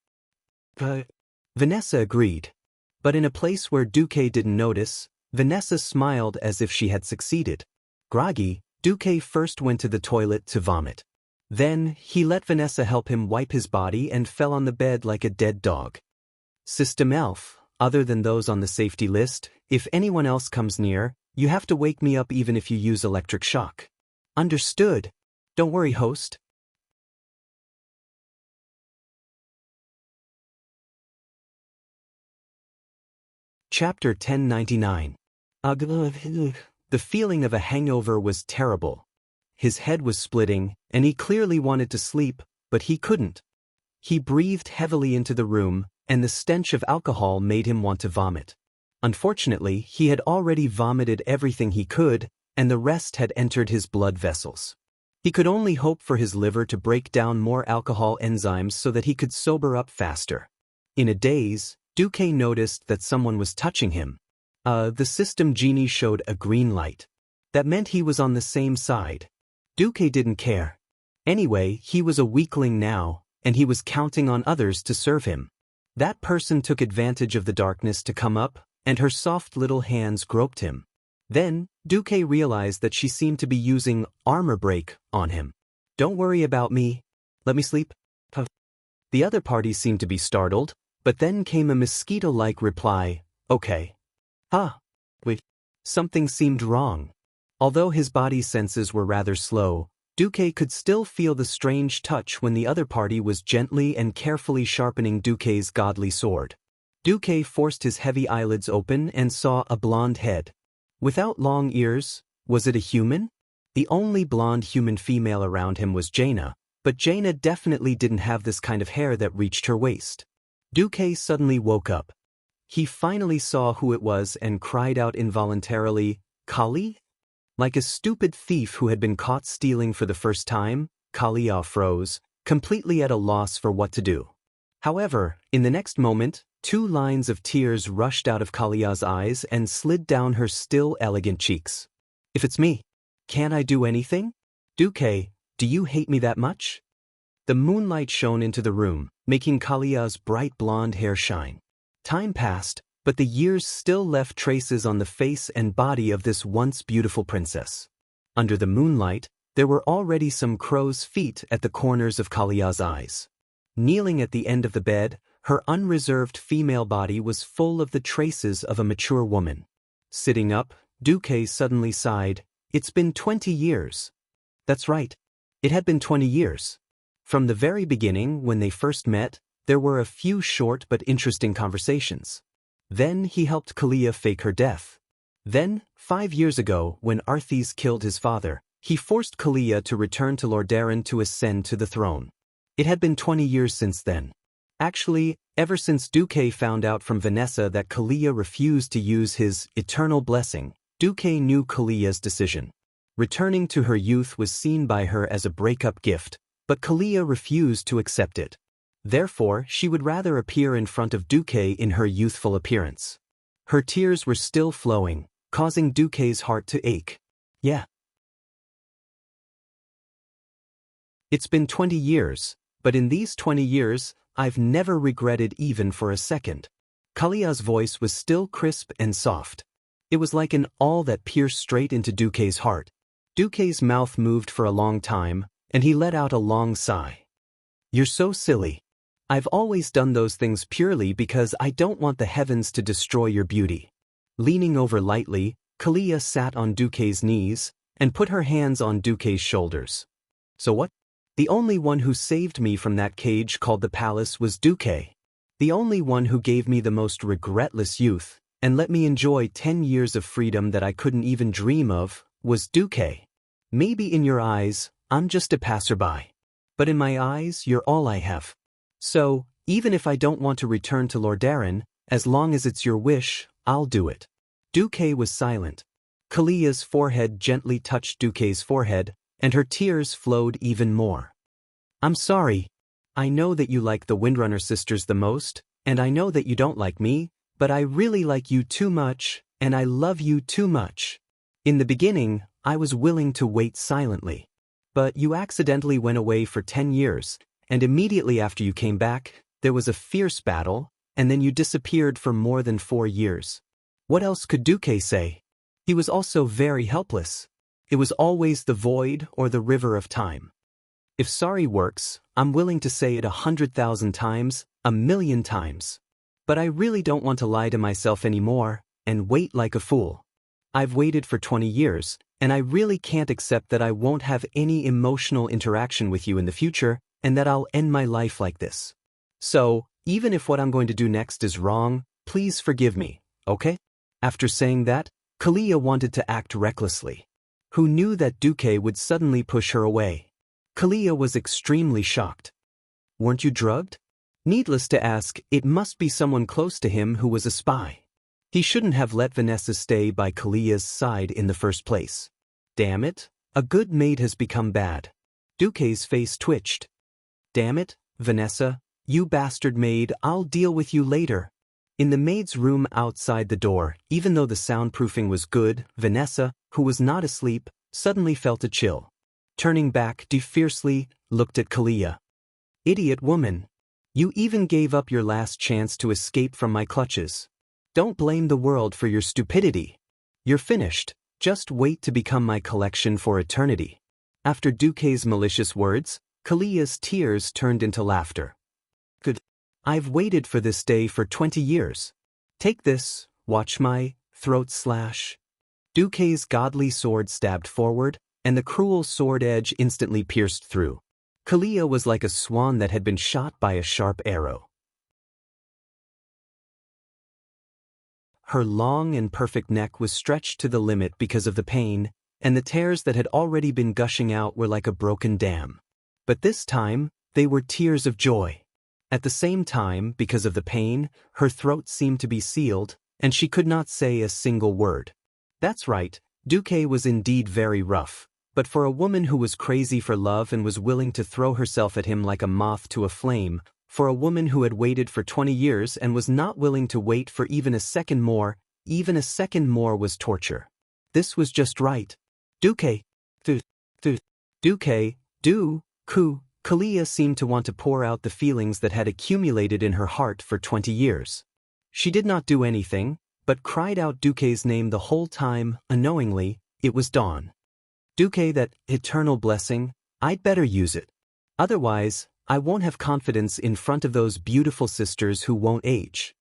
Vanessa agreed. But in a place where Duque didn't notice, Vanessa smiled as if she had succeeded. Groggy, Duque first went to the toilet to vomit. Then, he let Vanessa help him wipe his body and fell on the bed like a dead dog. System Elf, other than those on the safety list, if anyone else comes near, you have to wake me up even if you use electric shock. Understood. Don't worry, host. Chapter 1099. The feeling of a hangover was terrible. His head was splitting, and he clearly wanted to sleep, but he couldn't. He breathed heavily into the room, and the stench of alcohol made him want to vomit. Unfortunately, he had already vomited everything he could, and the rest had entered his blood vessels. He could only hope for his liver to break down more alcohol enzymes so that he could sober up faster. In a daze, Duque noticed that someone was touching him. The system genie showed a green light. That meant he was on the same side. Duque didn't care. Anyway, he was a weakling now, and he was counting on others to serve him. That person took advantage of the darkness to come up, and her soft little hands groped him. Then, Duque realized that she seemed to be using armor break on him. Don't worry about me. Let me sleep. The other party seemed to be startled, but then came a mosquito-like reply, okay. Wait. Something seemed wrong. Although his body senses were rather slow, Duque could still feel the strange touch when the other party was gently and carefully sharpening Duque's godly sword. Duque forced his heavy eyelids open and saw a blonde head. Without long ears, was it a human? The only blonde human female around him was Jaina, but Jaina definitely didn't have this kind of hair that reached her waist. Duque suddenly woke up. He finally saw who it was and cried out involuntarily, Kali? Like a stupid thief who had been caught stealing for the first time, Kalia froze, completely at a loss for what to do. However, in the next moment, 2 lines of tears rushed out of Kalia's eyes and slid down her still elegant cheeks. If it's me, can't I do anything? Duque, do you hate me that much? The moonlight shone into the room, making Kalia's bright blonde hair shine. Time passed, but the years still left traces on the face and body of this once beautiful princess. Under the moonlight, there were already some crow's feet at the corners of Kalia's eyes. Kneeling at the end of the bed, her unreserved female body was full of the traces of a mature woman. Sitting up, Duque suddenly sighed, it's been 20 years. That's right. It had been 20 years. From the very beginning, when they first met, there were a few short but interesting conversations. Then he helped Kalia fake her death. Then, 5 years ago, when Arthis killed his father, he forced Kalia to return to Lordaeron to ascend to the throne. It had been 20 years since then. Actually, ever since Duque found out from Vanessa that Kalia refused to use his eternal blessing, Duque knew Kalia's decision. Returning to her youth was seen by her as a breakup gift, but Kalia refused to accept it. Therefore, she would rather appear in front of Duque in her youthful appearance. Her tears were still flowing, causing Duque's heart to ache. Yeah. It's been 20 years, but in these 20 years, I've never regretted even for a second. Kalia's voice was still crisp and soft. It was like an awl that pierced straight into Duque's heart. Duque's mouth moved for a long time, and he let out a long sigh. You're so silly. I've always done those things purely because I don't want the heavens to destroy your beauty. Leaning over lightly, Kalia sat on Duque's knees and put her hands on Duque's shoulders. So what? The only one who saved me from that cage called the palace was Duque. The only one who gave me the most regretless youth and let me enjoy 10 years of freedom that I couldn't even dream of was Duque. Maybe in your eyes, I'm just a passerby. But in my eyes, you're all I have. So, even if I don't want to return to Lordaeron, as long as it's your wish, I'll do it. Duque was silent. Kalia's forehead gently touched Duque's forehead, and her tears flowed even more. I'm sorry. I know that you like the Windrunner sisters the most, and I know that you don't like me, but I really like you too much, and I love you too much. In the beginning, I was willing to wait silently. But you accidentally went away for 10 years, and immediately after you came back, there was a fierce battle, and then you disappeared for more than 4 years. What else could Duque say? He was also very helpless. It was always the void or the river of time. If sorry works, I'm willing to say it 100,000 times, 1,000,000 times. But I really don't want to lie to myself anymore, and wait like a fool. I've waited for 20 years, and I really can't accept that I won't have any emotional interaction with you in the future, and that I'll end my life like this. So, even if what I'm going to do next is wrong, please forgive me, okay? After saying that, Kalia wanted to act recklessly. Who knew that Duque would suddenly push her away? Kalia was extremely shocked. Weren't you drugged? Needless to ask, it must be someone close to him who was a spy. He shouldn't have let Vanessa stay by Kalia's side in the first place. Damn it, a good maid has become bad. Duque's face twitched. Damn it, Vanessa, you bastard maid, I'll deal with you later. In the maid's room outside the door, even though the soundproofing was good, Vanessa, who was not asleep, suddenly felt a chill. Turning back, she fiercely looked at Kalia. Idiot woman. You even gave up your last chance to escape from my clutches. Don't blame the world for your stupidity. You're finished. Just wait to become my collection for eternity. After Duque's malicious words, Kalia's tears turned into laughter. Good. I've waited for this day for 20 years. Take this, watch my throat slash. Duque's godly sword stabbed forward, and the cruel sword edge instantly pierced through. Kalia was like a swan that had been shot by a sharp arrow. Her long and perfect neck was stretched to the limit because of the pain, and the tears that had already been gushing out were like a broken dam. But this time, they were tears of joy. At the same time, because of the pain, her throat seemed to be sealed, and she could not say a single word. That's right, Duque was indeed very rough. But for a woman who was crazy for love and was willing to throw herself at him like a moth to a flame, for a woman who had waited for 20 years and was not willing to wait for even a second more was torture. This was just right. Duque. Kalia seemed to want to pour out the feelings that had accumulated in her heart for 20 years. She did not do anything, but cried out Duque's name the whole time, unknowingly. It was dawn. Duque, that eternal blessing, I'd better use it. Otherwise, I won't have confidence in front of those beautiful sisters who won't age.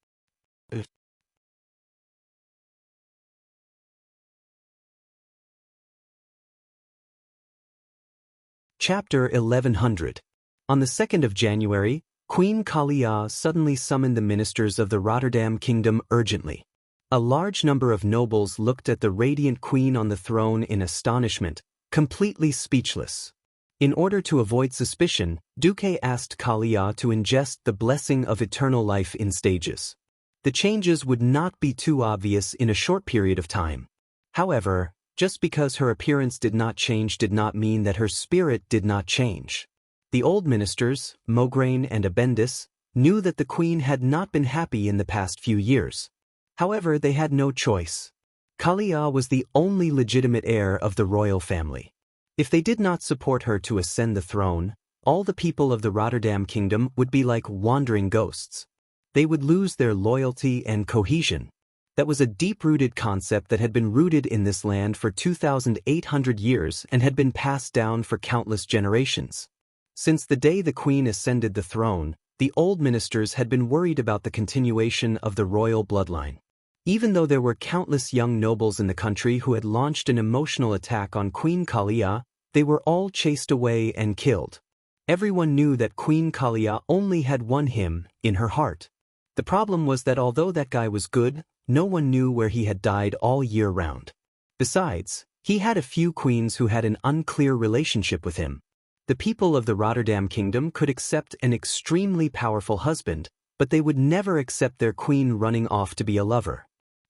Chapter 1100. On the 2nd of January, Queen Kalia suddenly summoned the ministers of the Rotterdam kingdom urgently. A large number of nobles looked at the radiant queen on the throne in astonishment, completely speechless. In order to avoid suspicion, Duque asked Kalia to ingest the blessing of eternal life in stages. The changes would not be too obvious in a short period of time. However, just because her appearance did not change did not mean that her spirit did not change. The old ministers, Mograine and Abendis, knew that the queen had not been happy in the past few years. However, they had no choice. Kalia was the only legitimate heir of the royal family. If they did not support her to ascend the throne, all the people of the Rotterdam kingdom would be like wandering ghosts. They would lose their loyalty and cohesion. That was a deep-rooted concept that had been rooted in this land for 2,800 years and had been passed down for countless generations. Since the day the queen ascended the throne, the old ministers had been worried about the continuation of the royal bloodline. Even though there were countless young nobles in the country who had launched an emotional attack on Queen Kalia, they were all chased away and killed. Everyone knew that Queen Kalia only had one him in her heart. The problem was that although that guy was good, no one knew where he had died all year round. Besides, he had a few queens who had an unclear relationship with him. The people of the Rotterdam kingdom could accept an extremely powerful husband, but they would never accept their queen running off to be a lover.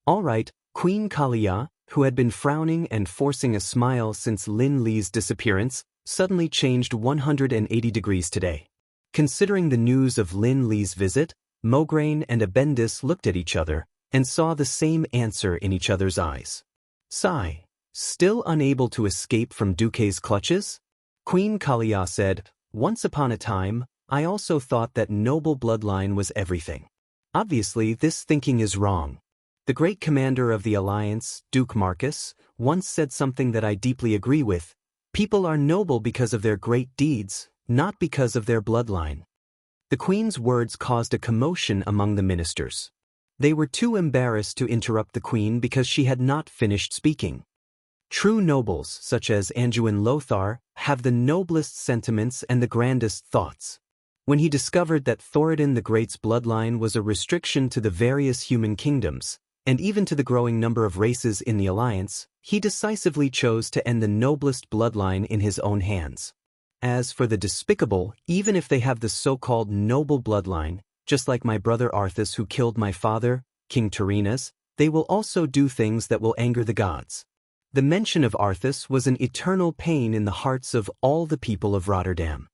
All right, Queen Kalia, who had been frowning and forcing a smile since Lin Li's disappearance, suddenly changed 180 degrees today. Considering the news of Lin Li's visit, Mograine and Abendis looked at each other and saw the same answer in each other's eyes. Sigh. Still unable to escape from Duque's clutches? Queen Kalia said, "Once upon a time, I also thought that noble bloodline was everything. Obviously, this thinking is wrong. The great commander of the alliance, Duke Marcus, once said something that I deeply agree with. People are noble because of their great deeds, not because of their bloodline. The queen's words caused a commotion among the ministers. They were too embarrassed to interrupt the queen because she had not finished speaking. True nobles, such as Anduin Lothar, have the noblest sentiments and the grandest thoughts. When he discovered that Thoradin the Great's bloodline was a restriction to the various human kingdoms, and even to the growing number of races in the alliance, he decisively chose to end the noblest bloodline in his own hands. As for the despicable, even if they have the so-called noble bloodline, just like my brother Arthas who killed my father, King Tyrrhenus, they will also do things that will anger the gods. The mention of Arthas was an eternal pain in the hearts of all the people of Rotterdam.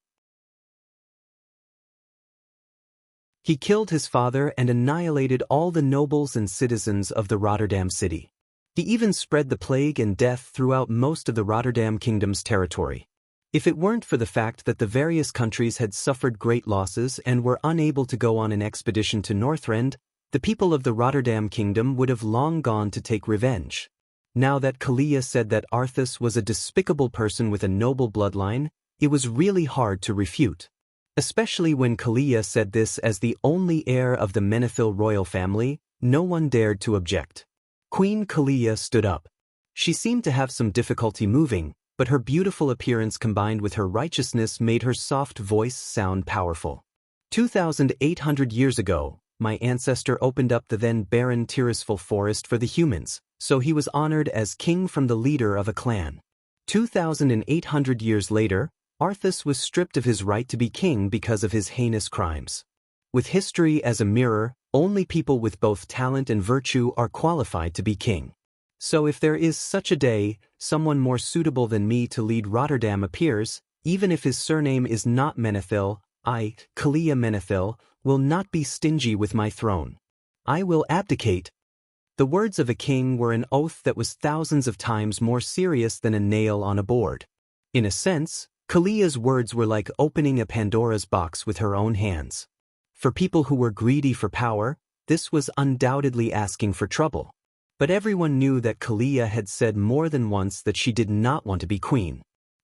He killed his father and annihilated all the nobles and citizens of the Rotterdam city. He even spread the plague and death throughout most of the Rotterdam kingdom's territory. If it weren't for the fact that the various countries had suffered great losses and were unable to go on an expedition to Northrend, the people of the Rotterdam kingdom would have long gone to take revenge. Now that Kalia said that Arthas was a despicable person with a noble bloodline, it was really hard to refute. Especially when Kalia said this as the only heir of the Menethil royal family, no one dared to object. Queen Kalia stood up. She seemed to have some difficulty moving, but her beautiful appearance combined with her righteousness made her soft voice sound powerful. 2,800 years ago, my ancestor opened up the then barren Tirisful forest for the humans, so he was honored as king from the leader of a clan. 2,800 years later, Arthas was stripped of his right to be king because of his heinous crimes. With history as a mirror, only people with both talent and virtue are qualified to be king. So if there is such a day, someone more suitable than me to lead Rotterdam appears, even if his surname is not Menethil, I, Kalia Menethil, will not be stingy with my throne. I will abdicate. The words of a king were an oath that was thousands of times more serious than a nail on a board. In a sense, Kalia's words were like opening a Pandora's box with her own hands. For people who were greedy for power, this was undoubtedly asking for trouble. But everyone knew that Kalia had said more than once that she did not want to be queen.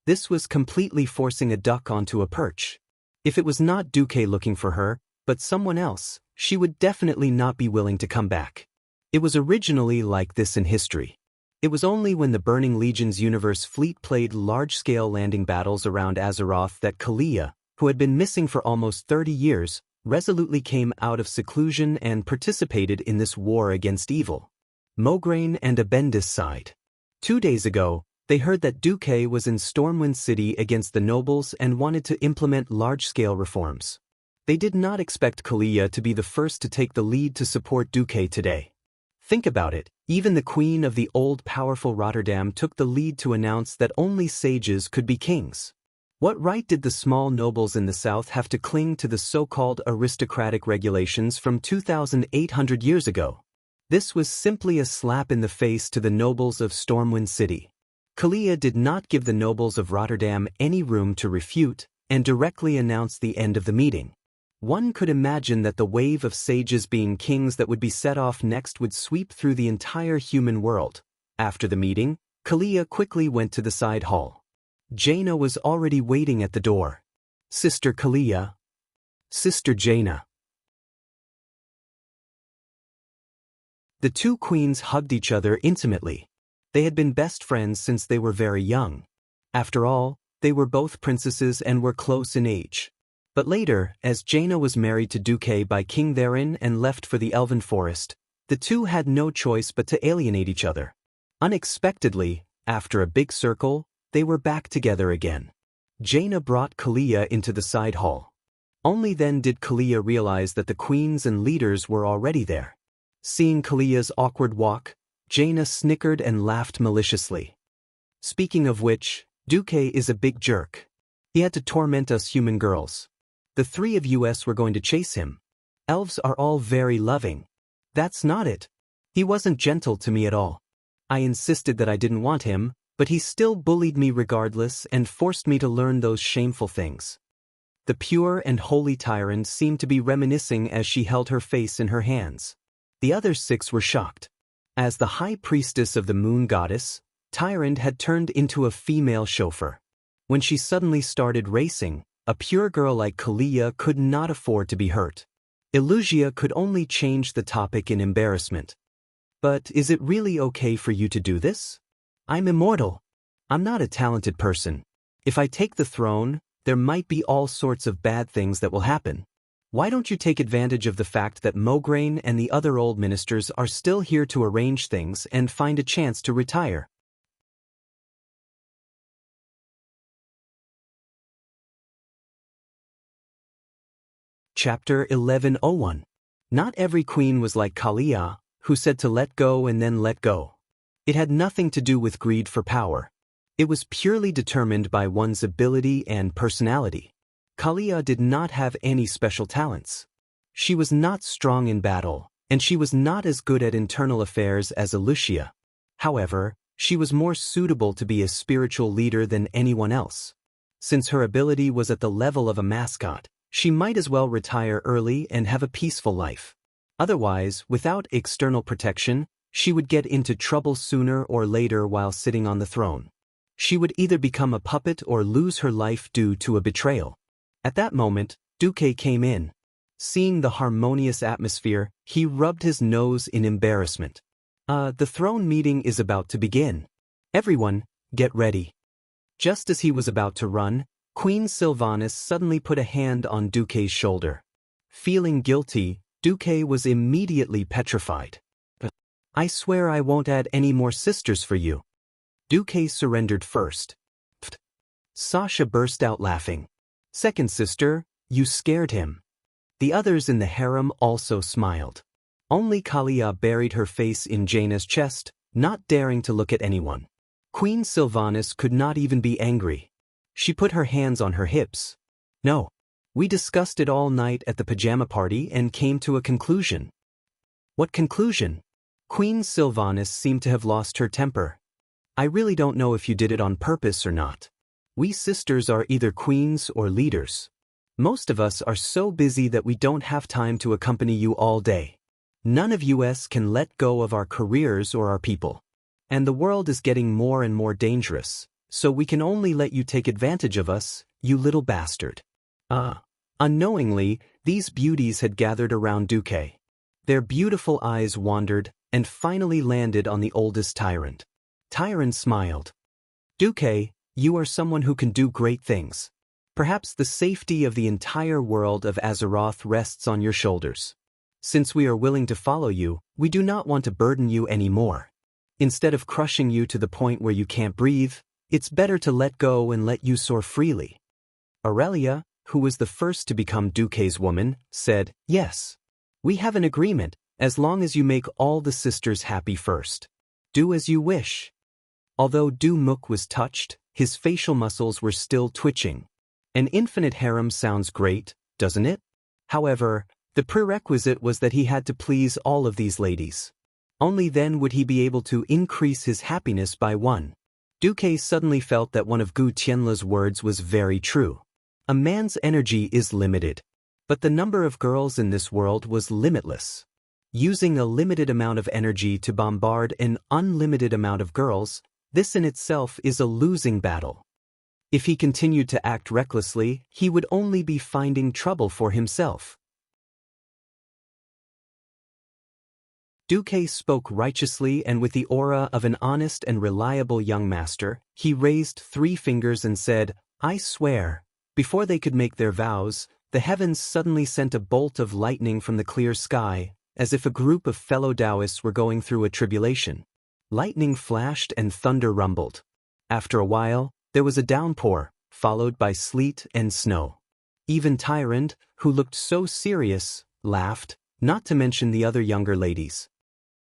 This was completely forcing a duck onto a perch. If it was not Duque looking for her, but someone else, she would definitely not be willing to come back. It was originally like this in history. It was only when the Burning Legion's universe fleet played large-scale landing battles around Azeroth that Kalia, who had been missing for almost 30 years, resolutely came out of seclusion and participated in this war against evil. Mograine and Abendis sighed. 2 days ago, they heard that Duque was in Stormwind City against the nobles and wanted to implement large-scale reforms. They did not expect Kalia to be the first to take the lead to support Duque today. Think about it, even the queen of the old powerful Rotterdam took the lead to announce that only sages could be kings. What right did the small nobles in the south have to cling to the so-called aristocratic regulations from 2,800 years ago? This was simply a slap in the face to the nobles of Stormwind City. Kalia did not give the nobles of Rotterdam any room to refute, and directly announced the end of the meeting. One could imagine that the wave of sages being kings that would be set off next would sweep through the entire human world. After the meeting, Kalia quickly went to the side hall. Jaina was already waiting at the door. Sister Kalia. Sister Jaina. The two queens hugged each other intimately. They had been best friends since they were very young. After all, they were both princesses and were close in age. But later, as Jaina was married to Duque by King Therin and left for the Elven Forest, the two had no choice but to alienate each other. Unexpectedly, after a big circle, they were back together again. Jaina brought Kalia into the side hall. Only then did Kalia realize that the queens and leaders were already there. Seeing Kalia's awkward walk, Jaina snickered and laughed maliciously. Speaking of which, Duque is a big jerk. He had to torment us human girls. The three of us were going to chase him. Elves are all very loving. That's not it. He wasn't gentle to me at all. I insisted that I didn't want him, but he still bullied me regardless and forced me to learn those shameful things. The pure and holy Tyrant seemed to be reminiscing as she held her face in her hands. The other six were shocked. As the high priestess of the moon goddess, Tyrant had turned into a female chauffeur. When she suddenly started racing, A pure girl like Kalia could not afford to be hurt. Illusia could only change the topic in embarrassment. But is it really okay for you to do this? I'm immortal. I'm not a talented person. If I take the throne, there might be all sorts of bad things that will happen. Why don't you take advantage of the fact that Mograine and the other old ministers are still here to arrange things and find a chance to retire? Chapter 1101. Not every queen was like Kalia, who said to let go and then let go. It had nothing to do with greed for power. It was purely determined by one's ability and personality. Kalia did not have any special talents. She was not strong in battle, and she was not as good at internal affairs as Illusia. However, she was more suitable to be a spiritual leader than anyone else. Since her ability was at the level of a mascot, she might as well retire early and have a peaceful life. Otherwise, without external protection, she would get into trouble sooner or later while sitting on the throne. She would either become a puppet or lose her life due to a betrayal. At that moment, Duque came in. Seeing the harmonious atmosphere, he rubbed his nose in embarrassment. The throne meeting is about to begin. Everyone, get ready. Just as he was about to run, Queen Sylvanas suddenly put a hand on Duque's shoulder. Feeling guilty, Duque was immediately petrified. I swear I won't add any more sisters for you. Duque surrendered first. Pfft. Sasha burst out laughing. Second sister, you scared him. The others in the harem also smiled. Only Kalia buried her face in Jaina's chest, not daring to look at anyone. Queen Sylvanas could not even be angry. She put her hands on her hips. No. We discussed it all night at the pajama party and came to a conclusion. What conclusion? Queen Sylvanas seemed to have lost her temper. I really don't know if you did it on purpose or not. We sisters are either queens or leaders. Most of us are so busy that we don't have time to accompany you all day. None of us can let go of our careers or our people. And the world is getting more and more dangerous, so we can only let you take advantage of us, you little bastard. Unknowingly, these beauties had gathered around Duque. Their beautiful eyes wandered and finally landed on the oldest tyrant. Tyrant smiled. Duque, you are someone who can do great things. Perhaps the safety of the entire world of Azeroth rests on your shoulders. Since we are willing to follow you, we do not want to burden you anymore. Instead of crushing you to the point where you can't breathe, it's better to let go and let you soar freely. Aurelia, who was the first to become Duque's woman, said, Yes. We have an agreement, as long as you make all the sisters happy first. Do as you wish. Although Du-Muk was touched, his facial muscles were still twitching. An infinite harem sounds great, doesn't it? However, the prerequisite was that he had to please all of these ladies. Only then would he be able to increase his happiness by one. Duque suddenly felt that one of Gu Tianla's words was very true. A man's energy is limited, but the number of girls in this world was limitless. Using a limited amount of energy to bombard an unlimited amount of girls, this in itself is a losing battle. If he continued to act recklessly, he would only be finding trouble for himself. Duque spoke righteously and with the aura of an honest and reliable young master. He raised 3 fingers and said, I swear. Before they could make their vows, the heavens suddenly sent a bolt of lightning from the clear sky, as if a group of fellow Daoists were going through a tribulation. Lightning flashed and thunder rumbled. After a while, there was a downpour, followed by sleet and snow. Even Tyrant, who looked so serious, laughed, not to mention the other younger ladies.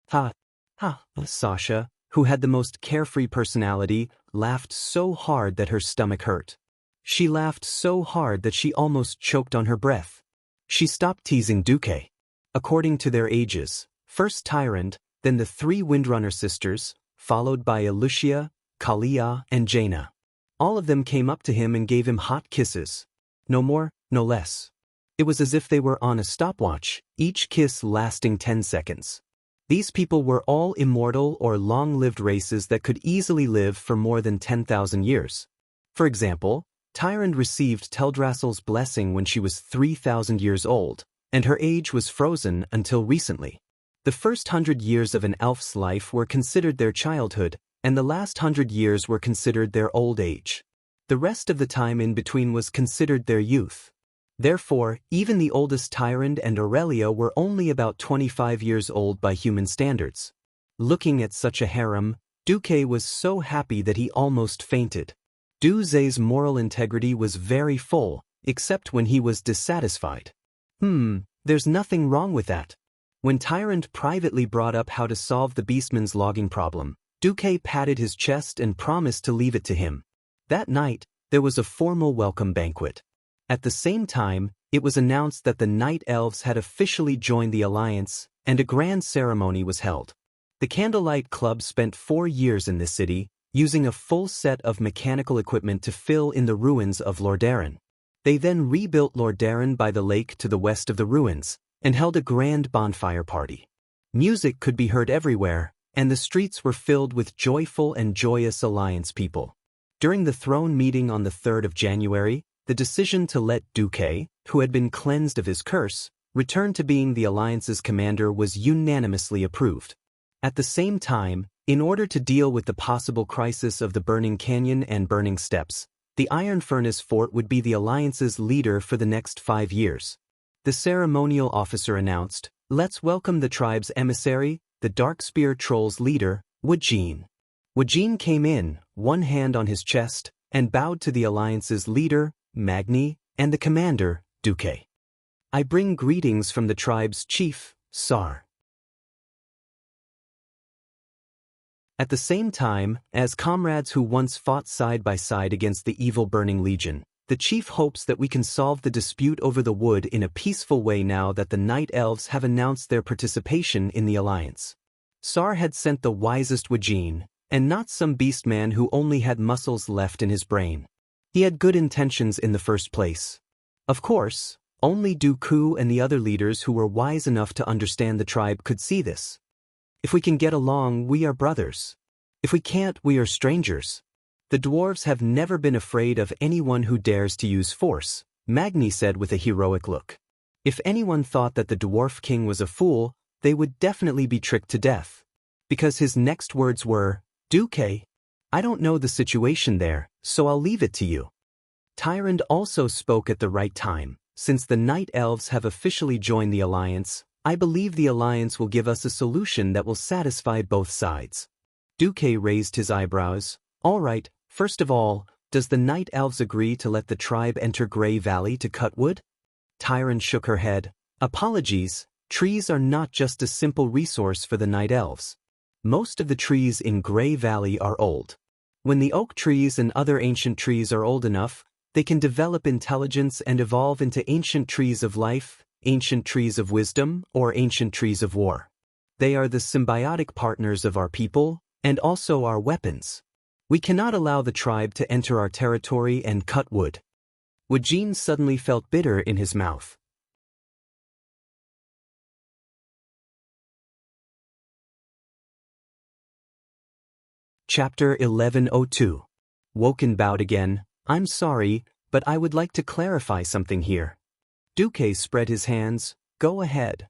Ha! Ha! Sasha, who had the most carefree personality, laughed so hard that her stomach hurt. She laughed so hard that she almost choked on her breath. She stopped teasing Duque. According to their ages, first Tyrant, then the 3 Windrunner sisters, followed by Illusia, Kalia, and Jaina. All of them came up to him and gave him hot kisses. No more, no less. It was as if they were on a stopwatch, each kiss lasting 10 seconds. These people were all immortal or long-lived races that could easily live for more than 10,000 years. For example, Tyrande received Teldrassil's blessing when she was 3,000 years old, and her age was frozen until recently. The first 100 years of an elf's life were considered their childhood, and the last 100 years were considered their old age. The rest of the time in between was considered their youth. Therefore, even the oldest Tyrande and Aurelia were only about 25 years old by human standards. Looking at such a harem, Duque was so happy that he almost fainted. Du Zhe's moral integrity was very full, except when he was dissatisfied. There's nothing wrong with that. When Tyrande privately brought up how to solve the beastman's logging problem, Duque patted his chest and promised to leave it to him. That night, there was a formal welcome banquet. At the same time, it was announced that the Night Elves had officially joined the Alliance, and a grand ceremony was held. The Candlelight Club spent 4 years in this city, using a full set of mechanical equipment to fill in the ruins of Lordaeron. They then rebuilt Lordaeron by the lake to the west of the ruins, and held a grand bonfire party. Music could be heard everywhere, and the streets were filled with joyful and joyous Alliance people. During the throne meeting on the 3rd of January, the decision to let Duque, who had been cleansed of his curse, return to being the Alliance's commander was unanimously approved. At the same time, in order to deal with the possible crisis of the Burning Canyon and Burning Steppes, the Iron Furnace Fort would be the Alliance's leader for the next 5 years. The ceremonial officer announced, "Let's welcome the tribe's emissary, the Darkspear Trolls leader, Wujin." Wujin came in, one hand on his chest, and bowed to the Alliance's leader, Magni, and the commander, Duque. "I bring greetings from the tribe's chief, Sar." At the same time, as comrades who once fought side by side against the evil Burning Legion, the chief hopes that we can solve the dispute over the wood in a peaceful way now that the Night Elves have announced their participation in the Alliance. Sar had sent the wisest Wujin, and not some beastman who only had muscles left in his brain. He had good intentions in the first place. Of course, only Dooku and the other leaders who were wise enough to understand the tribe could see this. If we can get along, we are brothers. If we can't, we are strangers. The dwarves have never been afraid of anyone who dares to use force, Magni said with a heroic look. If anyone thought that the dwarf king was a fool, they would definitely be tricked to death. Because his next words were, "Duque, I don't know the situation there, so I'll leave it to you." Tyrande also spoke at the right time. "Since the Night Elves have officially joined the Alliance, I believe the Alliance will give us a solution that will satisfy both sides." Duque raised his eyebrows. "All right, first of all, does the Night Elves agree to let the tribe enter Grey Valley to cut wood?" Tyrande shook her head. "Apologies, trees are not just a simple resource for the Night Elves. Most of the trees in Grey Valley are old. When the oak trees and other ancient trees are old enough, they can develop intelligence and evolve into ancient trees of life, ancient trees of wisdom, or ancient trees of war. They are the symbiotic partners of our people, and also our weapons. We cannot allow the tribe to enter our territory and cut wood." Wujin suddenly felt bitter in his mouth. Chapter 1102. Woken bowed again. "I'm sorry, but I would like to clarify something here." Duque spread his hands. "Go ahead."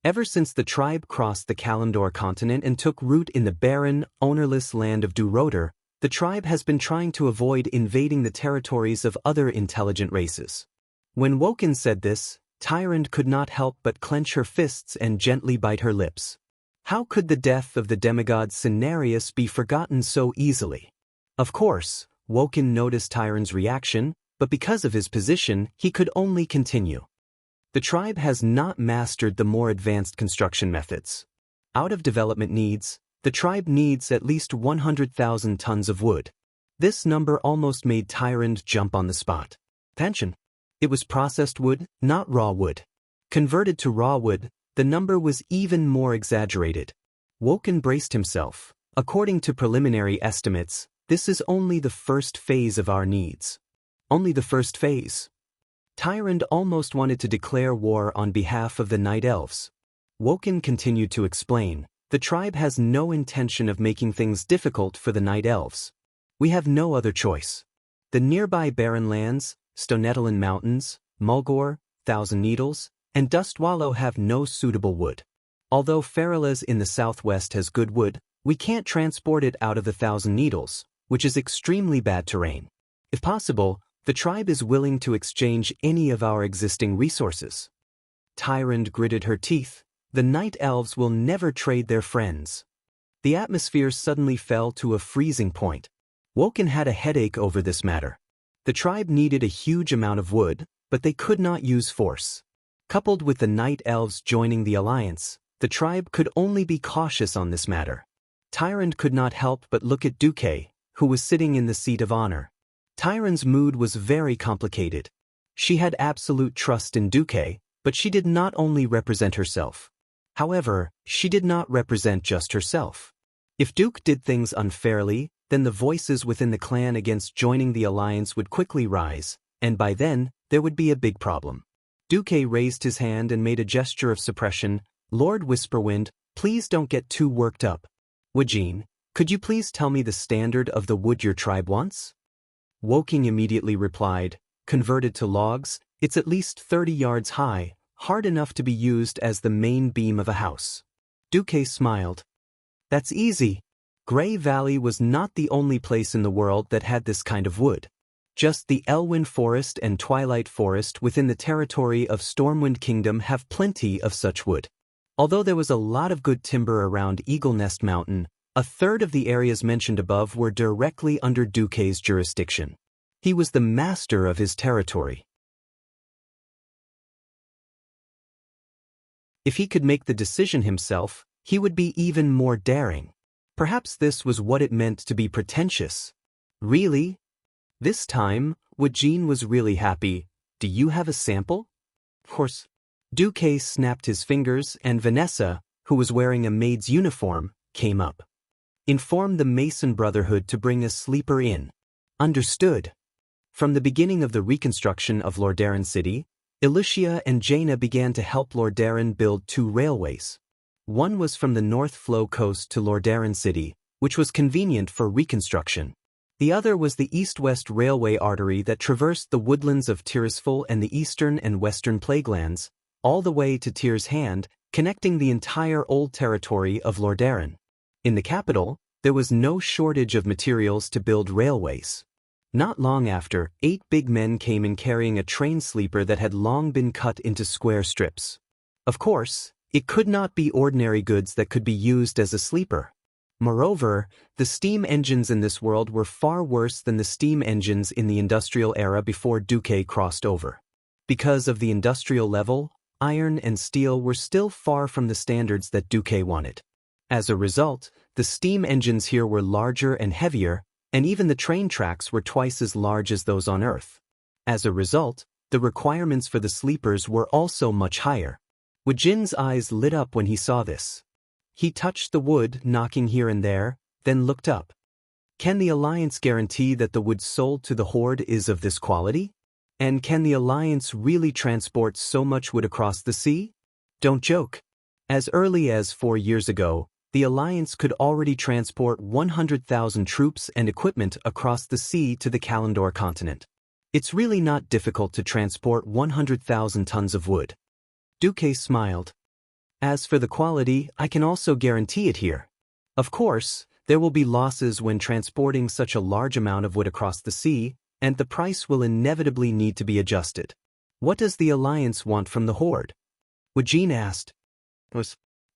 Ever since the tribe crossed the Kalimdor continent and took root in the barren, ownerless land of Duroder, the tribe has been trying to avoid invading the territories of other intelligent races. When Woken said this, Tyrande could not help but clench her fists and gently bite her lips. How could the death of the demigod Cenarius be forgotten so easily? Of course, Woken noticed Tyrande's reaction, but because of his position, he could only continue. The tribe has not mastered the more advanced construction methods. Out of development needs, the tribe needs at least 100,000 tons of wood. This number almost made Tyrande jump on the spot. Attention! It was processed wood, not raw wood. Converted to raw wood, the number was even more exaggerated. Woken braced himself. According to preliminary estimates, this is only the first phase of our needs. Only the first phase. Tyrande almost wanted to declare war on behalf of the Night Elves. Woken continued to explain, "The tribe has no intention of making things difficult for the Night Elves. We have no other choice. The nearby barren lands, Stonetalan Mountains, Mulgore, Thousand Needles, and Dustwallow have no suitable wood. Although Farilas in the southwest has good wood, we can't transport it out of the Thousand Needles, which is extremely bad terrain. If possible, the tribe is willing to exchange any of our existing resources. Tyrande gritted her teeth. The night elves will never trade their friends. The atmosphere suddenly fell to a freezing point. Woken had a headache over this matter. The tribe needed a huge amount of wood, but they could not use force. Coupled with the night elves joining the alliance, the tribe could only be cautious on this matter. Tyrande could not help but look at Duque, who was sitting in the seat of honor. Tyrande's mood was very complicated. She had absolute trust in Duque, but she did not only represent herself. However, she did not represent just herself. If Duque did things unfairly, then the voices within the clan against joining the alliance would quickly rise, and by then, there would be a big problem. Duque raised his hand and made a gesture of suppression. Lord Whisperwind, please don't get too worked up. Wajin, could you please tell me the standard of the wood your tribe wants? Woking immediately replied, converted to logs, it's at least 30 yards high, hard enough to be used as the main beam of a house. Duque smiled. That's easy. Grey Valley was not the only place in the world that had this kind of wood. Just the Elwyn Forest and Twilight Forest within the territory of Stormwind Kingdom have plenty of such wood. Although there was a lot of good timber around Eagle Nest Mountain, a third of the areas mentioned above were directly under Duque's jurisdiction. He was the master of his territory. If he could make the decision himself, he would be even more daring. Perhaps this was what it meant to be pretentious. Really? This time, Wajin was really happy. Do you have a sample? Of course. Duque snapped his fingers and Vanessa, who was wearing a maid's uniform, came up. Inform the Mason Brotherhood to bring a sleeper in. Understood. From the beginning of the reconstruction of Lordaeron City, Ilucia and Jaina began to help Lordaeron build 2 railways. One was from the North Flow coast to Lordaeron City, which was convenient for reconstruction. The other was the east-west railway artery that traversed the woodlands of Tirisful and the eastern and western Plaguelands, all the way to Tyr's Hand, connecting the entire old territory of Lordaeron. In the capital, there was no shortage of materials to build railways. Not long after, 8 big men came in carrying a train sleeper that had long been cut into square strips. Of course, it could not be ordinary goods that could be used as a sleeper. Moreover, the steam engines in this world were far worse than the steam engines in the industrial era before Duque crossed over. Because of the industrial level, iron and steel were still far from the standards that Duque wanted. As a result, the steam engines here were larger and heavier, and even the train tracks were twice as large as those on Earth. As a result, the requirements for the sleepers were also much higher. Wajin's eyes lit up when he saw this. He touched the wood, knocking here and there, then looked up. Can the Alliance guarantee that the wood sold to the Horde is of this quality? And can the Alliance really transport so much wood across the sea? Don't joke. As early as 4 years ago, the Alliance could already transport 100,000 troops and equipment across the sea to the Kalandor continent. It's really not difficult to transport 100,000 tons of wood. Duque smiled. As for the quality, I can also guarantee it here. Of course, there will be losses when transporting such a large amount of wood across the sea, and the price will inevitably need to be adjusted. What does the Alliance want from the Horde? Wajin asked.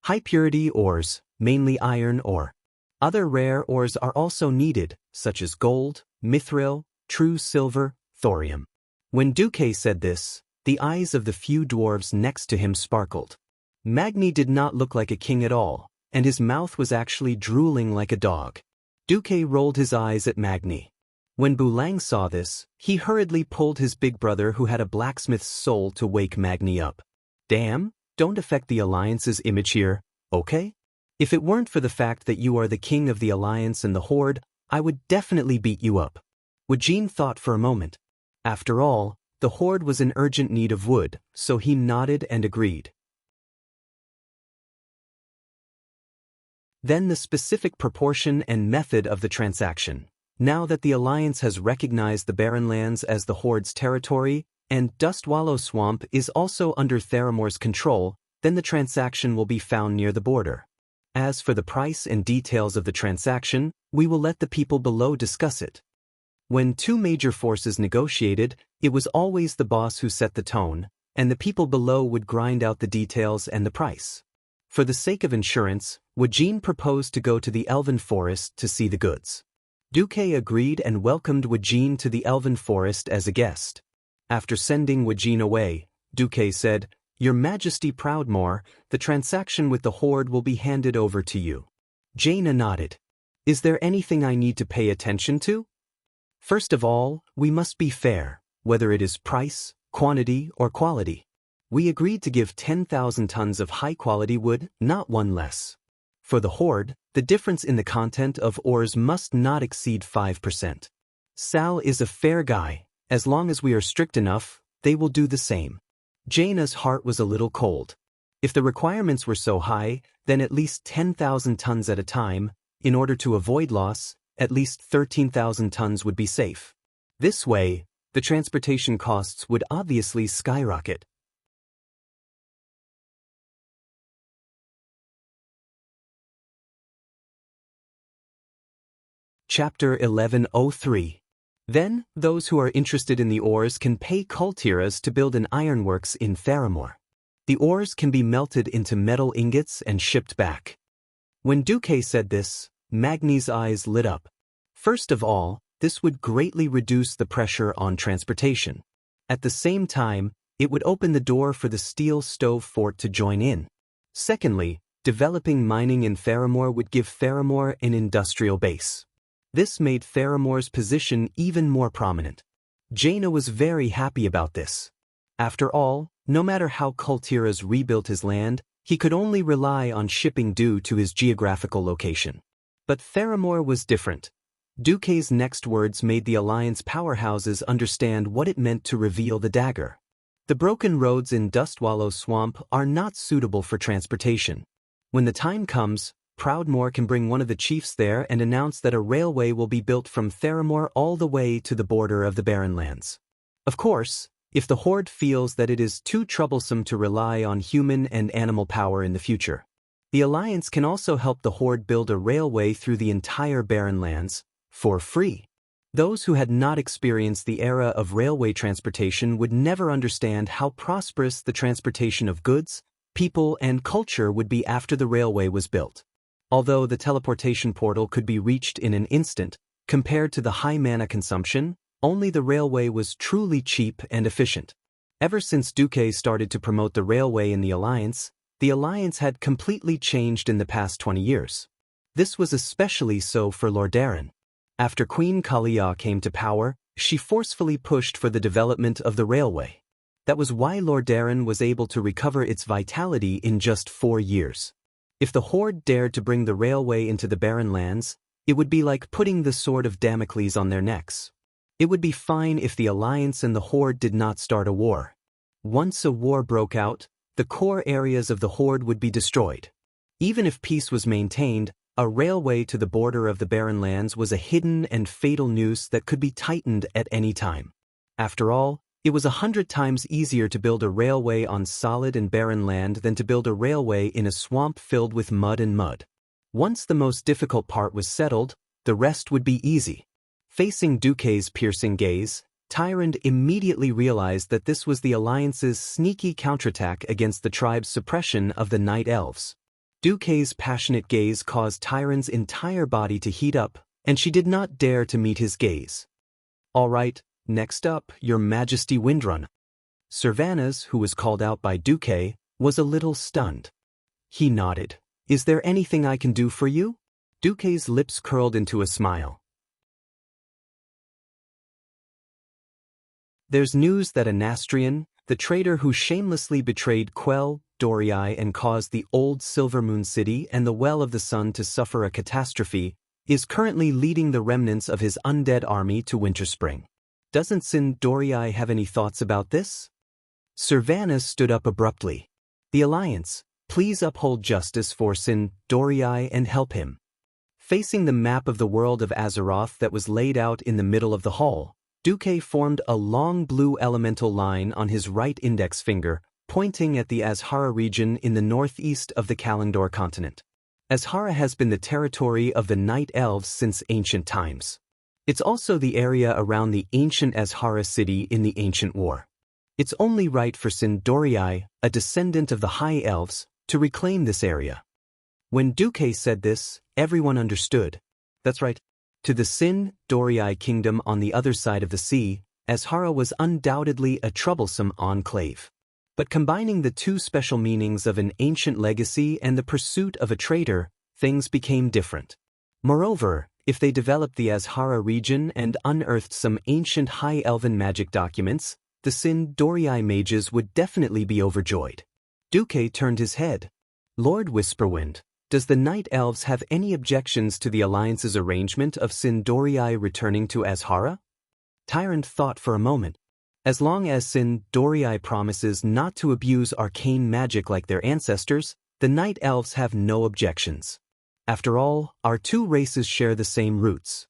High-purity ores, mainly iron ore. Other rare ores are also needed, such as gold, mithril, true silver, thorium. When Duque said this, the eyes of the few dwarves next to him sparkled. Magni did not look like a king at all, and his mouth was actually drooling like a dog. Duque rolled his eyes at Magni. When Bulang saw this, he hurriedly pulled his big brother who had a blacksmith's soul to wake Magni up. Damn, don't affect the Alliance's image here, okay? If it weren't for the fact that you are the king of the Alliance and the Horde, I would definitely beat you up. Wajin thought for a moment. After all, the Horde was in urgent need of wood, so he nodded and agreed. Then the specific proportion and method of the transaction. Now that the Alliance has recognized the Barren Lands as the Horde's territory, and Dustwallow Swamp is also under Theramore's control, then the transaction will be found near the border. As for the price and details of the transaction, we will let the people below discuss it. When two major forces negotiated, it was always the boss who set the tone, and the people below would grind out the details and the price. For the sake of insurance, Wajin proposed to go to the Elven Forest to see the goods. Duque agreed and welcomed Wajin to the Elven Forest as a guest. After sending Wajin away, Duque said, "Your Majesty Proudmoore, the transaction with the Horde will be handed over to you." Jaina nodded. "Is there anything I need to pay attention to?" "First of all, we must be fair, whether it is price, quantity, or quality. We agreed to give 10,000 tons of high-quality wood, not one less. For the Horde, the difference in the content of ores must not exceed 5%. Sal is a fair guy. As long as we are strict enough, they will do the same." Jaina's heart was a little cold. If the requirements were so high, then at least 10,000 tons at a time. In order to avoid loss, at least 13,000 tons would be safe. This way, the transportation costs would obviously skyrocket. Chapter 1103. Then, those who are interested in the ores can pay Cultiras to build an ironworks in Theramore. The ores can be melted into metal ingots and shipped back. When Duque said this, Magni's eyes lit up. First of all, this would greatly reduce the pressure on transportation. At the same time, it would open the door for the steel stove fort to join in. Secondly, developing mining in Theramore would give Theramore an industrial base. This made Theramore's position even more prominent. Jaina was very happy about this. After all, no matter how Cultiras rebuilt his land, he could only rely on shipping due to his geographical location. But Theramore was different. Duque's next words made the Alliance powerhouses understand what it meant to reveal the dagger. The broken roads in Dustwallow Swamp are not suitable for transportation. When the time comes, Proudmoore can bring one of the chiefs there and announce that a railway will be built from Theramore all the way to the border of the Barren Lands. Of course, if the Horde feels that it is too troublesome to rely on human and animal power in the future, the Alliance can also help the Horde build a railway through the entire Barren Lands, for free. Those who had not experienced the era of railway transportation would never understand how prosperous the transportation of goods, people, and culture would be after the railway was built. Although the teleportation portal could be reached in an instant, compared to the high mana consumption, only the railway was truly cheap and efficient. Ever since Duque started to promote the railway in the Alliance had completely changed in the past 20 years. This was especially so for Lordaeron. After Queen Kalia came to power, she forcefully pushed for the development of the railway. That was why Lordaeron was able to recover its vitality in just 4 years. If the Horde dared to bring the railway into the Barren Lands, it would be like putting the sword of Damocles on their necks. It would be fine if the Alliance and the Horde did not start a war. Once a war broke out, the core areas of the Horde would be destroyed. Even if peace was maintained, a railway to the border of the Barren Lands was a hidden and fatal noose that could be tightened at any time. After all, it was 100 times easier to build a railway on solid and barren land than to build a railway in a swamp filled with mud and mud. Once the most difficult part was settled, the rest would be easy. Facing Duque's piercing gaze, Tyrande immediately realized that this was the Alliance's sneaky counterattack against the tribe's suppression of the Night Elves. Duque's passionate gaze caused Tyrande's entire body to heat up, and she did not dare to meet his gaze. "All right. Next up, Your Majesty Windrun." Servanas, who was called out by Duque, was a little stunned. He nodded. "Is there anything I can do for you?" Duque's lips curled into a smile. "There's news that Anastrian, the traitor who shamelessly betrayed Quell, Dorii and caused the old Silver Moon City and the Well of the Sun to suffer a catastrophe, is currently leading the remnants of his undead army to Winterspring. Doesn't Sin Dorii have any thoughts about this?" Servanas stood up abruptly. "The Alliance, please uphold justice for Sin Dorii and help him." Facing the map of the world of Azeroth that was laid out in the middle of the hall, Duque formed a long blue elemental line on his right index finger, pointing at the Azhara region in the northeast of the Kalimdor continent. Azhara has been the territory of the Night Elves since ancient times. It's also the area around the ancient Azhara city in the Ancient War. It's only right for Sindorii, a descendant of the High Elves, to reclaim this area. When Duque said this, everyone understood. That's right. To the Sindorii kingdom on the other side of the sea, Azhara was undoubtedly a troublesome enclave. But combining the two special meanings of an ancient legacy and the pursuit of a traitor, things became different. Moreover, if they developed the Azhara region and unearthed some ancient High Elven magic documents, the Sindorii mages would definitely be overjoyed. Duque turned his head. Lord Whisperwind, does the Night Elves have any objections to the Alliance's arrangement of Sindorii returning to Azhara? Tyrant thought for a moment. As long as Sindorii promises not to abuse arcane magic like their ancestors, the Night Elves have no objections. After all, our two races share the same roots.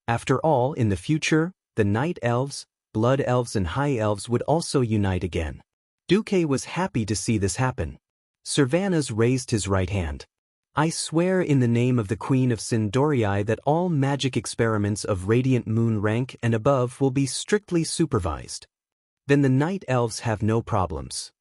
After all, in the future, the Night Elves, Blood Elves and High Elves would also unite again. Duque was happy to see this happen. Servanas raised his right hand. I swear in the name of the Queen of Sindorii that all magic experiments of Radiant Moon rank and above will be strictly supervised. Then the Night Elves have no problems.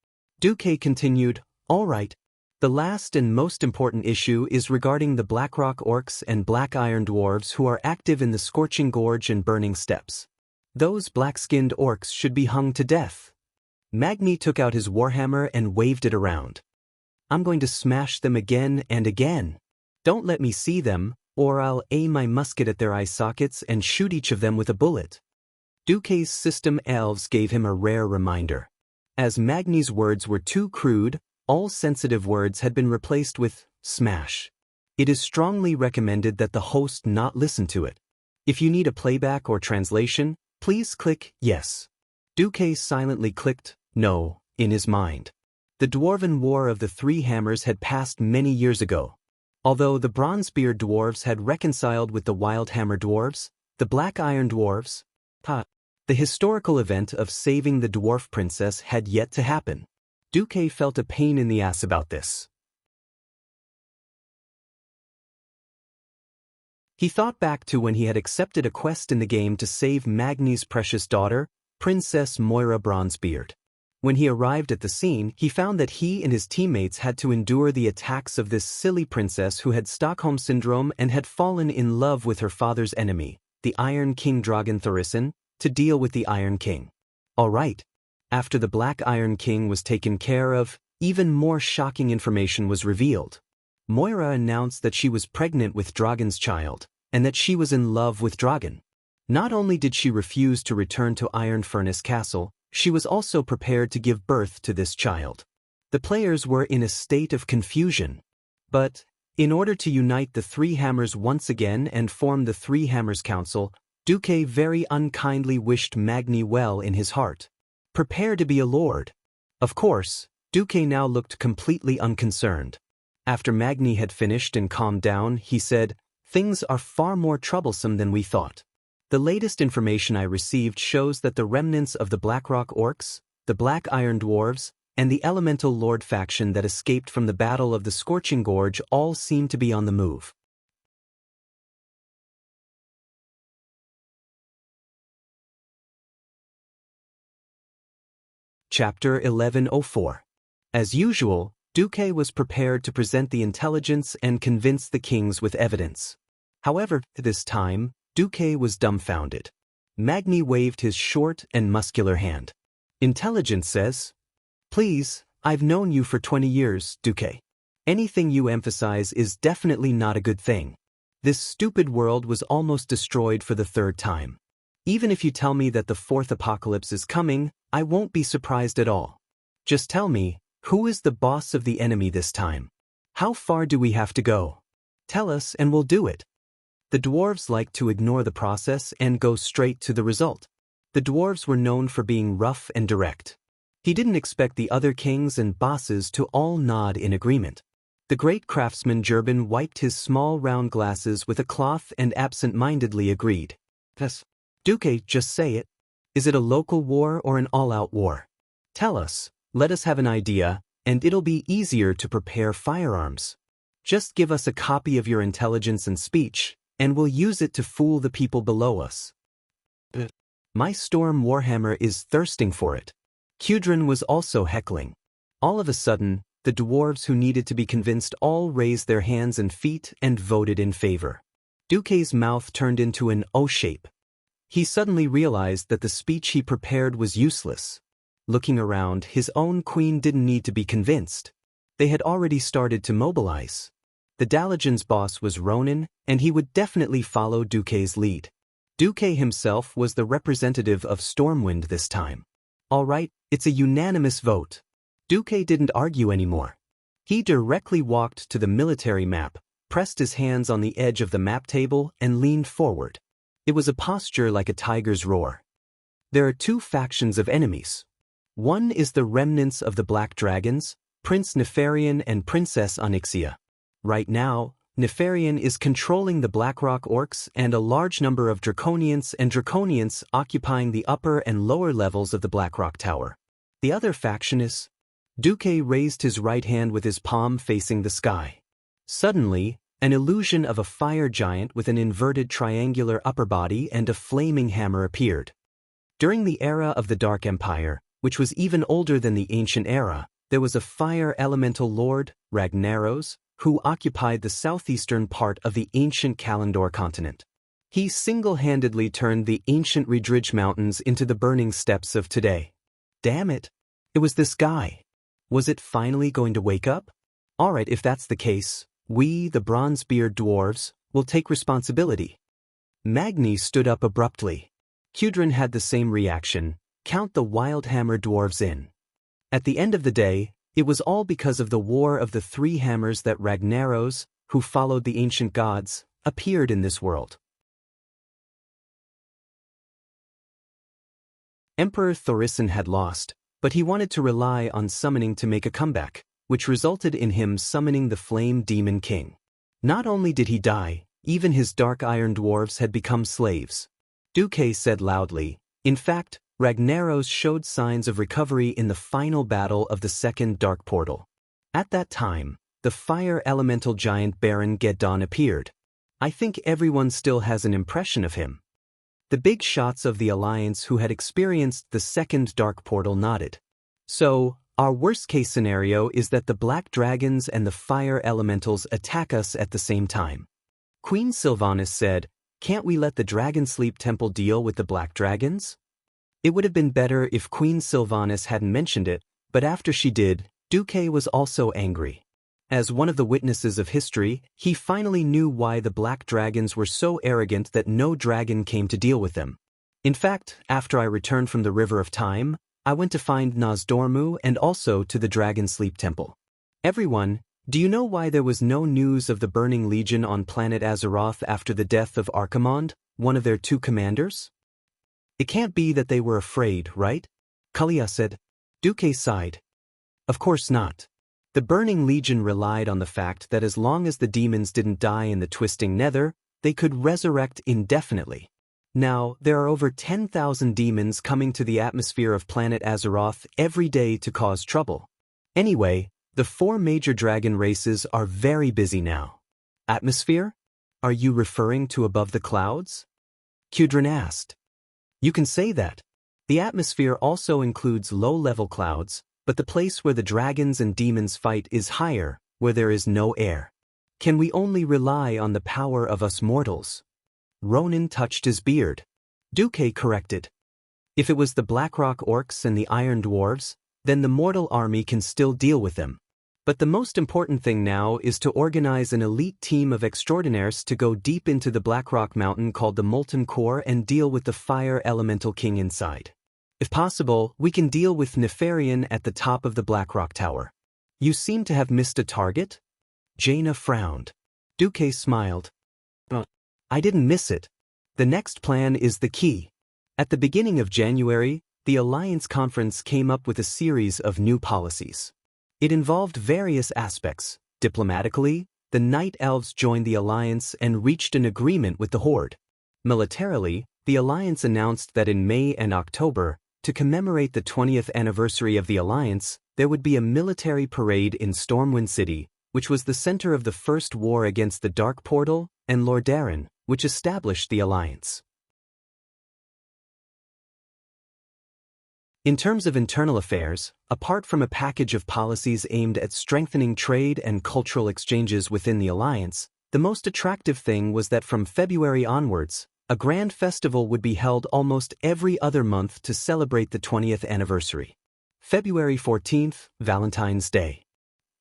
Duque continued, all right. The last and most important issue is regarding the Blackrock Orcs and Black Iron Dwarves who are active in the Scorching Gorge and Burning Steppes. Those black-skinned orcs should be hung to death. Magni took out his warhammer and waved it around. I'm going to smash them again and again. Don't let me see them, or I'll aim my musket at their eye sockets and shoot each of them with a bullet. Duque's system elves gave him a rare reminder. As Magni's words were too crude, all sensitive words had been replaced with smash. It is strongly recommended that the host not listen to it. If you need a playback or translation, please click yes. Duque silently clicked no in his mind. The Dwarven War of the Three Hammers had passed many years ago. Although the Bronzebeard Dwarves had reconciled with the Wildhammer Dwarves, the Black Iron Dwarves, the historical event of saving the Dwarf Princess had yet to happen. Duque felt a pain in the ass about this. He thought back to when he had accepted a quest in the game to save Magni's precious daughter, Princess Moira Bronzebeard. When he arrived at the scene, he found that he and his teammates had to endure the attacks of this silly princess who had Stockholm Syndrome and had fallen in love with her father's enemy, the Iron King Dragon Thorissen, to deal with the Iron King. All right. After the Black Iron King was taken care of, even more shocking information was revealed. Moira announced that she was pregnant with Dragon's child, and that she was in love with Dragon. Not only did she refuse to return to Iron Furnace Castle, she was also prepared to give birth to this child. The players were in a state of confusion. But, in order to unite the Three Hammers once again and form the Three Hammers Council, Duque very unkindly wished Magni well in his heart. Prepare to be a lord. Of course, Duque now looked completely unconcerned. After Magni had finished and calmed down, he said, "Things are far more troublesome than we thought. The latest information I received shows that the remnants of the Blackrock Orcs, the Black Iron Dwarves, and the Elemental Lord faction that escaped from the Battle of the Scorching Gorge all seem to be on the move." Chapter 1104. As usual, Duque was prepared to present the intelligence and convince the kings with evidence. However, this time, Duque was dumbfounded. Magni waved his short and muscular hand. Intelligence says, "Please, I've known you for 20 years, Duque. Anything you emphasize is definitely not a good thing. This stupid world was almost destroyed for the third time. Even if you tell me that the fourth apocalypse is coming, I won't be surprised at all. Just tell me, who is the boss of the enemy this time? How far do we have to go? Tell us and we'll do it." The dwarves liked to ignore the process and go straight to the result. The dwarves were known for being rough and direct. He didn't expect the other kings and bosses to all nod in agreement. The great craftsman Gerben wiped his small round glasses with a cloth and absent-mindedly agreed. Yes. Duque, just say it. Is it a local war or an all-out war? Tell us, let us have an idea, and it'll be easier to prepare firearms. Just give us a copy of your intelligence and speech, and we'll use it to fool the people below us. My Storm Warhammer is thirsting for it. Kudrin was also heckling. All of a sudden, the dwarves who needed to be convinced all raised their hands and feet and voted in favor. Duque's mouth turned into an O shape. He suddenly realized that the speech he prepared was useless. Looking around, his own queen didn't need to be convinced. They had already started to mobilize. The Dalajan's boss was Ronan, and he would definitely follow Duque's lead. Duque himself was the representative of Stormwind this time. All right, it's a unanimous vote. Duque didn't argue anymore. He directly walked to the military map, pressed his hands on the edge of the map table, and leaned forward. It was a posture like a tiger's roar. There are two factions of enemies. One is the remnants of the Black Dragons, Prince Nefarian and Princess Onyxia. Right now, Nefarian is controlling the Blackrock Orcs and a large number of Draconians occupying the upper and lower levels of the Blackrock Tower. The other faction is... Duque raised his right hand with his palm facing the sky. Suddenly, an illusion of a fire giant with an inverted triangular upper body and a flaming hammer appeared. During the era of the Dark Empire, which was even older than the Ancient Era, there was a fire elemental lord, Ragnaros, who occupied the southeastern part of the ancient Kalandor continent. He single-handedly turned the ancient Redridge Mountains into the burning steppes of today. Damn it! It was this guy. Was it finally going to wake up? Alright, if that's the case, we, the Bronzebeard dwarves, will take responsibility. Magni stood up abruptly. Kudrin had the same reaction. Count the Wildhammer dwarves in. At the end of the day, it was all because of the War of the Three Hammers that Ragnaros, who followed the ancient gods, appeared in this world. Emperor Thorison had lost, but he wanted to rely on summoning to make a comeback, which resulted in him summoning the Flame Demon King. Not only did he die, even his Dark Iron dwarves had become slaves. Duque said loudly, in fact, Ragnaros showed signs of recovery in the final battle of the Second Dark Portal. At that time, the fire elemental giant Baron Geddon appeared. I think everyone still has an impression of him. The big shots of the Alliance who had experienced the Second Dark Portal nodded. So, our worst-case scenario is that the Black Dragons and the Fire Elementals attack us at the same time. Queen Sylvanas said, can't we let the Dragon Sleep Temple deal with the Black Dragons? It would have been better if Queen Sylvanas hadn't mentioned it, but after she did, Duque was also angry. As one of the witnesses of history, he finally knew why the Black Dragons were so arrogant that no dragon came to deal with them. In fact, after I returned from the River of Time, I went to find Nozdormu and also to the Dragon Sleep Temple. Everyone, do you know why there was no news of the Burning Legion on planet Azeroth after the death of Archimonde, one of their two commanders? It can't be that they were afraid, right? Kalia said. Duque sighed. Of course not. The Burning Legion relied on the fact that as long as the demons didn't die in the Twisting Nether, they could resurrect indefinitely. Now, there are over 10,000 demons coming to the atmosphere of planet Azeroth every day to cause trouble. Anyway, the 4 major dragon races are very busy now. Atmosphere? Are you referring to above the clouds? Kudrin asked. You can say that. The atmosphere also includes low-level clouds, but the place where the dragons and demons fight is higher, where there is no air. Can we only rely on the power of us mortals? Ronan touched his beard. Duque corrected. If it was the Blackrock Orcs and the Iron Dwarves, then the mortal army can still deal with them. But the most important thing now is to organize an elite team of extraordinaires to go deep into the Blackrock Mountain called the Molten Core and deal with the Fire Elemental King inside. If possible, we can deal with Nefarian at the top of the Blackrock Tower. You seem to have missed a target? Jaina frowned. Duque smiled. I didn't miss it. The next plan is the key. At the beginning of January, the Alliance Conference came up with a series of new policies. It involved various aspects: Diplomatically, the Night Elves joined the alliance and reached an agreement with the Horde. Militarily, the alliance announced that in May and October, to commemorate the 20th anniversary of the alliance, there would be a military parade in Stormwind City, which was the center of the first war against the Dark Portal, and Lordaeron, which established the alliance. In terms of internal affairs, apart from a package of policies aimed at strengthening trade and cultural exchanges within the alliance, the most attractive thing was that from February onwards, a grand festival would be held almost every other month to celebrate the 20th anniversary. February 14th, Valentine's Day.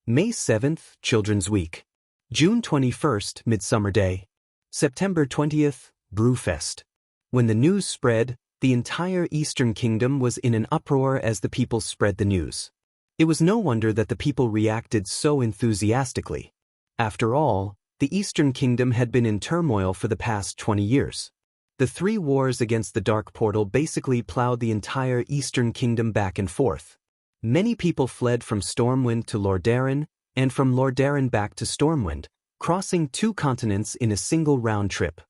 May 7th, Children's Week. June 21st, Midsummer Day. September 20th, Brewfest. When the news spread, the entire Eastern Kingdom was in an uproar as the people spread the news. It was no wonder that the people reacted so enthusiastically. After all, the Eastern Kingdom had been in turmoil for the past 20 years. The 3 wars against the Dark Portal basically plowed the entire Eastern Kingdom back and forth. Many people fled from Stormwind to Lordaeron, and from Lordaeron back to Stormwind, crossing 2 continents in a single round trip.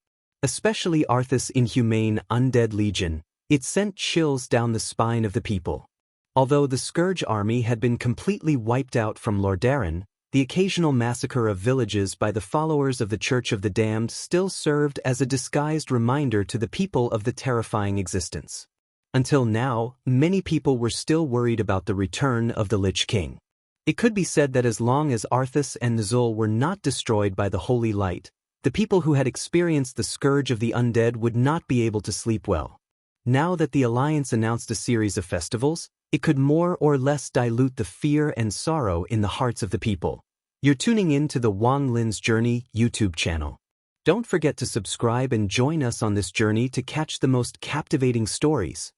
Especially Arthas' inhumane Undead Legion, it sent chills down the spine of the people. Although the Scourge army had been completely wiped out from Lordaeron, the occasional massacre of villages by the followers of the Church of the Damned still served as a disguised reminder to the people of the terrifying existence. Until now, many people were still worried about the return of the Lich King. It could be said that as long as Arthas and Nuzul were not destroyed by the Holy Light, the people who had experienced the Scourge of the Undead would not be able to sleep well. Now that the Alliance announced a series of festivals, it could more or less dilute the fear and sorrow in the hearts of the people. You're tuning in to the Wang Lin's Journey YouTube channel. Don't forget to subscribe and join us on this journey to catch the most captivating stories.